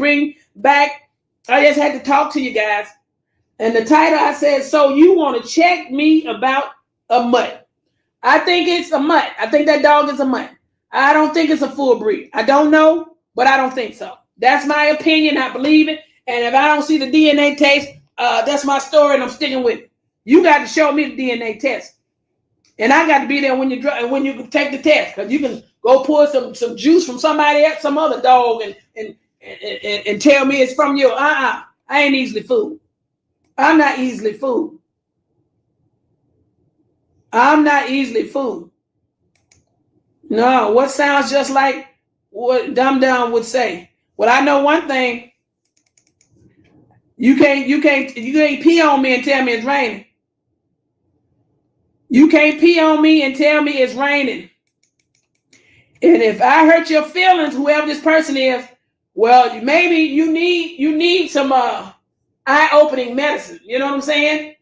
talk to you guys. And the title I said, so you want to check me about a mutt. I think it's a mutt. I think that dog is a mutt. I don't think it's a full breed. I don't know, but I don't think so. That's my opinion. I believe it. And if I don't see the DNA test, that's my story, and I'm sticking with it. You got to show me the DNA test, and I got to be there when you take the test, because you can go pull some juice from somebody else, some other dog, and tell me it's from you. I ain't easily fooled. I'm not easily fooled. I'm not easily fooled. No, what sounds just like what Dum Dum would say. Well, I know one thing. You can't pee on me and tell me it's raining. You can't pee on me and tell me it's raining. And if I hurt your feelings, whoever this person is, well, maybe you need some eye-opening medicine. You know what I'm saying?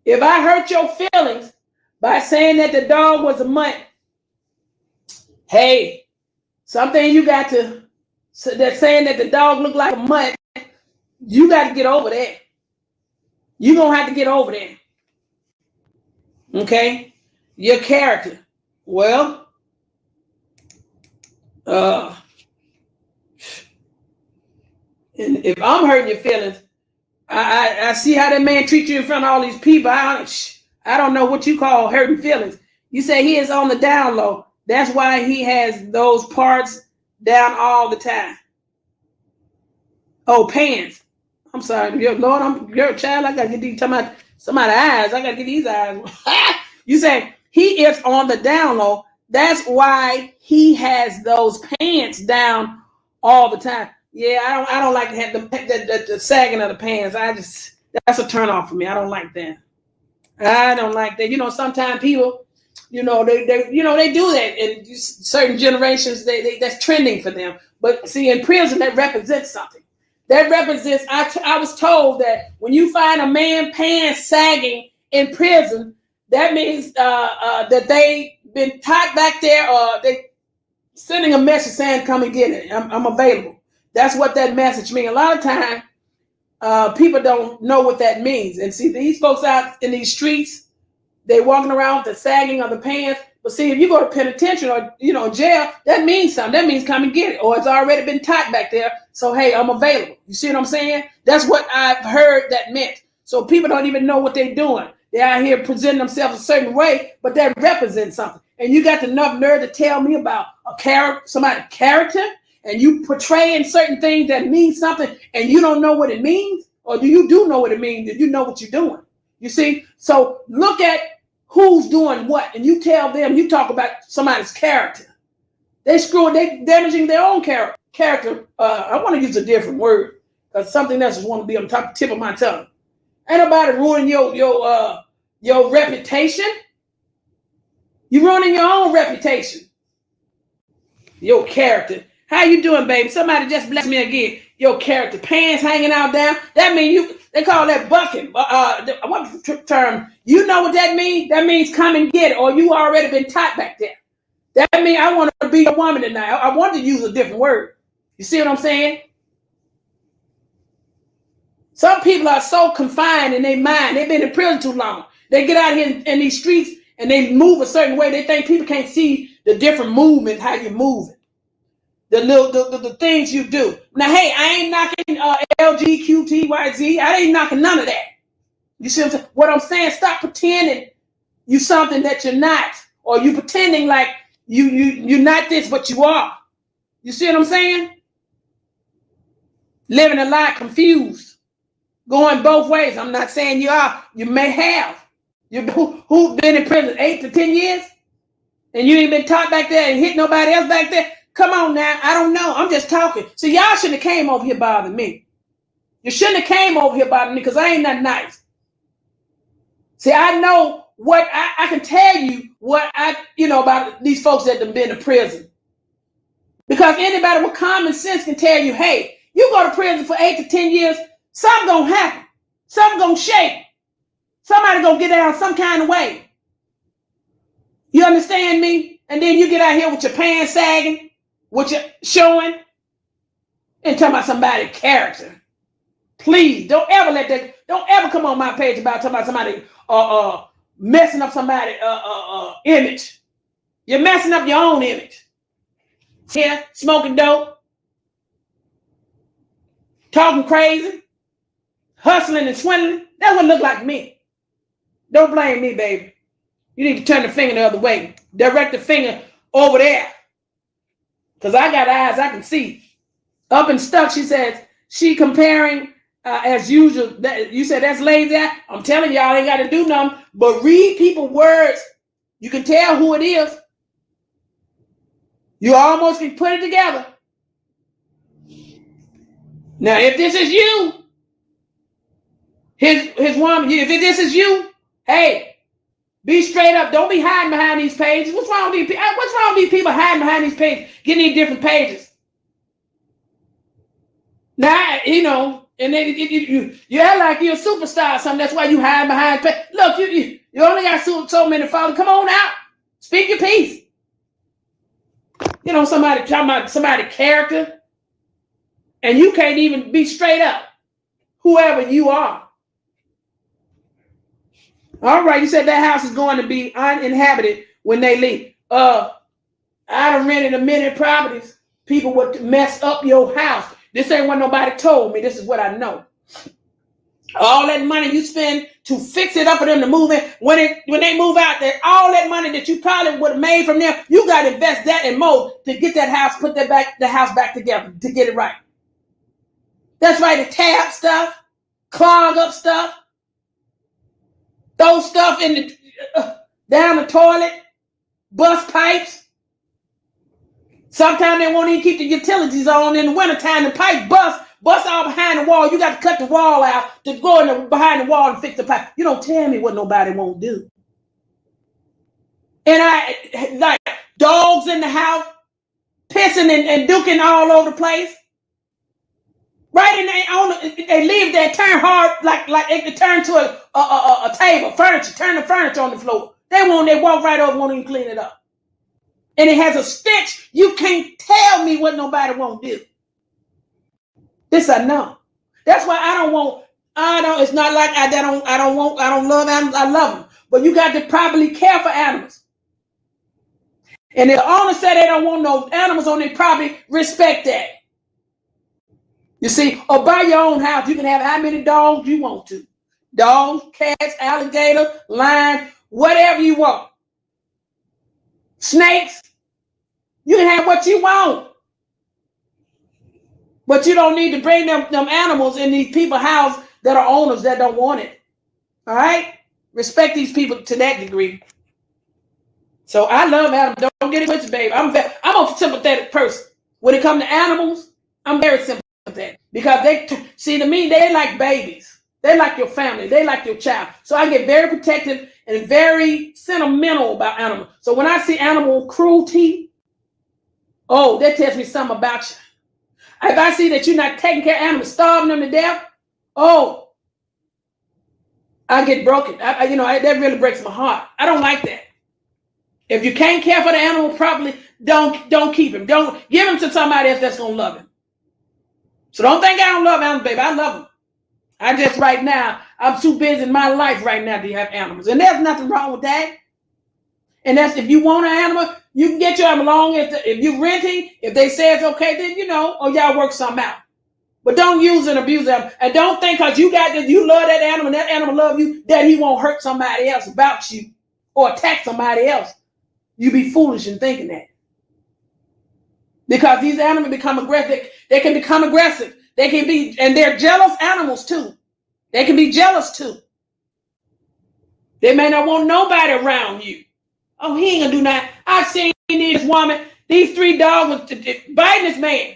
If I hurt your feelings by saying that the dog was a mutt, hey, something you got to, that's saying that the dog looked like a mutt, you got to get over that. You're going to have to get over that. Okay? Your character. Well, and if I'm hurting your feelings, I see how that man treats you in front of all these people. I don't know what you call hurting feelings. You say he is on the down low. That's why he has those parts down all the time. Oh, pants. I'm sorry, Lord, you're a child. I gotta get these talking about somebody's eyes. I gotta get these eyes. You say he is on the down low. That's why he has those pants down all the time. Yeah, I don't like to have the sagging of the pants. That's a turn off for me. I don't like that. I don't like that. You know, sometimes people, they do that in certain generations. That's trending for them. But see, in prison, that represents something. That represents. I was told that when you find a man pants sagging in prison, that means that they been tied back there, or they sending a message saying, "Come and get it. I'm available." That's what that message means. A lot of times, people don't know what that means. And see, these folks out in these streets, they walking around with the sagging of the pants. But see, if you go to penitentiary or jail, that means something. That means come and get it, or it's already been tied back there. So hey, I'm available. You see what I'm saying? That's what I've heard that meant. So people don't even know what they're doing. They're out here presenting themselves a certain way, but that represents something. And you got enough nerve to tell me about somebody's character, and you portraying certain things that mean something, and you don't know what it means? Or do you know what it means? Do you know what you're doing? You see? So look at who's doing what, and you tell them, you talk about somebody's character. They damaging their own character. I want to use a different word, because something else want to be on the tip of my tongue. Ain't nobody ruining your reputation. You're ruining your own reputation. Your character. How you doing, baby? Somebody just blessed me again. Your character. Pants hanging out down. That means they call that bucking. What term? You know what that means? That means come and get it, or you already been tight back there. That means I want to be a woman tonight. I want to use a different word. You see what I'm saying? Some people are so confined in their mind. They've been in prison too long. They get out here in these streets and they move a certain way. They think people can't see the different movement, how you're moving. The things you do. Now, hey, I ain't knocking LGQTYZ. I ain't knocking none of that. You see what I'm saying? What I'm saying, stop pretending you something that you're not, or you pretending like you're not this, but you are. You see what I'm saying? Living a lie, confused, going both ways. I'm not saying you are. You may have. Who been in prison 8 to 10 years, and you ain't been taught back there and hit nobody else back there. Come on now. I don't know. I'm just talking. So y'all shouldn't have came over here bothering me. You shouldn't have came over here bothering me, because I ain't that nice. See, I know what I can tell you what about these folks that have been to prison. Because anybody with common sense can tell you, hey, you go to prison for 8 to 10 years, something gonna happen. Something gonna shake. Somebody gonna get down some kind of way. You understand me? And then you get out here with your pants sagging, with your showing, and talking about somebody's character. Please don't ever come on my page about talking about somebody messing up somebody's image. You're messing up your own image. here smoking dope, talking crazy, hustling and swindling. That's what it looked like to me. Don't blame me, baby. You need to turn the finger the other way. Direct the finger over there. Because I got eyes I can see. Up and stuck, she says, she comparing as usual. You said that's lazy. I'm telling y'all, ain't got to do nothing but read people's words. You can tell who it is. You almost can put it together. Now, if this is you, his woman, if this is you, hey, be straight up. Don't be hiding behind these pages. What's wrong with these people? What's wrong with these people hiding behind these pages, getting these different pages? Now, you know, and then you act like you're a superstar or something. That's why you hide behind pages. Look, you only got so many followers. Come on out. Speak your piece. You know, somebody talking about somebody's character, and you can't even be straight up, whoever you are. All right, you said that house is going to be uninhabited when they leave. I done rented a million properties. People would mess up your house. This ain't what nobody told me. This is what I know. All that money you spend to fix it up for them to move in, when they move out there, all that money that you probably would have made from them, you got to invest that and more to get that house, put the house back together to get it right. That's right, the tab stuff, clog up stuff, throw stuff in the down the toilet, bust pipes. Sometimes they won't even keep the utilities on in the wintertime. The pipe bust all behind the wall. You got to cut the wall out to go behind the wall and fix the pipe. You don't tell me what nobody won't do. And I like dogs in the house, pissing and duking all over the place. Right in they leave there, turn hard like they turn to a table, furniture, turn the furniture on the floor. They walk right over, won't even clean it up. And it has a stench. You can't tell me what nobody won't do. This I know. That's why it's not like I don't love animals. I love them. But you got to properly care for animals. And if the owner said they don't want no animals on their property, respect that. You see, or buy your own house. You can have how many dogs you want to. Dogs, cats, alligator, lion, whatever you want. Snakes. You can have what you want. But you don't need to bring them animals in these people's house that are owners that don't want it. All right? Respect these people to that degree. So I love animals. Don't get it twisted, baby. I'm a sympathetic person. When it comes to animals, I'm very sympathetic. Because to me, they like babies. They like your family. They like your child. So I get very protective and very sentimental about animals. So when I see animal cruelty, oh, that tells me something about you. If I see that you're not taking care of animals, starving them to death, oh, I get broken. That really breaks my heart. I don't like that. If you can't care for the animal properly, don't keep him. Don't give him to somebody else that's gonna love him. So don't think I don't love animals, baby. I love them. I just right now, I'm too busy in my life right now to have animals, and there's nothing wrong with that. And that's if you want an animal, you can get your animal long if you're renting. If they say it's okay, then or y'all work something out. But don't use and abuse them, and don't think because you love that animal and that animal love you that he won't hurt somebody else about you or attack somebody else. You be foolish in thinking that. Because these animals become aggressive. They can become aggressive. They can be, and they're jealous animals too. They can be jealous too. They may not want nobody around you. Oh, he ain't gonna do nothing. I've seen this woman, these 3 dogs biting this man.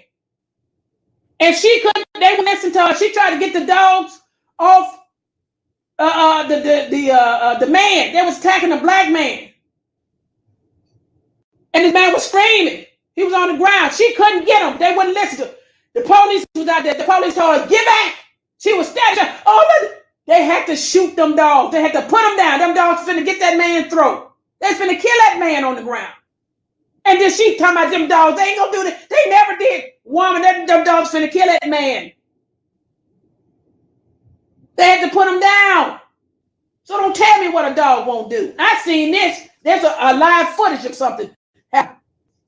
And they wouldn't listen to her. She tried to get the dogs off the man that was attacking the black man. And this man was screaming. He was on the ground. She couldn't get him. They wouldn't listen to her. The police was out there. The police told her, get back. She was standing there. Oh, look. They had to shoot them dogs. They had to put them down. Them dogs finna get that man's throat. They finna kill that man on the ground. And then she talking about them dogs. They ain't gonna do that. They never did. Woman, them dogs finna kill that man. They had to put him down. So don't tell me what a dog won't do. I seen this. There's a live footage of something happen.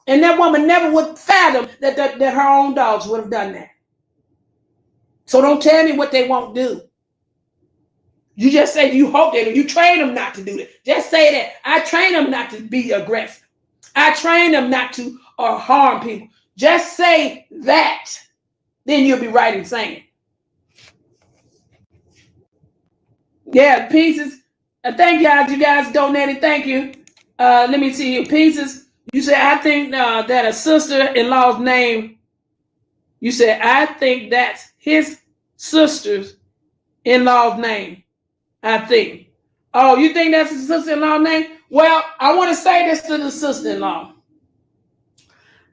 And that woman never would fathom that her own dogs would have done that. So don't tell me what they won't do. You just say you hope they do. You train them not to do that. Just say that. I train them not to be aggressive. I train them not to harm people. Just say that. Then you'll be right in saying. Yeah, Pieces. Thank you guys donated. Thank you. Let me see you. Pieces. You said, I think that a sister-in-law's name. You said, I think that's his sister's-in-law's name. I think. Oh, you think that's his sister-in-law's name? Well, I want to say this to the sister-in-law.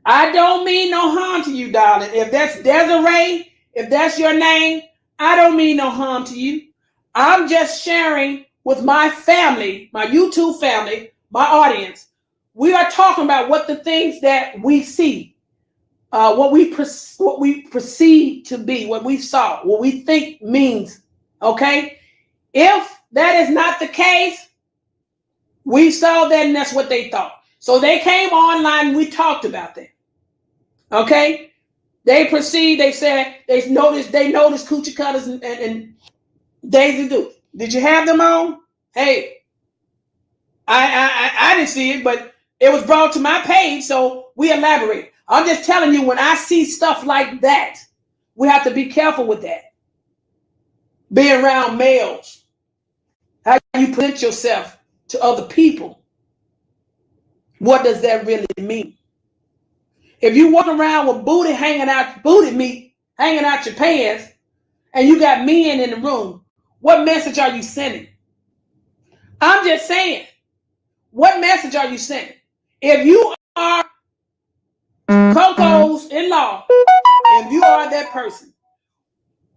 I don't mean no harm to you, darling. If that's Desiree, if that's your name, I don't mean no harm to you. I'm just sharing with my family, my YouTube family, my audience. We are talking about what the things that we see, what we perceive to be, what we saw, what we think means. Okay? If that is not the case, we saw that and that's what they thought. So they came online and we talked about that. Okay? They perceived, they said, they noticed Coochie Cutters and Daisy Duke. Did you have them on? Hey, I didn't see it, but it was brought to my page, so we elaborate. I'm just telling you, when I see stuff like that, we have to be careful with that. Being around males, how you present yourself to other people. What does that really mean? If you walk around with booty meat hanging out your pants, and you got men in the room, what message are you sending? I'm just saying, what message are you sending? If you are Coco's in-law, if you are that person,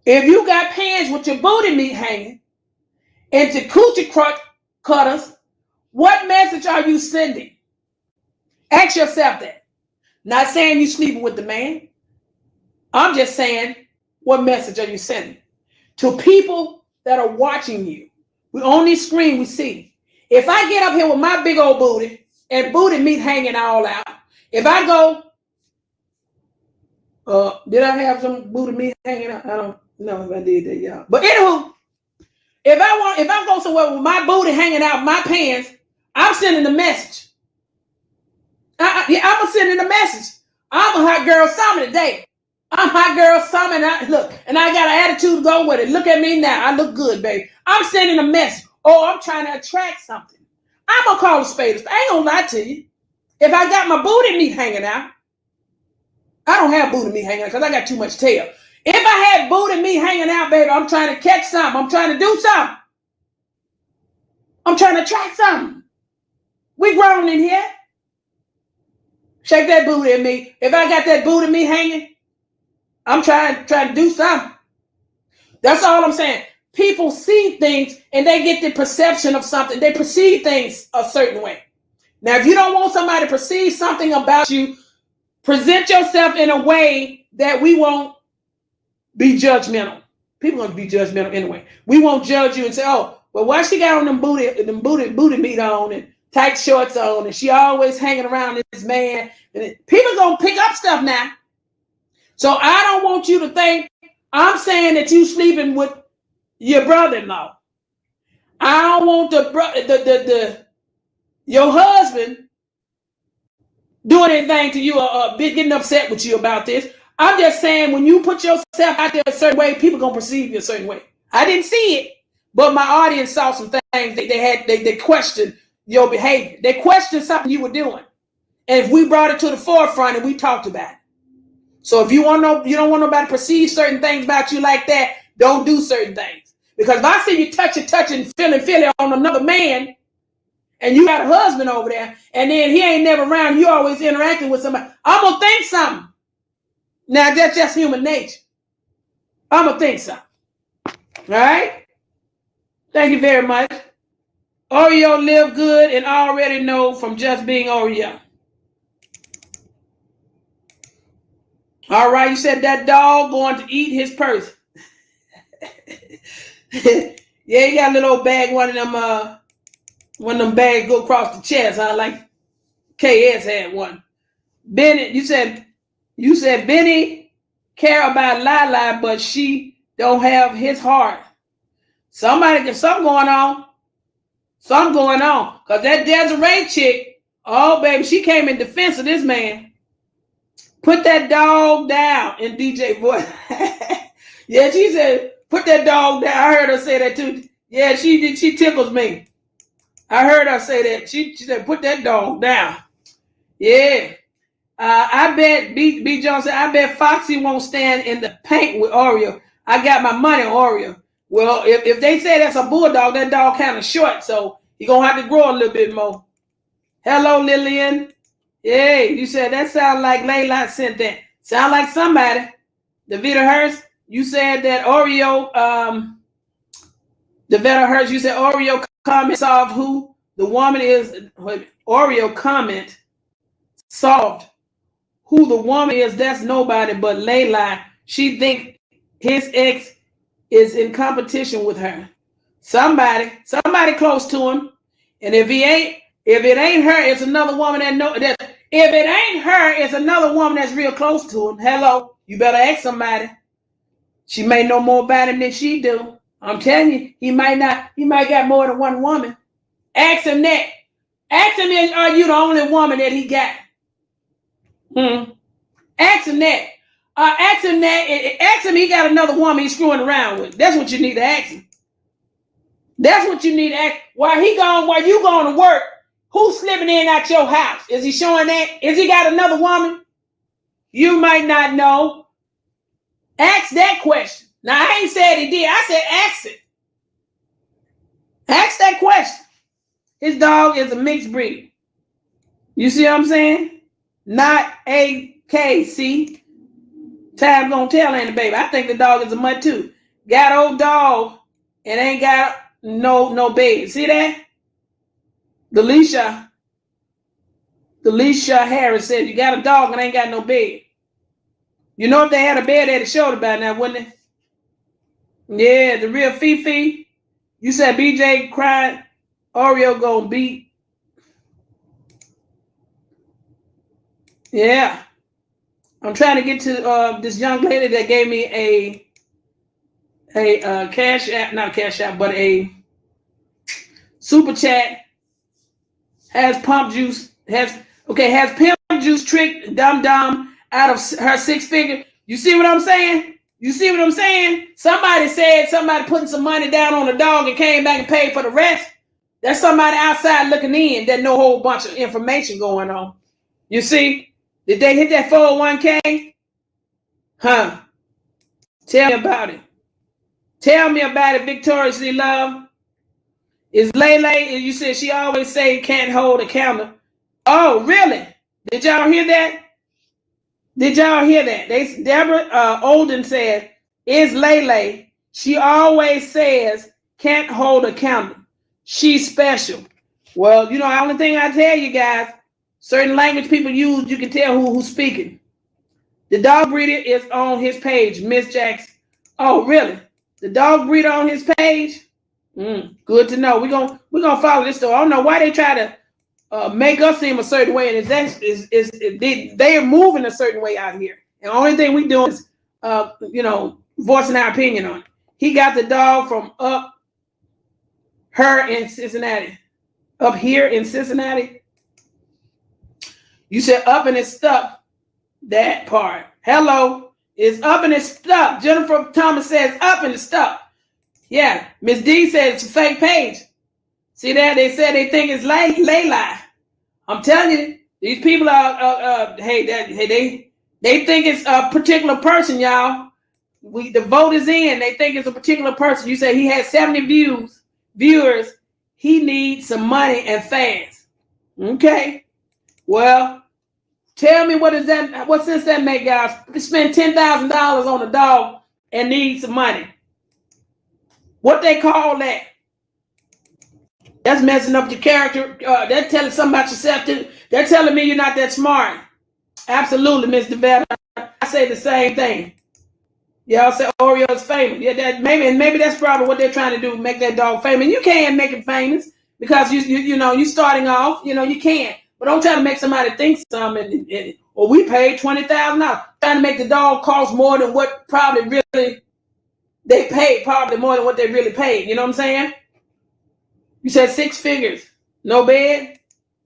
if you got pants with your booty meat hanging into Coochie Cutters, what message are you sending? Ask yourself that. Not saying you sleeping with the man. I'm just saying, what message are you sending? To people that are watching you. We on this screen, we see. If I get up here with my big old booty and booty meat hanging all out, if I go, did I have some booty meat hanging out? I don't know if I did that, y'all. But anywho, if I go somewhere with my booty hanging out my pants, I'm sending a message. I'm sending a message. I'm a hot girl summer today. I'm hot girl summer, and I got an attitude to go with it. Look at me now. I look good, baby. I'm sending a message. Oh, I'm trying to attract something. I'm going to call a spade. I ain't going to lie to you. If I got my booty meat hanging out, I don't have booty meat hanging out because I got too much tail. If I had booty meat hanging out, baby, I'm trying to catch something. I'm trying to do something. I'm trying to attract something. We grown in here. Shake that booty at me. If I got that booty meat hanging, I'm trying to do something. That's all I'm saying. People see things and they get the perception of something. They perceive things a certain way. Now, if you don't want somebody to perceive something about you, present yourself in a way that we won't be judgmental. People are going to be judgmental anyway. We won't judge you and say, oh, well, why she got on them booty meat on and tight shorts on and she always hanging around this man. And people are going to pick up stuff now. So I don't want you to think I'm saying that you sleeping with your brother-in-law. I don't want your husband doing anything to you or getting upset with you about this. I'm just saying when you put yourself out there a certain way, people gonna perceive you a certain way. I didn't see it, but my audience saw some things that they questioned your behavior. They questioned something you were doing. And if we brought it to the forefront and we talked about it. So if you don't want nobody to perceive certain things about you like that, don't do certain things. Because if I see you touching, feeling on another man, and you got a husband over there, and then he ain't never around, you always interacting with somebody, I'm going to think something. Now, that's just human nature. I'm going to think something. All right? Thank you very much. Oreo live good and already know from just being Oreo. All right, you said that dog going to eat his person. Yeah, he got a little old bag, one of them bags go across the chest, huh? Like KS had one. Benny, you said Benny care about Lila, but she don't have his heart. Something going on. Something going on. Because that Desiree chick, oh, baby, she came in defense of this man. Put that dog down in DJ voice. Yeah, she said, put that dog down. I heard her say that too. Yeah, she did. She tickles me. I heard her say that. She said, put that dog down. Yeah. I bet, B. Jones said, I bet Foxy won't stand in the paint with Oreo. I got my money on Oreo. Well, if they say that's a bulldog, that dog kind of short, so you're going to have to grow a little bit more. Hello, Lillian. Yeah, you said that sound like Layla sent that. Sound like somebody. Davita Hurst, you said that Oreo, Davita Hurst, you said Oreo comment solved who the woman is. Oreo comment solved who the woman is. That's nobody but Layla. She think his ex is in competition with her. Somebody close to him. And if it ain't her, it's another woman if it ain't her, it's another woman that's real close to him. Hello, you better ask somebody. She may know more about him than she do. I'm telling you, he might got more than one woman. Ask him that. Ask him, are you the only woman that he got? Ask him that. Ask him that. Ask him he got another woman he's screwing around with. That's what you need to ask him. That's what you need to ask. While you going to work, who's slipping in at your house? Is he showing that? Is he got another woman? You might not know. Ask that question. Now, I ain't said he did. I said ask it. Ask that question. His dog is a mixed breed. You see what I'm saying? Not AKC. Time gonna tell, ain't it, baby? I think the dog is a mutt too. Got old dog and ain't got no baby. See that? Delisha Harris said, you got a dog and ain't got no bed. You know if they had a bed, they'd have showed about now, wouldn't it? Yeah, the real Fifi. You said BJ cried, Oreo gonna beat. Yeah. I'm trying to get to this young lady that gave me a cash app, not a cash app, but a super chat. Has pimp juice tricked Dum Dum out of her 6 figure. You see what I'm saying? Somebody said somebody putting some money down on the dog and came back and paid for the rest. There's somebody outside looking in that know a whole bunch of information going on. You see? Did they hit that 401k? Huh? Tell me about it. Tell me about it, Victoriously Love. Is Lele, you said she always say can't hold a candle. Oh, really? Did y'all hear that? Deborah Olden said, is Lele. She always says can't hold a candle. She's special. Well, you know, the only thing I tell you guys, certain language people use, you can tell who's speaking. The dog breeder is on his page, Miss Jackson. Oh, really? The dog breeder on his page? Good to know. We're gonna follow this story. I don't know why they try to make us seem a certain way, and they are moving a certain way out here. And the only thing we doing is voicing our opinion on it. He got the dog from up here in Cincinnati. You said up and it's stuck. That part. Hello. It's up and it's stuck. Jennifer Thomas says up and it's stuck. Yeah. Miss D said it's a fake page. See that? They said they think it's Layla. I'm telling you, these people are they think it's a particular person, y'all. The vote is in. They think it's a particular person. You say he has 70 viewers. He needs some money and fast. Okay. Well, tell me what sense that make, guys? Spend $10,000 on a dog and need some money. What they call that? That's messing up your character. They're telling something about yourself. They're telling me you're not that smart. Absolutely, Mr. Vetter. I say the same thing. Y'all say Oreo is famous. Yeah, maybe that's probably what they're trying to do, make that dog famous. You can't make it famous because you starting off. You can't. But don't try to make somebody think something. Or we paid $20,000. Trying to make the dog cost more than what probably really they paid, probably more than what they really paid. You know what I'm saying? You said 6 figures, no bed.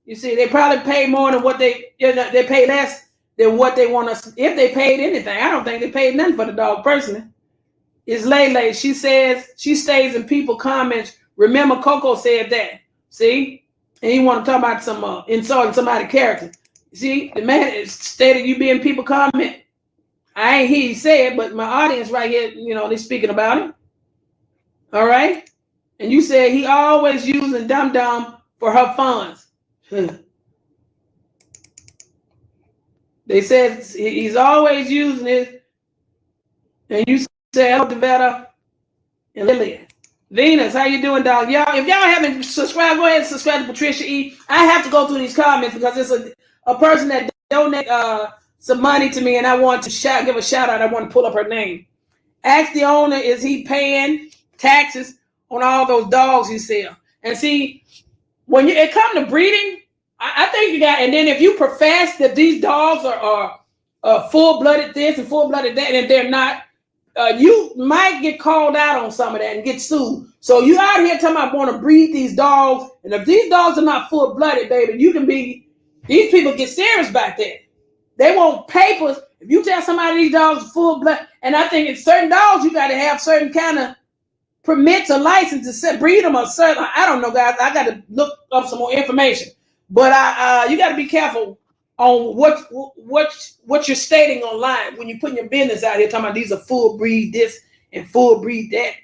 You see, they probably pay more than what they pay less than what they want us. If they paid anything, I don't think they paid nothing for the dog personally. It's Lele. She says she stays in people comments. Remember, Coco said that. See, and you want to talk about some insulting somebody's character. See, the man stated you be in people comment. I ain't hear you say it, but my audience right here, they're speaking about it. All right. And you said he always using Dum Dum for her funds. They said he's always using it. And you said, hello, Devetta and Lillian. Venus, how you doing, dog? Y'all, if y'all haven't subscribed, go ahead and subscribe to Patricia E. I have to go through these comments because it's a person that donated some money to me, and I want to give a shout out. I want to pull up her name. Ask the owner, is he paying taxes on all those dogs he sells? And see, when it comes to breeding, I think you got, and then if you profess that these dogs are full-blooded this and full-blooded that, and they're not, you might get called out on some of that and get sued. So you out here talking about want to breed these dogs, and if these dogs are not full-blooded, baby, these people get serious back there. They want papers. If you tell somebody these dogs are full-blood, and I think in certain dogs, you got to have certain kind of permits or license to breed them or certain, I don't know, guys. I got to look up some more information. But you got to be careful on what you're stating online when you're putting your business out here talking about these are full breed this and full breed that.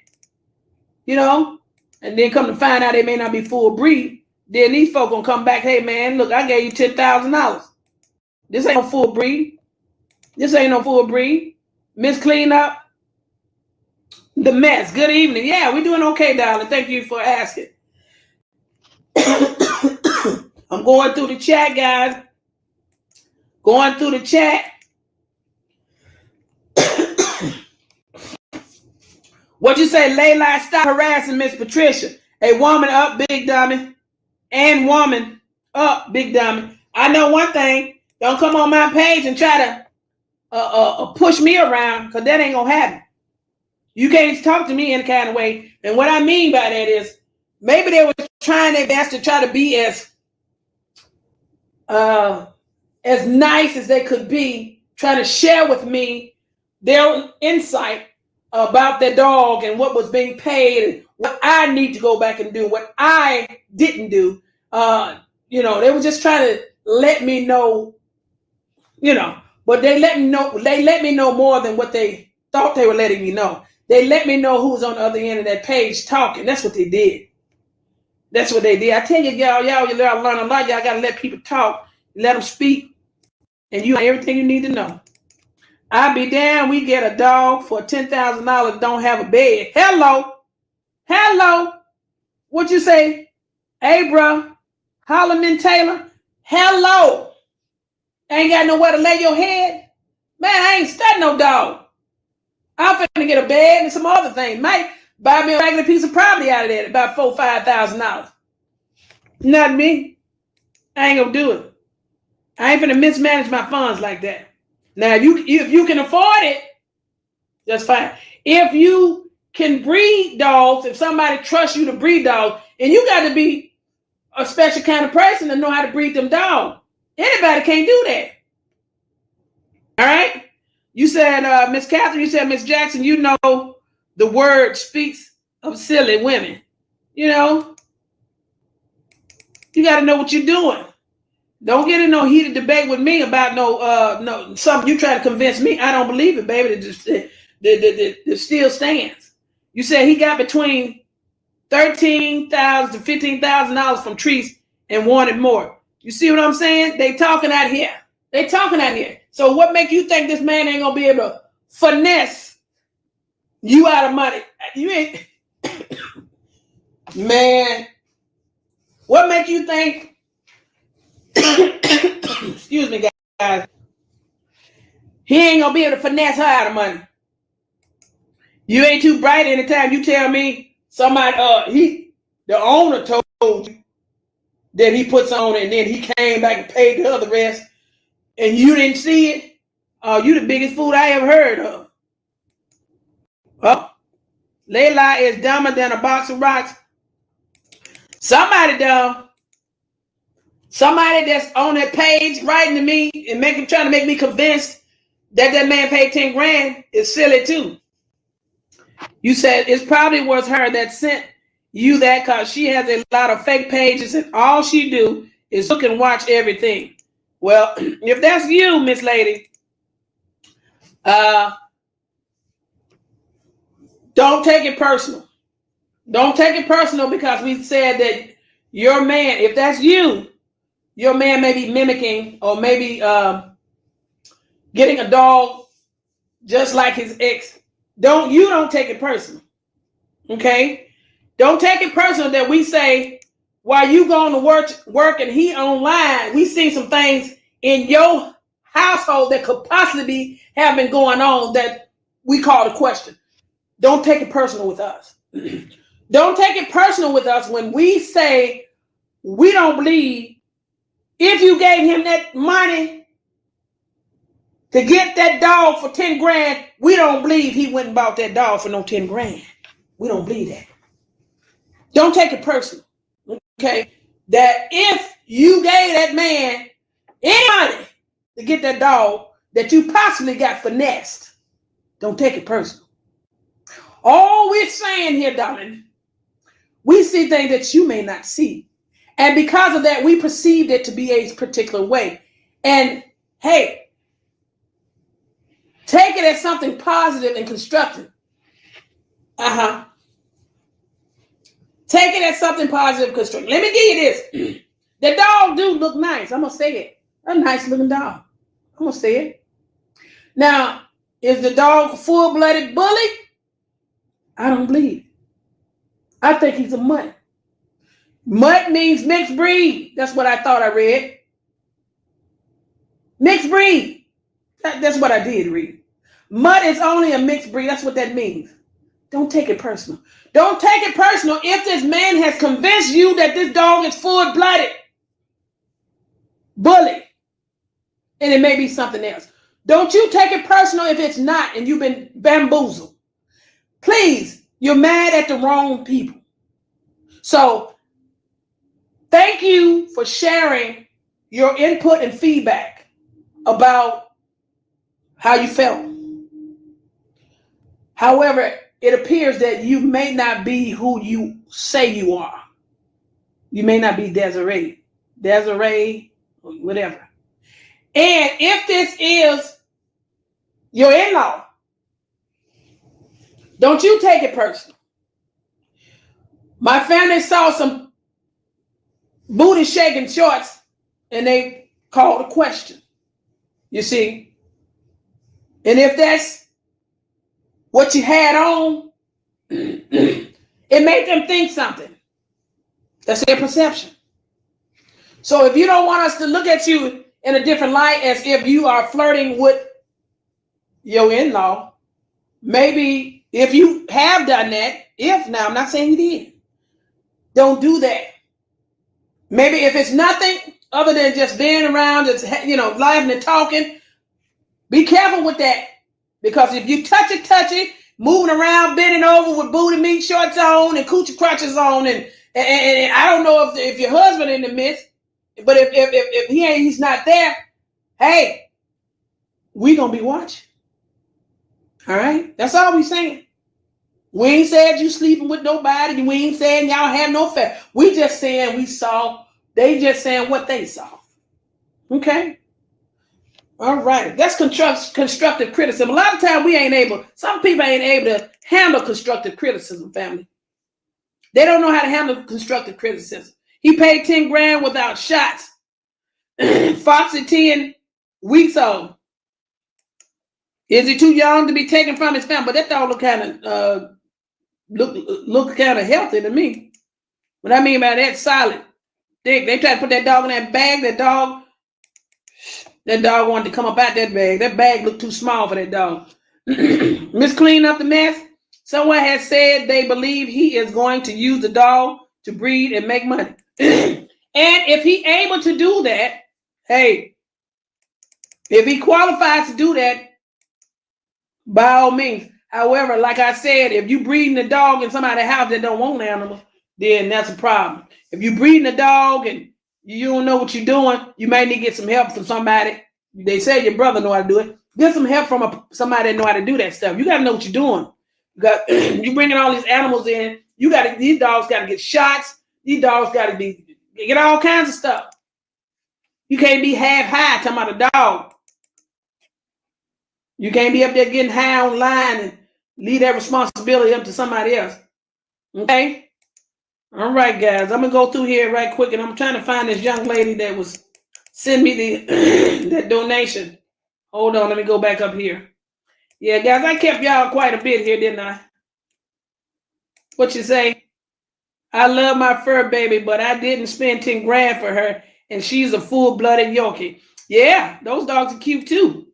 And then come to find out they may not be full breed. Then these folk gonna come back, hey man, look, I gave you $10,000. This ain't no full breed. This ain't no full breed. Miss Cleanup, the mess. Good evening. Yeah, we're doing okay, darling. Thank you for asking. I'm going through the chat, guys. Going through the chat. What you say, Layla? Stop harassing Miss Patricia. A woman up, big dummy. And woman up, big dummy. I know one thing. Don't come on my page and try to push me around, because that ain't going to happen. You can't talk to me any kind of way. And what I mean by that is maybe they were trying their best to try to be as nice as they could be, trying to share with me their insight about their dog and what was being paid and what I need to go back and do, what I didn't do. They were just trying to let me know, but they let me know more than what they thought they were letting me know. They let me know who was on the other end of that page talking. That's what they did. That's what they did. I tell you, y'all learn a lot. Y'all got to let people talk, let them speak, and you know everything you need to know. I be damn, we get a dog for $10,000, don't have a bed. Hello. What you say? Abra, Holloman Taylor. Hello. Ain't got nowhere to lay your head? Man, I ain't studying no dog. I'm finna get a bed and some other things. Might buy me a regular piece of property out of that, about $4,000-$5,000. Not me. I ain't gonna do it. I ain't finna mismanage my funds like that. Now, if you can afford it, that's fine. If you can breed dogs, if somebody trusts you to breed dogs, and you got to be a special kind of person to know how to breed them dogs. Anybody can't do that. All right? You said, Miss Catherine, you said, Miss Jackson, the word speaks of silly women. You got to know what you're doing. Don't get in no heated debate with me about no something you try to convince me. I don't believe it, baby. It still stands. You said he got between $13,000 to $15,000 from Treese and wanted more. You see what I'm saying? They talking out here. So what make you think this man ain't gonna be able to finesse you out of money? You ain't man. What make you think? Excuse me, guys. He ain't gonna be able to finesse her out of money. You ain't too bright anytime you tell me somebody, the owner told you that he puts on, and then he came back and paid the other rest, and you didn't see it? Oh, you the biggest fool I ever heard of. Oh, Layla is dumber than a box of rocks. Somebody dumb. Somebody that's on that page writing to me and trying to make me convinced that man paid 10 grand is silly too. You said it probably was her that sent you that because she has a lot of fake pages and all she do is look and watch everything. Well, if that's you, Miss Lady, don't take it personal. Don't take it personal because we said that your man, if that's you, your man may be mimicking or maybe getting a dog just like his ex. Don't take it personal. Okay? Don't take it personal that we say while you going to work and he online, we see some things in your household that could possibly have been going on that we call the question. Don't take it personal with us. Don't take it personal with us when we say we don't believe if you gave him that money to get that dog for 10 grand, we don't believe he went and bought that dog for no 10 grand. We don't believe that. Don't take it personal. Okay? That if you gave that man any money to get that dog that you possibly got finessed, don't take it personal. All we're saying here, darling, we see things that you may not see. And because of that, we perceived it to be a particular way. And hey, take it as something positive and constructive. Take it as something positive and constructive. Let me give you this. The dog do look nice. I'm going to say it. A nice looking dog. I'm going to say it. Now, is the dog a full-blooded bully? I don't believe. I think he's a mutt. Mutt means mixed breed. That's what I thought I read. Mixed breed. That's what I did read. Mutt is only a mixed breed. That's what that means. Don't take it personal. Don't take it personal if this man has convinced you that this dog is full-blooded bully. And it may be something else. Don't you take it personal if it's not and you've been bamboozled. Please, you're mad at the wrong people. So, thank you for sharing your input and feedback about how you felt. However, it appears that you may not be who you say you are. You may not be Desiree, whatever. And if this is your in-law, don't you take it personal. My family saw some booty shaking shorts and they called a question. You see? And if that's what you had on, it made them think something. That's their perception. So if you don't want us to look at you in a different light as if you are flirting with your in-law, maybe if you have done that, now I'm not saying you did, don't do that. Maybe if it's nothing other than just being around, just, laughing and talking, be careful with that. Because if you touch it, moving around, bending over with booty meat shorts on and coochie crutches on, and I don't know if your husband in the midst, but if he's not there, hey, we gonna be watching. All right, that's all we saying. We ain't said you sleeping with nobody. We ain't saying y'all have no affair. We just saying we saw. They just saying what they saw. Okay. All right. That's constructive criticism. A lot of times some people ain't able to handle constructive criticism, family. They don't know how to handle constructive criticism. He paid 10 grand without shots. Foxy 10 weeks old. Is he too young to be taken from his family? But that dog look kind of healthy to me. What I mean by that, solid, thick. They try to put that dog in that bag. That dog wanted to come up out that bag. That bag looked too small for that dog. Miss Clean Up the Mess. Someone has said they believe he is going to use the dog to breed and make money. And And if he able to do that, hey, if he qualifies to do that, by all means. However, like I said, if you breeding a dog in somebody's house that don't want animals, then that's a problem. If you breeding a dog and you don't know what you're doing, you may need to get some help from somebody. They say your brother know how to do it. Get some help from somebody that know how to do that stuff. You got to know what you're doing. You bringing all these animals in. These dogs got to get shots. These dogs got to get all kinds of stuff. You can't be half high talking about a dog. You can't be up there getting high online and leave that responsibility up to somebody else. Okay? All right, guys. I'm going to go through here right quick, and I'm trying to find this young lady that was sending me that donation. Hold on. Let me go back up here. Yeah, guys, I kept y'all quite a bit here, didn't I? What you say? I love my fur baby, but I didn't spend 10 grand for her, and she's a full-blooded Yorkie. Yeah, those dogs are cute, too.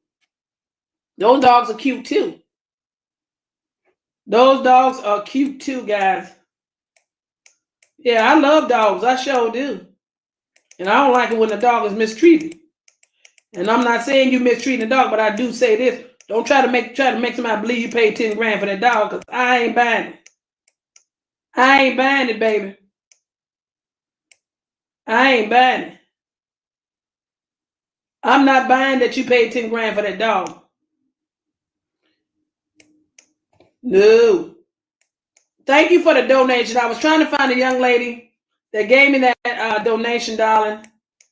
Those dogs are cute, too. Those dogs are cute, too, guys. Yeah, I love dogs. I sure do. And I don't like it when the dog is mistreated. And I'm not saying you mistreating the dog, but I do say this. Don't try to make somebody believe you paid 10 grand for that dog, because I ain't buying it. I ain't buying it, baby. I ain't buying it. I'm not buying that you paid 10 grand for that dog. No. Thank you for the donation. I was trying to find a young lady that gave me that donation, darling.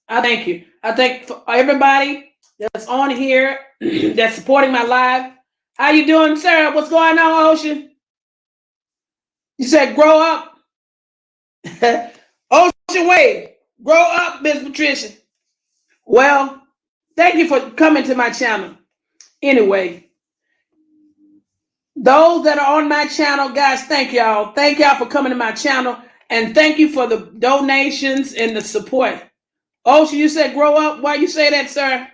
I thank you. I thank for everybody that's on here that's supporting my live. How you doing, sir? What's going on, Ocean? You said grow up. Ocean Wave, grow up, Miss Patricia. Well, thank you for coming to my channel. Anyway, those that are on my channel, guys, thank y'all. Thank y'all for coming to my channel. And thank you for the donations and the support. Ocean, you said grow up. Why you say that, sir?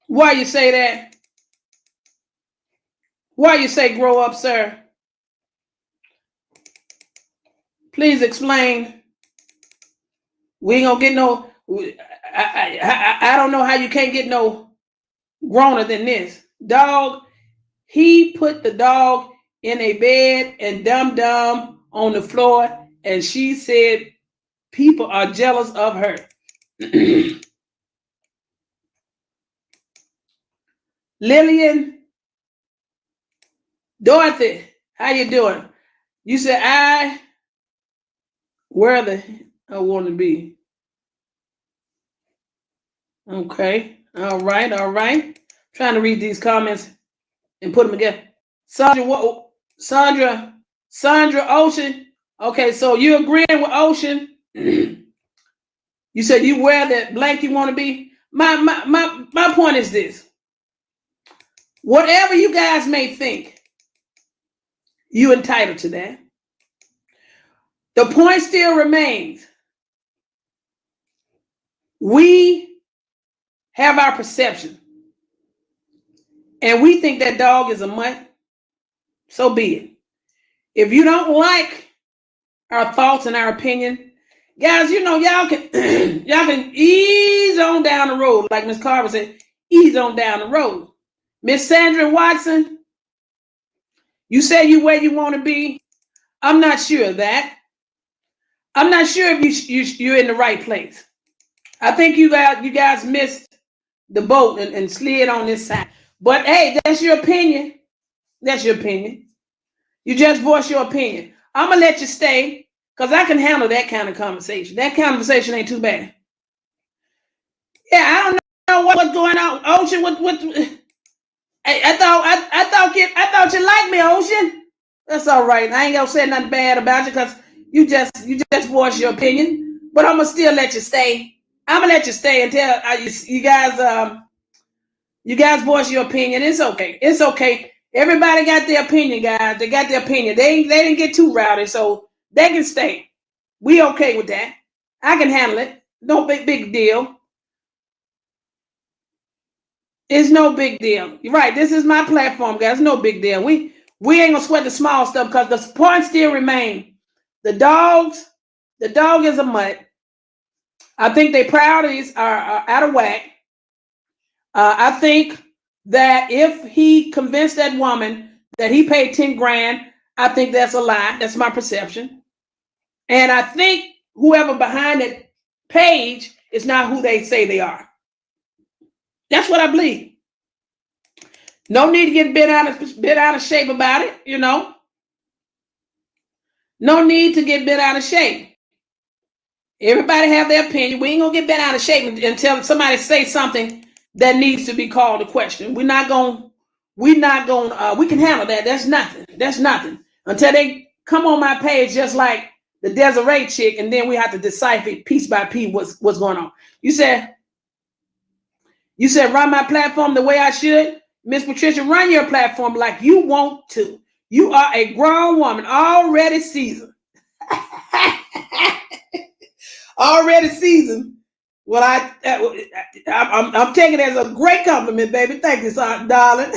Why you say that? Why you say grow up, sir? Please explain. We ain't gonna get no. I don't know how you can't get no growner than this. Dog, he put the dog in a bed and dum-dum on the floor, and she said people are jealous of her. Lillian, Dorothy, how you doing? You said where I want to be. Okay. All right. Trying to read these comments and put them again. Sandra Ocean. Okay, so you agreeing with Ocean? You said you wear that blank you want to be. My point is this. Whatever you guys may think, you entitled to that. The point still remains. We have our perception. And we think that dog is a mutt. So be it. If you don't like our thoughts and our opinion, guys, you know, y'all can ease on down the road. Like Miss Carver said, ease on down the road. Miss Sandra Watson, you say you where you want to be. I'm not sure of that. I'm not sure if you're in the right place. I think you guys missed the boat and slid on this side. But hey, that's your opinion. That's your opinion. You just voice your opinion. I'm going to let you stay because I can handle that kind of conversation. That conversation ain't too bad. Yeah, I don't know what's going on. Ocean, I thought you liked me, Ocean. That's all right. I ain't going to say nothing bad about you because you just voice your opinion. But I'm going to still let you stay. I'm going to let you stay until you guys voice your opinion. It's okay. It's okay. Everybody got their opinion, guys. They got their opinion. They didn't get too rowdy, so they can stay. We okay with that. I can handle it. No big deal. It's no big deal. You're right. This is my platform, guys. No big deal. We ain't gonna sweat the small stuff because the point still remains. The dogs the dog is a mutt. I think their priorities are out of whack. I think that if he convinced that woman that he paid 10 grand, I think that's a lie. That's my perception. And I think whoever behind that page is not who they say they are. That's what I believe. No need to get bent out of shape about it, you know. No need to get bent out of shape. Everybody have their opinion. We ain't gonna get bent out of shape until somebody say something that needs to be called a question. We can handle that. That's nothing. That's nothing. Until they come on my page just like the Desiree chick, and then we have to decipher piece by piece what's going on. You said run my platform the way I should. Miss Patricia, run your platform like you want to. You are a grown woman, already seasoned. Already seasoned. Well, I'm taking it as a great compliment, baby. Thank you, darling.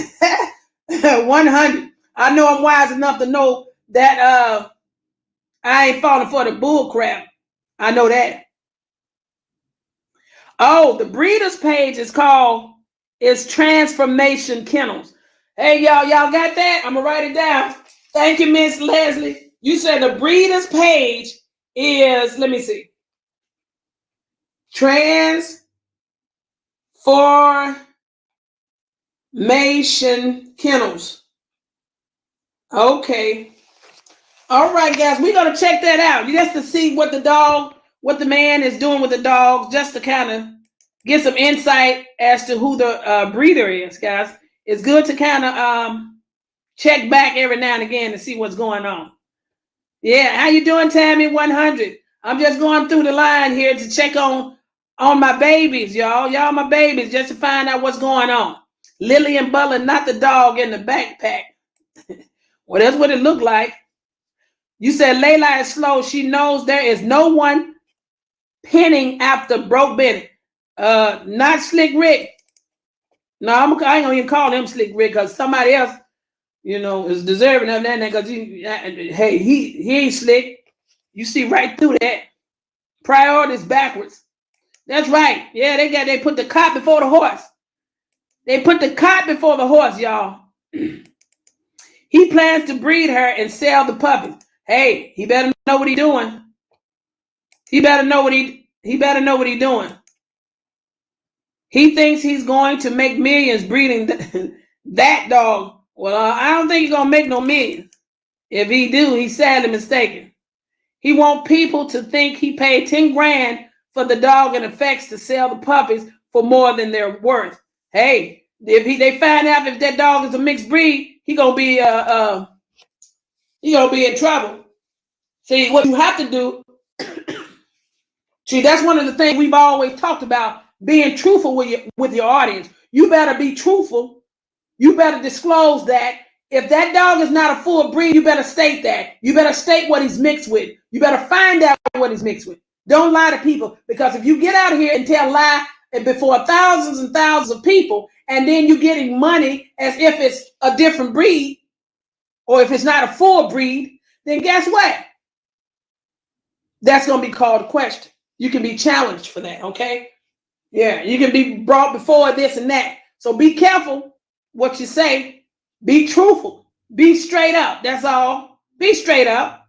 100. I know I'm wise enough to know that I ain't falling for the bull crap. I know that. Oh, the breeders page is Transformation Kennels. Hey, y'all got that? I'm gonna write it down. Thank you, Miss Leslie. You said the breeders page is, let me see, Transformation Kennels. Okay. All right, guys, we're gonna check that out just to see what the man is doing with the dogs, just to kind of get some insight as to who the breeder is, guys. It's good to kind of check back every now and again to see what's going on. Yeah, how you doing, Tammy? 100. I'm just going through the line here to check on my babies, y'all. Y'all my babies, just to find out what's going on. Lily and Butler, not the dog in the backpack. Well, that's what it looked like. You said Layla is slow. She knows there is no one pinning after Broke Benny. Not Slick Rick. No, I ain't gonna even call him Slick Rick because somebody else, you know, is deserving of that. Because he ain't slick. You see right through that. Priorities backwards. That's right. Yeah, they put the cart before the horse. They put the cart before the horse, y'all. He plans to breed her and sell the puppy. Hey, he better know what he's doing. He better know what he's doing. He thinks he's going to make millions breeding that dog. Well, I don't think he's gonna make no millions. If he do, he's sadly mistaken. He wants people to think he paid 10 grand for the dog and effects to sell the puppies for more than they're worth. Hey, if they find out if that dog is a mixed breed, he gonna be in trouble. See, what you have to do. See, that's one of the things we've always talked about, being truthful with your audience. You better be truthful. You better disclose that. If that dog is not a full breed, you better state that. You better state what he's mixed with. You better find out what he's mixed with. Don't lie to people, because if you get out here and tell lie before thousands and thousands of people, and then you're getting money as if it's a different breed, or if it's not a full breed, then guess what? That's going to be called a question. You can be challenged for that, okay? Yeah, you can be brought before this and that. So be careful what you say. Be truthful. Be straight up. That's all. Be straight up.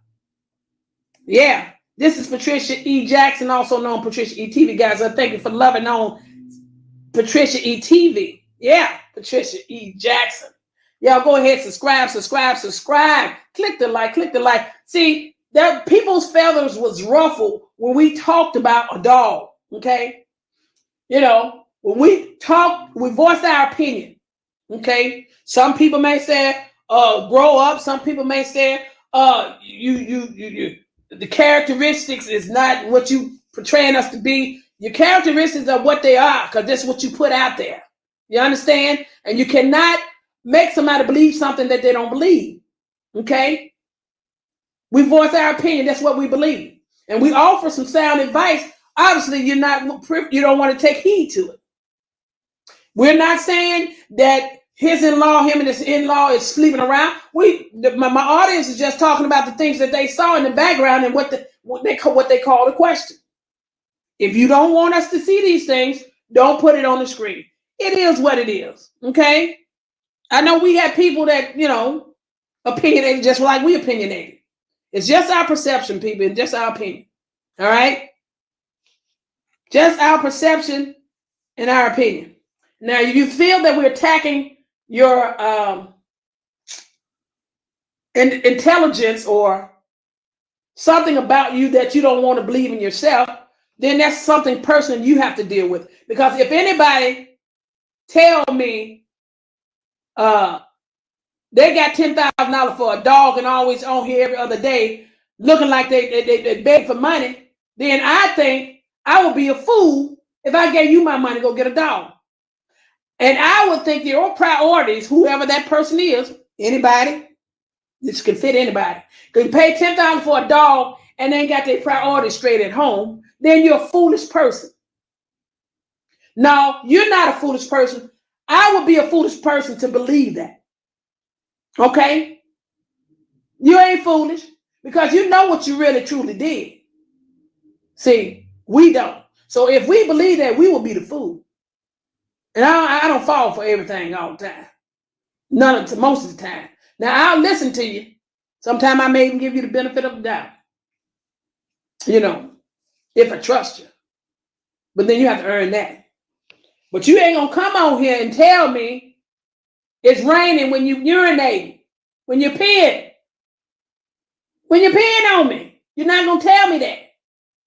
Yeah. This is Patricia E. Jackson, also known PatriciaE-TV, guys. I thank you for loving on PatriciaE-TV. Yeah, Patricia E. Jackson. Y'all go ahead, subscribe. Click the like. See, people's feathers was ruffled when we talked about a dog, okay? You know, when we talk, we voice our opinion, okay? Some people may say, grow up. Some people may say, the characteristics is not what you portraying us to be. Your characteristics are what they are, because that's what you put out there. You understand? And you cannot make somebody believe something that they don't believe, okay? We voice our opinion. That's what we believe. And we offer some sound advice. Obviously, you don't want to take heed to it. We're not saying that him and his in-law is sleeping around. My audience is just talking about the things that they saw in the background and what what they call the question. If you don't want us to see these things, don't put it on the screen. It is what it is. Okay. I know we have people that, opinionated just like we opinionated. It's just our perception, people, and just our opinion. All right? Just our perception and our opinion. Now, if you feel that we're attacking your intelligence or something about you that you don't want to believe in yourself, then that's something personal you have to deal with. Because if anybody tell me they got $10,000 for a dog and always on here every other day looking like they beg for money, then I think I would be a fool if I gave you my money to go get a dog. And I would think your priorities, whoever that person is, anybody, this can fit anybody, because you pay $10,000 for a dog and they ain't got their priorities straight at home, then you're a foolish person. No, you're not a foolish person. I would be a foolish person to believe that. Okay? You ain't foolish because you know what you really truly did. See, we don't. So if we believe that, we will be the fool. And I don't fall for everything all the time. Most of the time. Now, I'll listen to you. Sometimes I may even give you the benefit of the doubt. If I trust you. But then you have to earn that. But you ain't going to come on here and tell me it's raining when you urinate, when you're peeing. When you're peeing on me. You're not going to tell me that.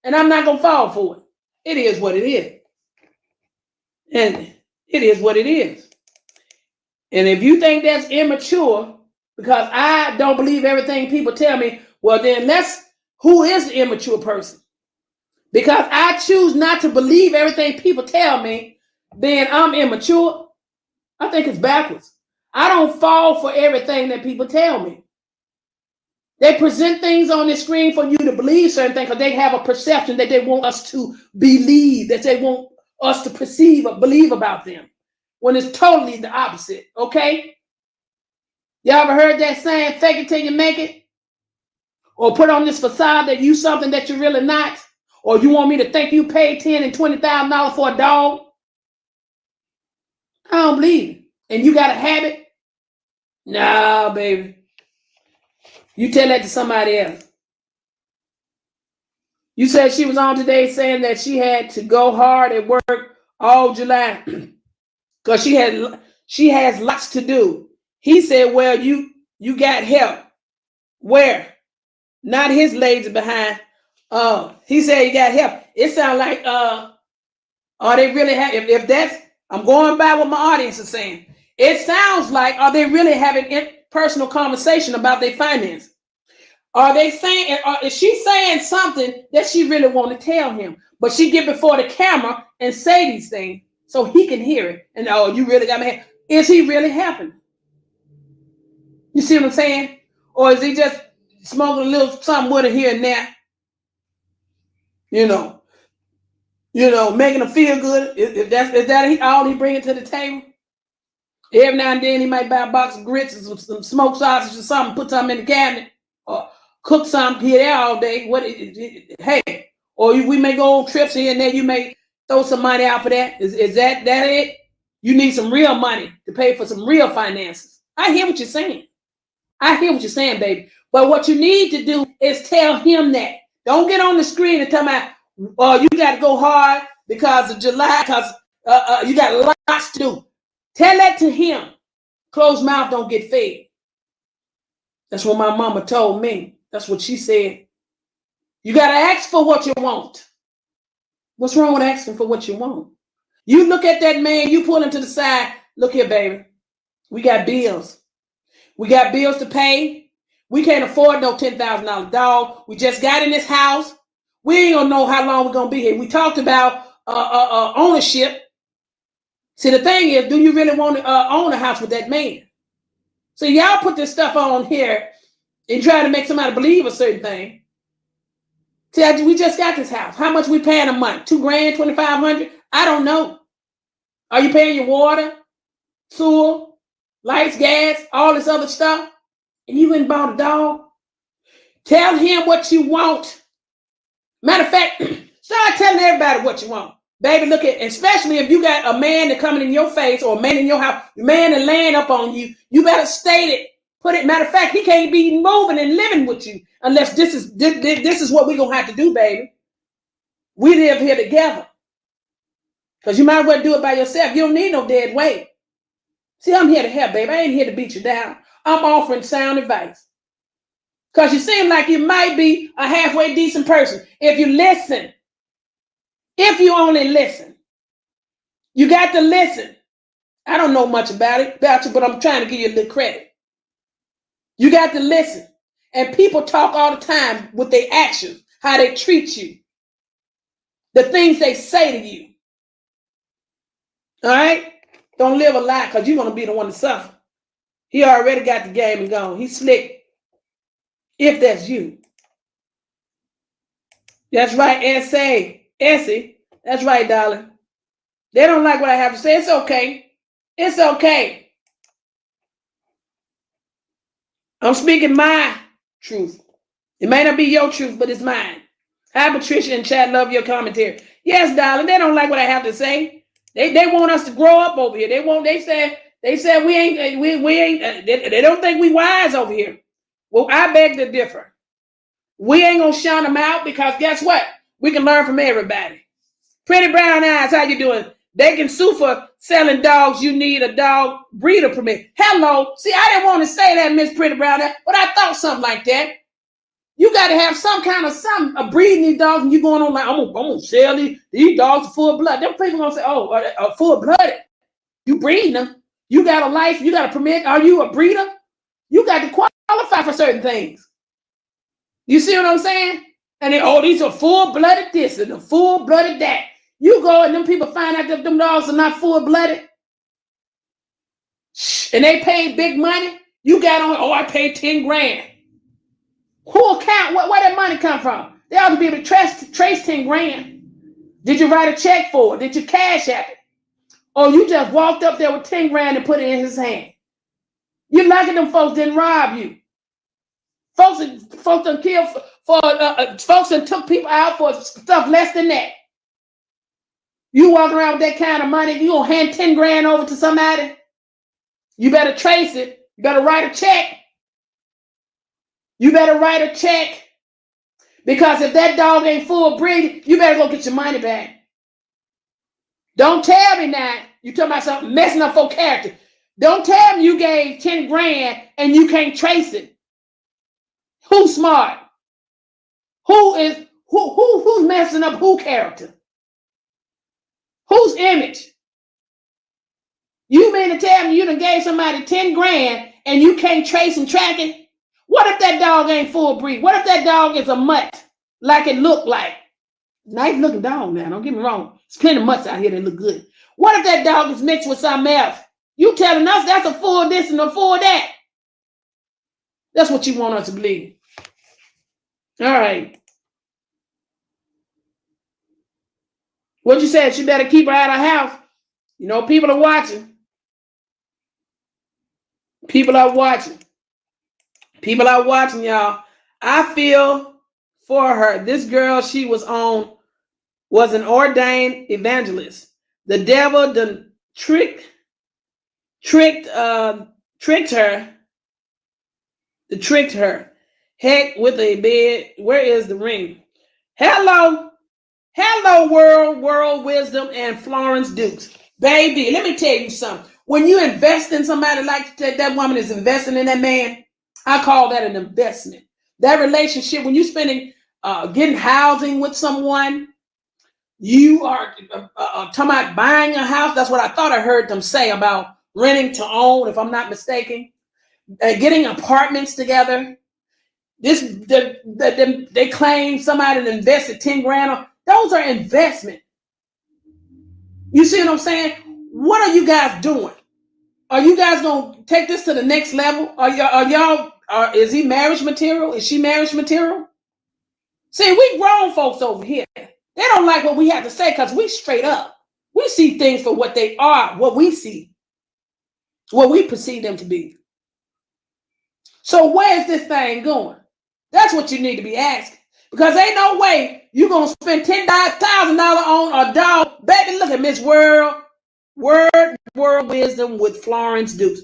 And I'm not going to fall for it. It is what it is. And it is what it is. And if you think that's immature, because I don't believe everything people tell me, well, then who is the immature person? Because I choose not to believe everything people tell me, then I'm immature. I think it's backwards. I don't fall for everything that people tell me. They present things on the screen for you to believe certain things because they have a perception that they want us to believe, that they want us to perceive or believe about them, when it's totally the opposite, okay? Y'all ever heard that saying, fake it till you make it? Or put on this facade that you something that you're really not? Or you want me to think you paid $10,000 and $20,000 for a dog? I don't believe it. And you got a habit? Nah, baby. You tell that to somebody else. You said she was on today saying that she had to go hard at work all July because she has lots to do. He said, well, you got help. Where? Not his lazy behind. He said you got help. It sounds like are they really if that's, I'm going by what my audience is saying. It sounds like, are they really having personal conversation about their finances? Are they saying, is she saying something that she really want to tell him, but she get before the camera and say these things so he can hear it? And you really got me. Is he really helping? You see what I'm saying? Or is he just smoking a little something with her here and there? Making her feel good. Is that all he bringing to the table? Every now and then he might buy a box of grits and some smoked sausage or something, put something in the cabinet, or cook something here there all day. Hey, or we may go on trips here and there. You may throw some money out for that. Is that it? You need some real money to pay for some real finances. I hear what you're saying. I hear what you're saying, baby. But what you need to do is tell him that. Don't get on the screen and tell me, you got to go hard because of July, because you got lots to do. Tell that to him. Closed mouth don't get fed. That's what my mama told me. That's what she said. You got to ask for what you want. What's wrong with asking for what you want? You look at that man, you pull him to the side. Look here, baby. We got bills. We got bills to pay. We can't afford no $10,000 dog. We just got in this house. We ain't gonna know how long we're gonna be here. We talked about ownership. See, the thing is, do you really want to own a house with that man? So y'all put this stuff on here and try to make somebody believe a certain thing. See, we just got this house. How much we paying a month? $2,000, $2,500? I don't know. Are you paying your water, sewer, lights, gas, all this other stuff? And you went and bought a dog? Tell him what you want. Matter of fact, start telling everybody what you want. Baby, look at, especially if you got a man that coming in your face or a man in your house, a man that laying up on you, you better state it. Put it, matter of fact, he can't be moving and living with you unless this is what we're going to have to do, baby. We live here together. Because you might as well do it by yourself. You don't need no dead weight. See, I'm here to help, baby. I ain't here to beat you down. I'm offering sound advice. Because you seem like you might be a halfway decent person. If you listen, if you only listen, you got to listen. I don't know much about you, but I'm trying to give you a little credit. You got to listen. And people talk all the time with their actions, how they treat you, the things they say to you. All right? Don't live a lie because you're going to be the one to suffer. He already got the game and gone. He's slick. If that's you. That's right, Essie. That's right, darling. They don't like what I have to say. It's okay. It's okay. I'm speaking my truth. It may not be your truth, but it's mine. Hi, Patricia and chat. Love your commentary. Yes, darling. They don't like what I have to say. They want us to grow up over here. They said we ain't. They don't think we wise over here. Well, I beg to differ. We ain't gonna shun them out because guess what? We can learn from everybody. Pretty Brown Eyes, how you doing? They can sue for selling dogs. You need a dog breeder permit. Hello. See, I didn't want to say that, Miss Pretty Brown Eyes, but I thought something like that. You got to have some kind of a breeding these dogs, and you going on like, I'm gonna sell these dogs are full blood. Them people gonna say, oh, full blooded. You breeding them. You got a license. You got a permit. Are you a breeder? You got to qualify for certain things. You see what I'm saying? And then, these are full-blooded this and a full-blooded that. You go and them people find out that them dogs are not full-blooded. And they paid big money. You got on, I paid 10 grand. Who account? Where that money come from? They ought to be able to trace 10 grand. Did you write a check for it? Did you cash app it? Or you just walked up there with 10 grand and put it in his hand? You're lucky them folks didn't rob you. Folks done killed folks that took people out for stuff less than that. You walk around with that kind of money, you gonna hand 10 grand over to somebody? You better trace it. You better write a check. You better write a check. Because if that dog ain't full breed, you better go get your money back. Don't tell me now you talking about something messing up for character. Don't tell me you gave 10 grand and you can't trace it. Who's smart? Who's messing up who character? Whose image? You mean to tell me you done gave somebody 10 grand and you can't trace and track it? What if that dog ain't full breed? What if that dog is a mutt like it looked like? Nice looking dog now, don't get me wrong. There's plenty of mutts out here that look good. What if that dog is mixed with something else? You telling us that's a full this and a full that? That's what you want us to believe. All right. What you said, she better keep her out of the house. You know, people are watching. People are watching. People are watching, y'all. I feel for her. This girl she was on was an ordained evangelist. The devil done tricked her. Tricked her. Heck with a bed. Where is the ring? Hello, world wisdom and Florence Dukes. Baby, let me tell you something. When you invest in somebody like that woman is investing in that man, I call that an investment. That relationship, when you're spending, getting housing with someone, you are talking about buying a house. That's what I thought I heard them say about renting to own, if I'm not mistaken. Getting apartments together. They claim somebody that invested 10 grand. Those are investment. You see what I'm saying? What are you guys doing? Are you guys gonna take this to the next level? Is he marriage material? Is she marriage material? See, we grown folks over here. They don't like what we have to say because we straight up. We see things for what they are, what we see, what we perceive them to be. So where's this thing going? That's what you need to be asking. Because ain't no way you gonna spend $10,000 on a dog. Baby, look at Miss World Wisdom with Florence Dukes.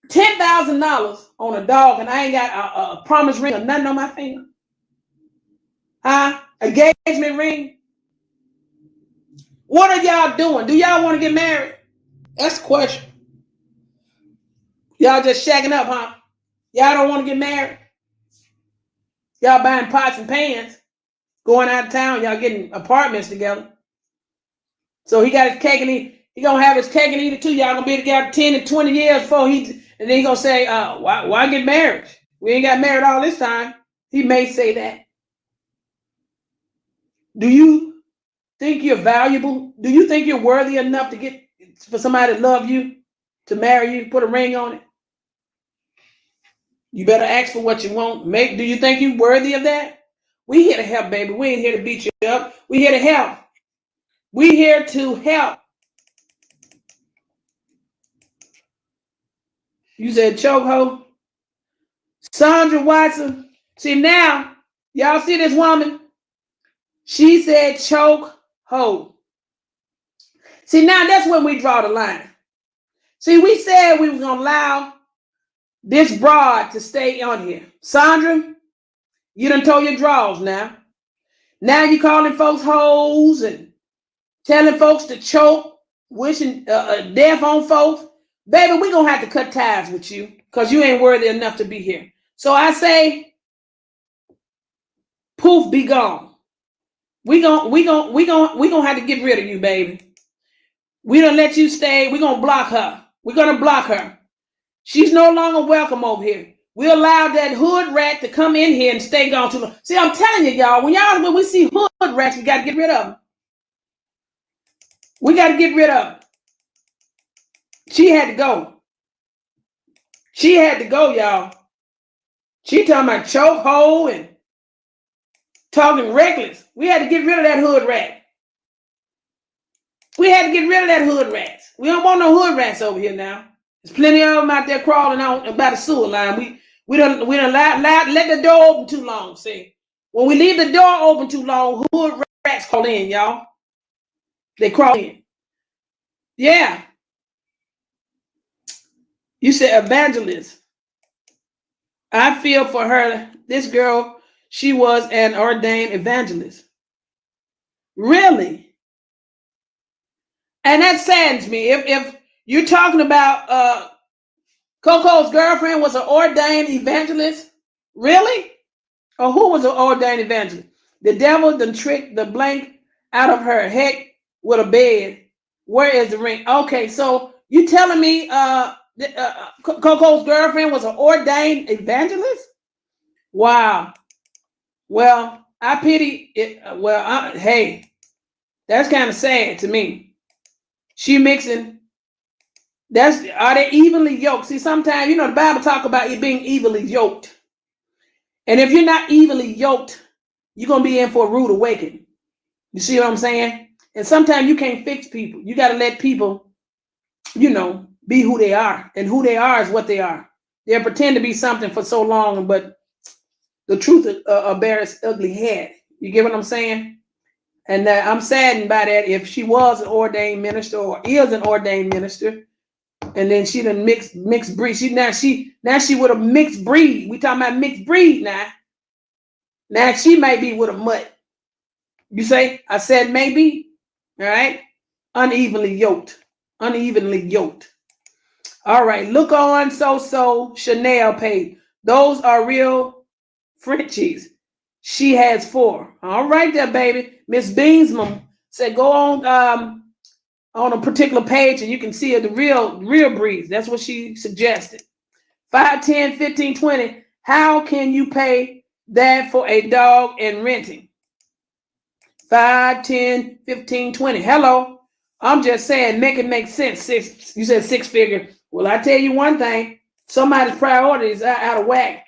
$10,000 on a dog, and I ain't got a promise ring or nothing on my finger. Huh? Engagement ring. What are y'all doing? Do y'all want to get married? That's the question. Y'all just shacking up, huh? Y'all don't want to get married? Y'all buying pots and pans, going out of town, y'all getting apartments together. So he got his cake and he gonna have his cake and eat it too. Y'all gonna be together 10 to 20 years before and then he gonna say, why get married? We ain't got married all this time. He may say that. Do you think you're valuable? Do you think you're worthy enough for somebody to love you, to marry you, put a ring on it? You better ask for what you want. Do you think you're worthy of that? We here to help, baby. We ain't here to beat you up. We here to help. We here to help. You said chokehold. Sandra Watson. See now, y'all see this woman? She said chokehold. See now, that's when we draw the line. See, we said we was gonna allow this broad to stay on here. Sandra, you done told your draws now. Now you calling folks hoes and telling folks to choke, wishing death on folks. Baby, we gonna have to cut ties with you because you ain't worthy enough to be here. So I say, poof, be gone. We gonna have to get rid of you, baby. We don't let you stay. We're gonna block her. We're gonna block her. She's no longer welcome over here. We allow that hood rat to come in here and stay gone too long. See, I'm telling you, y'all, when we see hood rats, we gotta get rid of them. We gotta get rid of them. She had to go. She had to go, y'all. She talking about chokehold and talking reckless. We had to get rid of that hood rat. We had to get rid of that hood rats. We don't want no hood rats over here now. There's plenty of them out there crawling out by the sewer line. We don't let the door open too long. See, when we leave the door open too long, hood rats crawl in, y'all. They crawl in. Yeah. You said evangelist. I feel for her. This girl, she was an ordained evangelist. Really? And that saddens me. If you're talking about Coco's girlfriend was an ordained evangelist, really? Or who was an ordained evangelist? The devil done tricked the blank out of her head with a bed. Where is the ring? Okay, so you telling me Coco's girlfriend was an ordained evangelist? Wow. Well, I pity it. Hey, that's kind of sad to me. She mixing. Are they evenly yoked? See, sometimes, the Bible talk about it being evenly yoked. And if you're not evenly yoked, you're going to be in for a rude awakening. You see what I'm saying? And sometimes you can't fix people. You got to let people, be who they are. And who they are is what they are. They'll pretend to be something for so long, but the truth bears its ugly head. You get what I'm saying? And I'm saddened by that. If she was an ordained minister or is an ordained minister, and then she done mixed breed. She with a mixed breed. We talking about mixed breed now. Now she may be with a mutt. You say? I said maybe. All right. Unevenly yoked. Unevenly yoked. All right. Look on so Chanel page. Those are real Frenchies. She has 4. All right there, baby. Miss Beansman said go on a particular page and you can see the real breeds. That's what she suggested. 5, 10, 15, 20. How can you pay that for a dog and renting? 5, 10, 15, 20. Hello. I'm just saying, make it make sense. You said 6 figure. Well, I tell you one thing. Somebody's priorities are out of whack.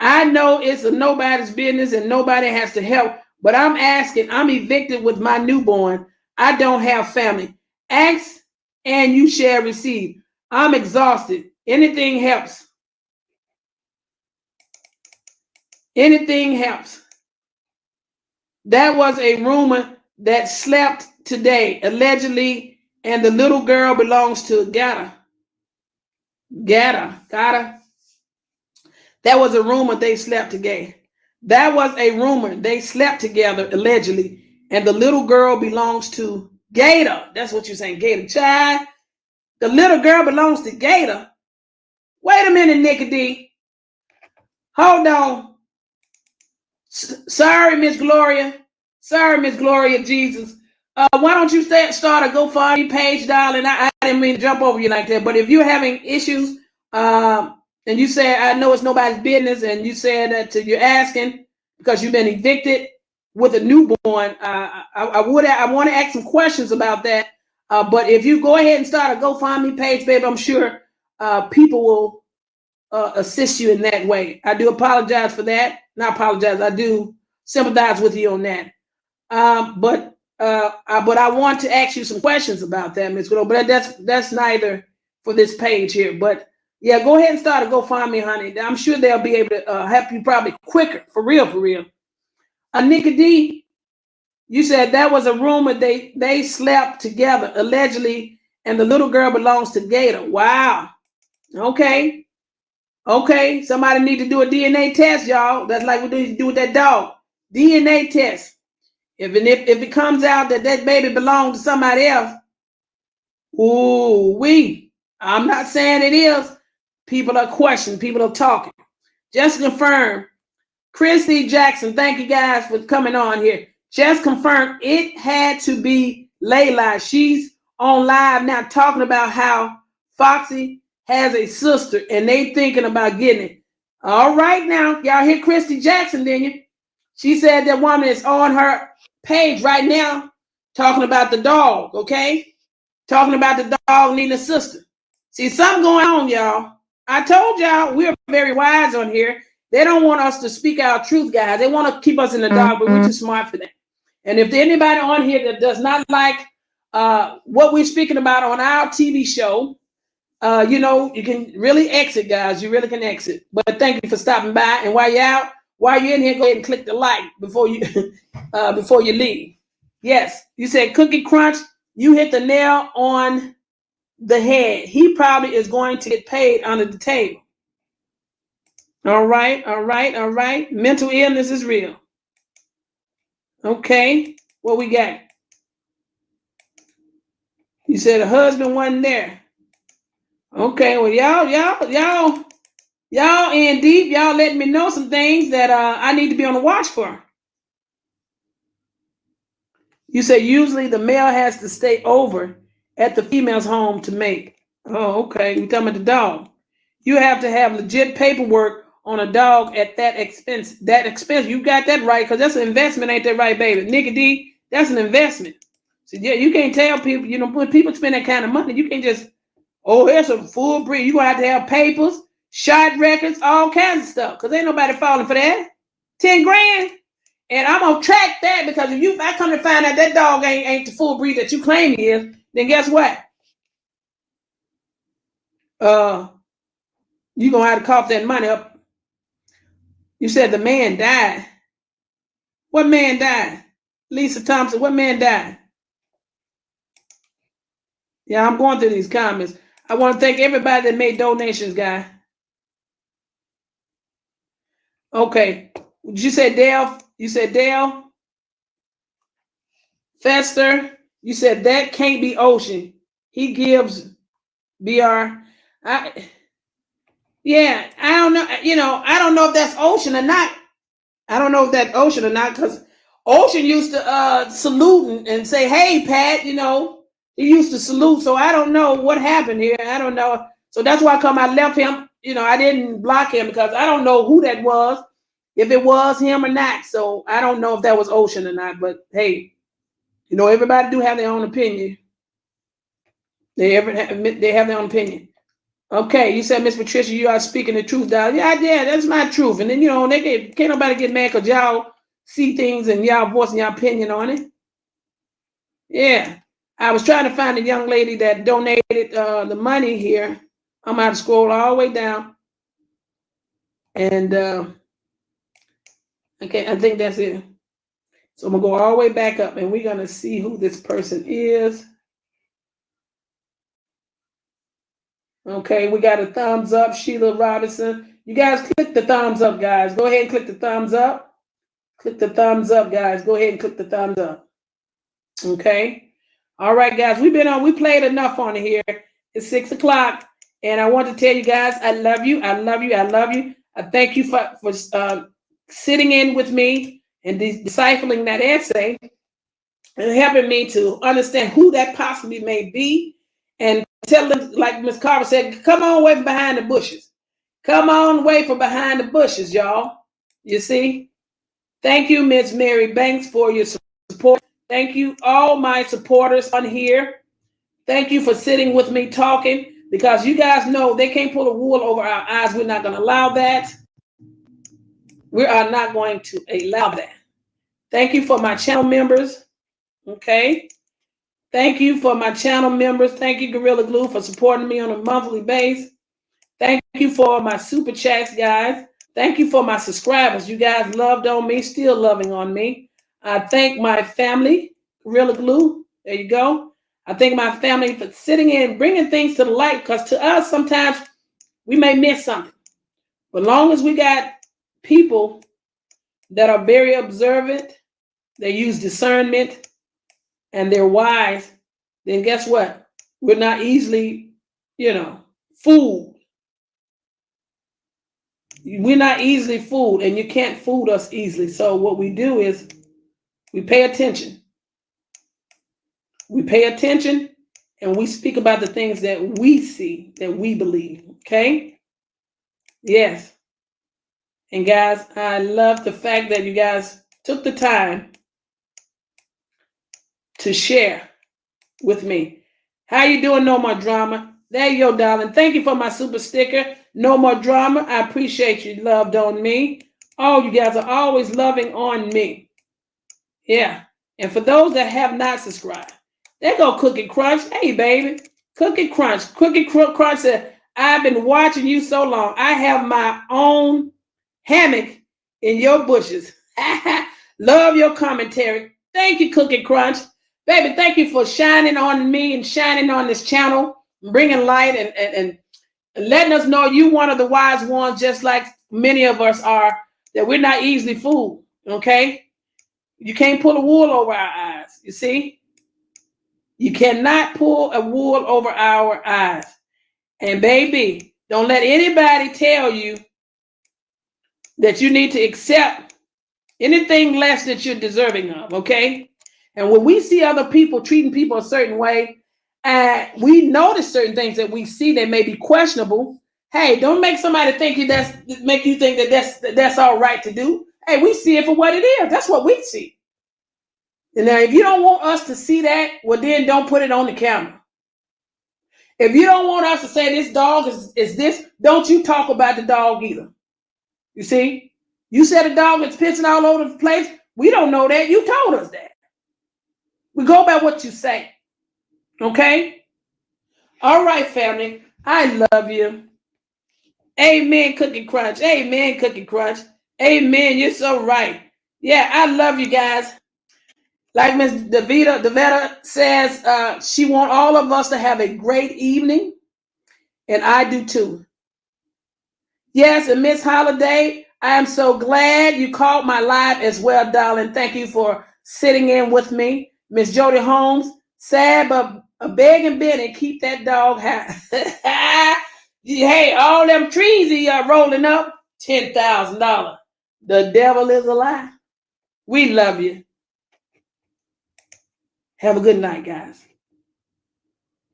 I know it's nobody's business and nobody has to help, but I'm asking, I'm evicted with my newborn. I don't have family. Ask and you shall receive. I'm exhausted. Anything helps. Anything helps. That was a rumor that slept today, allegedly, and the little girl belongs to Gata. Gata. That was a rumor they slept together. That was a rumor they slept together, allegedly, and the little girl belongs to Gator. That's what you're saying, Gator. Child, the little girl belongs to Gator. Wait a minute, Nikki D. Hold on. Sorry, Miss Gloria. Sorry, Miss Gloria Jesus. Why don't you start a GoFundMe page, darling? I didn't mean to jump over you like that, but if you're having issues, and you said, I know it's nobody's business, and you said that you're asking because you've been evicted with a newborn, I want to ask some questions about that. But if you go ahead and start a GoFundMe page, baby, I'm sure people will assist you in that way. I do apologize for that. Not apologize. I do sympathize with you on that. But I want to ask you some questions about that, Ms. Goodall. But that's neither for this page here. But yeah, go ahead and start a GoFundMe, honey. I'm sure they'll be able to help you probably quicker. For real, for real. Nikki D, you said that was a rumor they slept together allegedly, and the little girl belongs to Gator. Wow. Okay. Okay, somebody need to do a DNA test, y'all. That's like we do with that dog. DNA test. If it comes out that baby belongs to somebody else, I'm not saying it is. People are questioning. People are talking. Just confirm. Christy Jackson, thank you guys for coming on here. Just confirm it had to be Layla. She's on live now talking about how Foxy has a sister and they thinking about getting it. All right now, y'all hear Christy Jackson, didn't you? She said that woman is on her page right now talking about the dog, okay? Talking about the dog needing a sister. See, something going on, y'all. I told y'all we're very wise on here. They don't want us to speak our truth, guys. They want to keep us in the dark, but we're too smart for that. And if there's anybody on here that does not like what we're speaking about on our TV show, you can really exit, guys. You really can exit. But thank you for stopping by. And while you're in here, go ahead and click the like before you before you leave. Yes, you said Cookie Crunch. You hit the nail on the head. He probably is going to get paid under the table. All right. Mental illness is real. Okay, what we got? You said a husband wasn't there. Okay, well, y'all in deep. Y'all letting me know some things that I need to be on the watch for. You say usually the male has to stay over at the female's home to mate. Oh, okay. You talking about the dog? You have to have legit paperwork on a dog at that expense. That expense, you got that right, because that's an investment, ain't that right, baby? Nikki D, that's an investment. So yeah, you can't tell people, when people spend that kind of money, you can't just, here's a full breed. You're gonna have papers, shot records, all kinds of stuff. Because ain't nobody falling for that. 10 grand. And I'm gonna track that, because if I come to find out that dog ain't the full breed that you claim he is, then guess what? You're gonna have to cough that money up. You said the man died. What man died? Lisa Thompson, what man died? Yeah, I'm going through these comments. I want to thank everybody that made donations, guy. Okay. You said Dale. You said Dale. Fester. You said that can't be Ocean. He gives BR. Yeah, I don't know. I don't know if that's Ocean or not. I don't know if that's Ocean or not, because Ocean used to salute and say, "Hey, Pat," he used to salute. So I don't know what happened here. I don't know. So that's why I left him. I didn't block him because I don't know who that was, if it was him or not. So I don't know if that was Ocean or not. But hey, everybody do have their own opinion. They have their own opinion. Okay, you said, Miss Patricia, you are speaking the truth, dog. Yeah, that's my truth. And then can't nobody get mad because y'all see things and y'all voicing your opinion on it. Yeah, I was trying to find a young lady that donated the money here. I'm going to scroll all the way down. And okay, I think that's it. So I'm going to go all the way back up and we're going to see who this person is. Okay, we got a thumbs up, Sheila Robinson. You guys click the thumbs up, guys. Go ahead and click the thumbs up. Click the thumbs up, guys. Go ahead and click the thumbs up. Okay. All right, guys. We played enough on here. It's 6 o'clock. And I want to tell you guys, I love you. I love you. I love you. I thank you for sitting in with me and deciphering that essay and helping me to understand who that possibly may be. And tell them, like Miss Carver said, come on away from behind the bushes. Come on away from behind the bushes, y'all. You see? Thank you, Miss Mary Banks, for your support. Thank you, all my supporters on here. Thank you for sitting with me talking, because you guys know they can't pull the wool over our eyes. We're not going to allow that. We are not going to allow that. Thank you for my channel members. Okay. Thank you for my channel members. Thank you, Gorilla Glue, for supporting me on a monthly basis. Thank you for my super chats, guys. Thank you for my subscribers. You guys loved on me, still loving on me. I thank my family, Gorilla Glue. There you go. I thank my family for sitting in and bringing things to the light, because to us, sometimes we may miss something. But long as we got people that are very observant, they use discernment, and they're wise, then guess what? We're not easily, fooled. We're not easily fooled, and you can't fool us easily. So what we do is we pay attention. We pay attention, and we speak about the things that we see, that we believe. Okay? Yes. And guys, I love the fact that you guys took the time to share with me. How you doing, No More Drama? There you go, darling. Thank you for my super sticker. No More Drama. I appreciate you loved on me. Oh, you guys are always loving on me. Yeah. And for those that have not subscribed, there go Cookie Crunch. Hey, baby. Cookie Crunch. Cookie Crunch said, I've been watching you so long. I have my own hammock in your bushes. Love your commentary. Thank you, Cookie Crunch. Baby, thank you for shining on me and shining on this channel, bringing light and letting us know you one of the wise ones, just like many of us are, that we're not easily fooled, okay? You can't pull a wool over our eyes, you see? You cannot pull a wool over our eyes. And baby, don't let anybody tell you that you need to accept anything less that you're deserving of, okay? And when we see other people treating people a certain way, and we notice certain things that we see that may be questionable, hey, don't make somebody think make you think that that's all right to do. Hey, we see it for what it is. That's what we see. And now, if you don't want us to see that, well, then don't put it on the camera. If you don't want us to say this dog is this, don't you talk about the dog either. You see? You said a dog is pissing all over the place. We don't know that. You told us that. We go by what you say. Okay? All right, family. I love you. Amen, Cookie Crunch. Amen, Cookie Crunch. Amen. You're so right. Yeah, I love you guys. Like Miss Devetta says, she wants all of us to have a great evening. And I do too. Yes, and Miss Holiday, I am so glad you caught my live as well, darling. Thank you for sitting in with me. Miss Jody Holmes, sad but begging Benny, keep that dog high. Hey, all them trees he rolling up, $10,000. The devil is a lie. We love you. Have a good night, guys.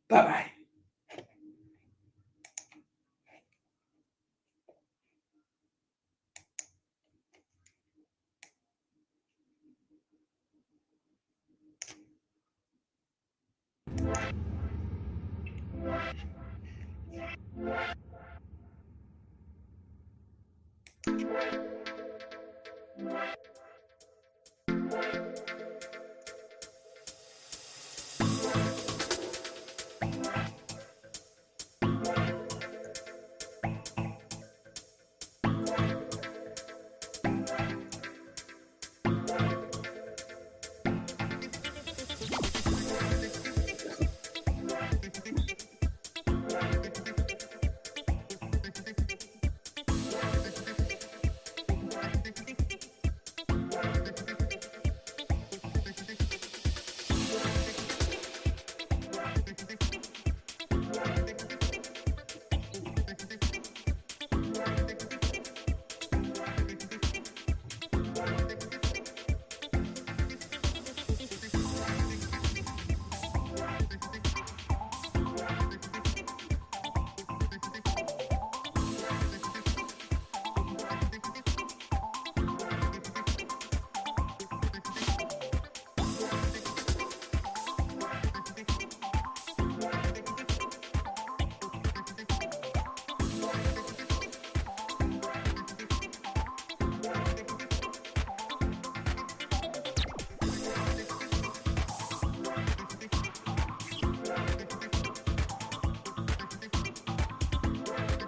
Bye-bye.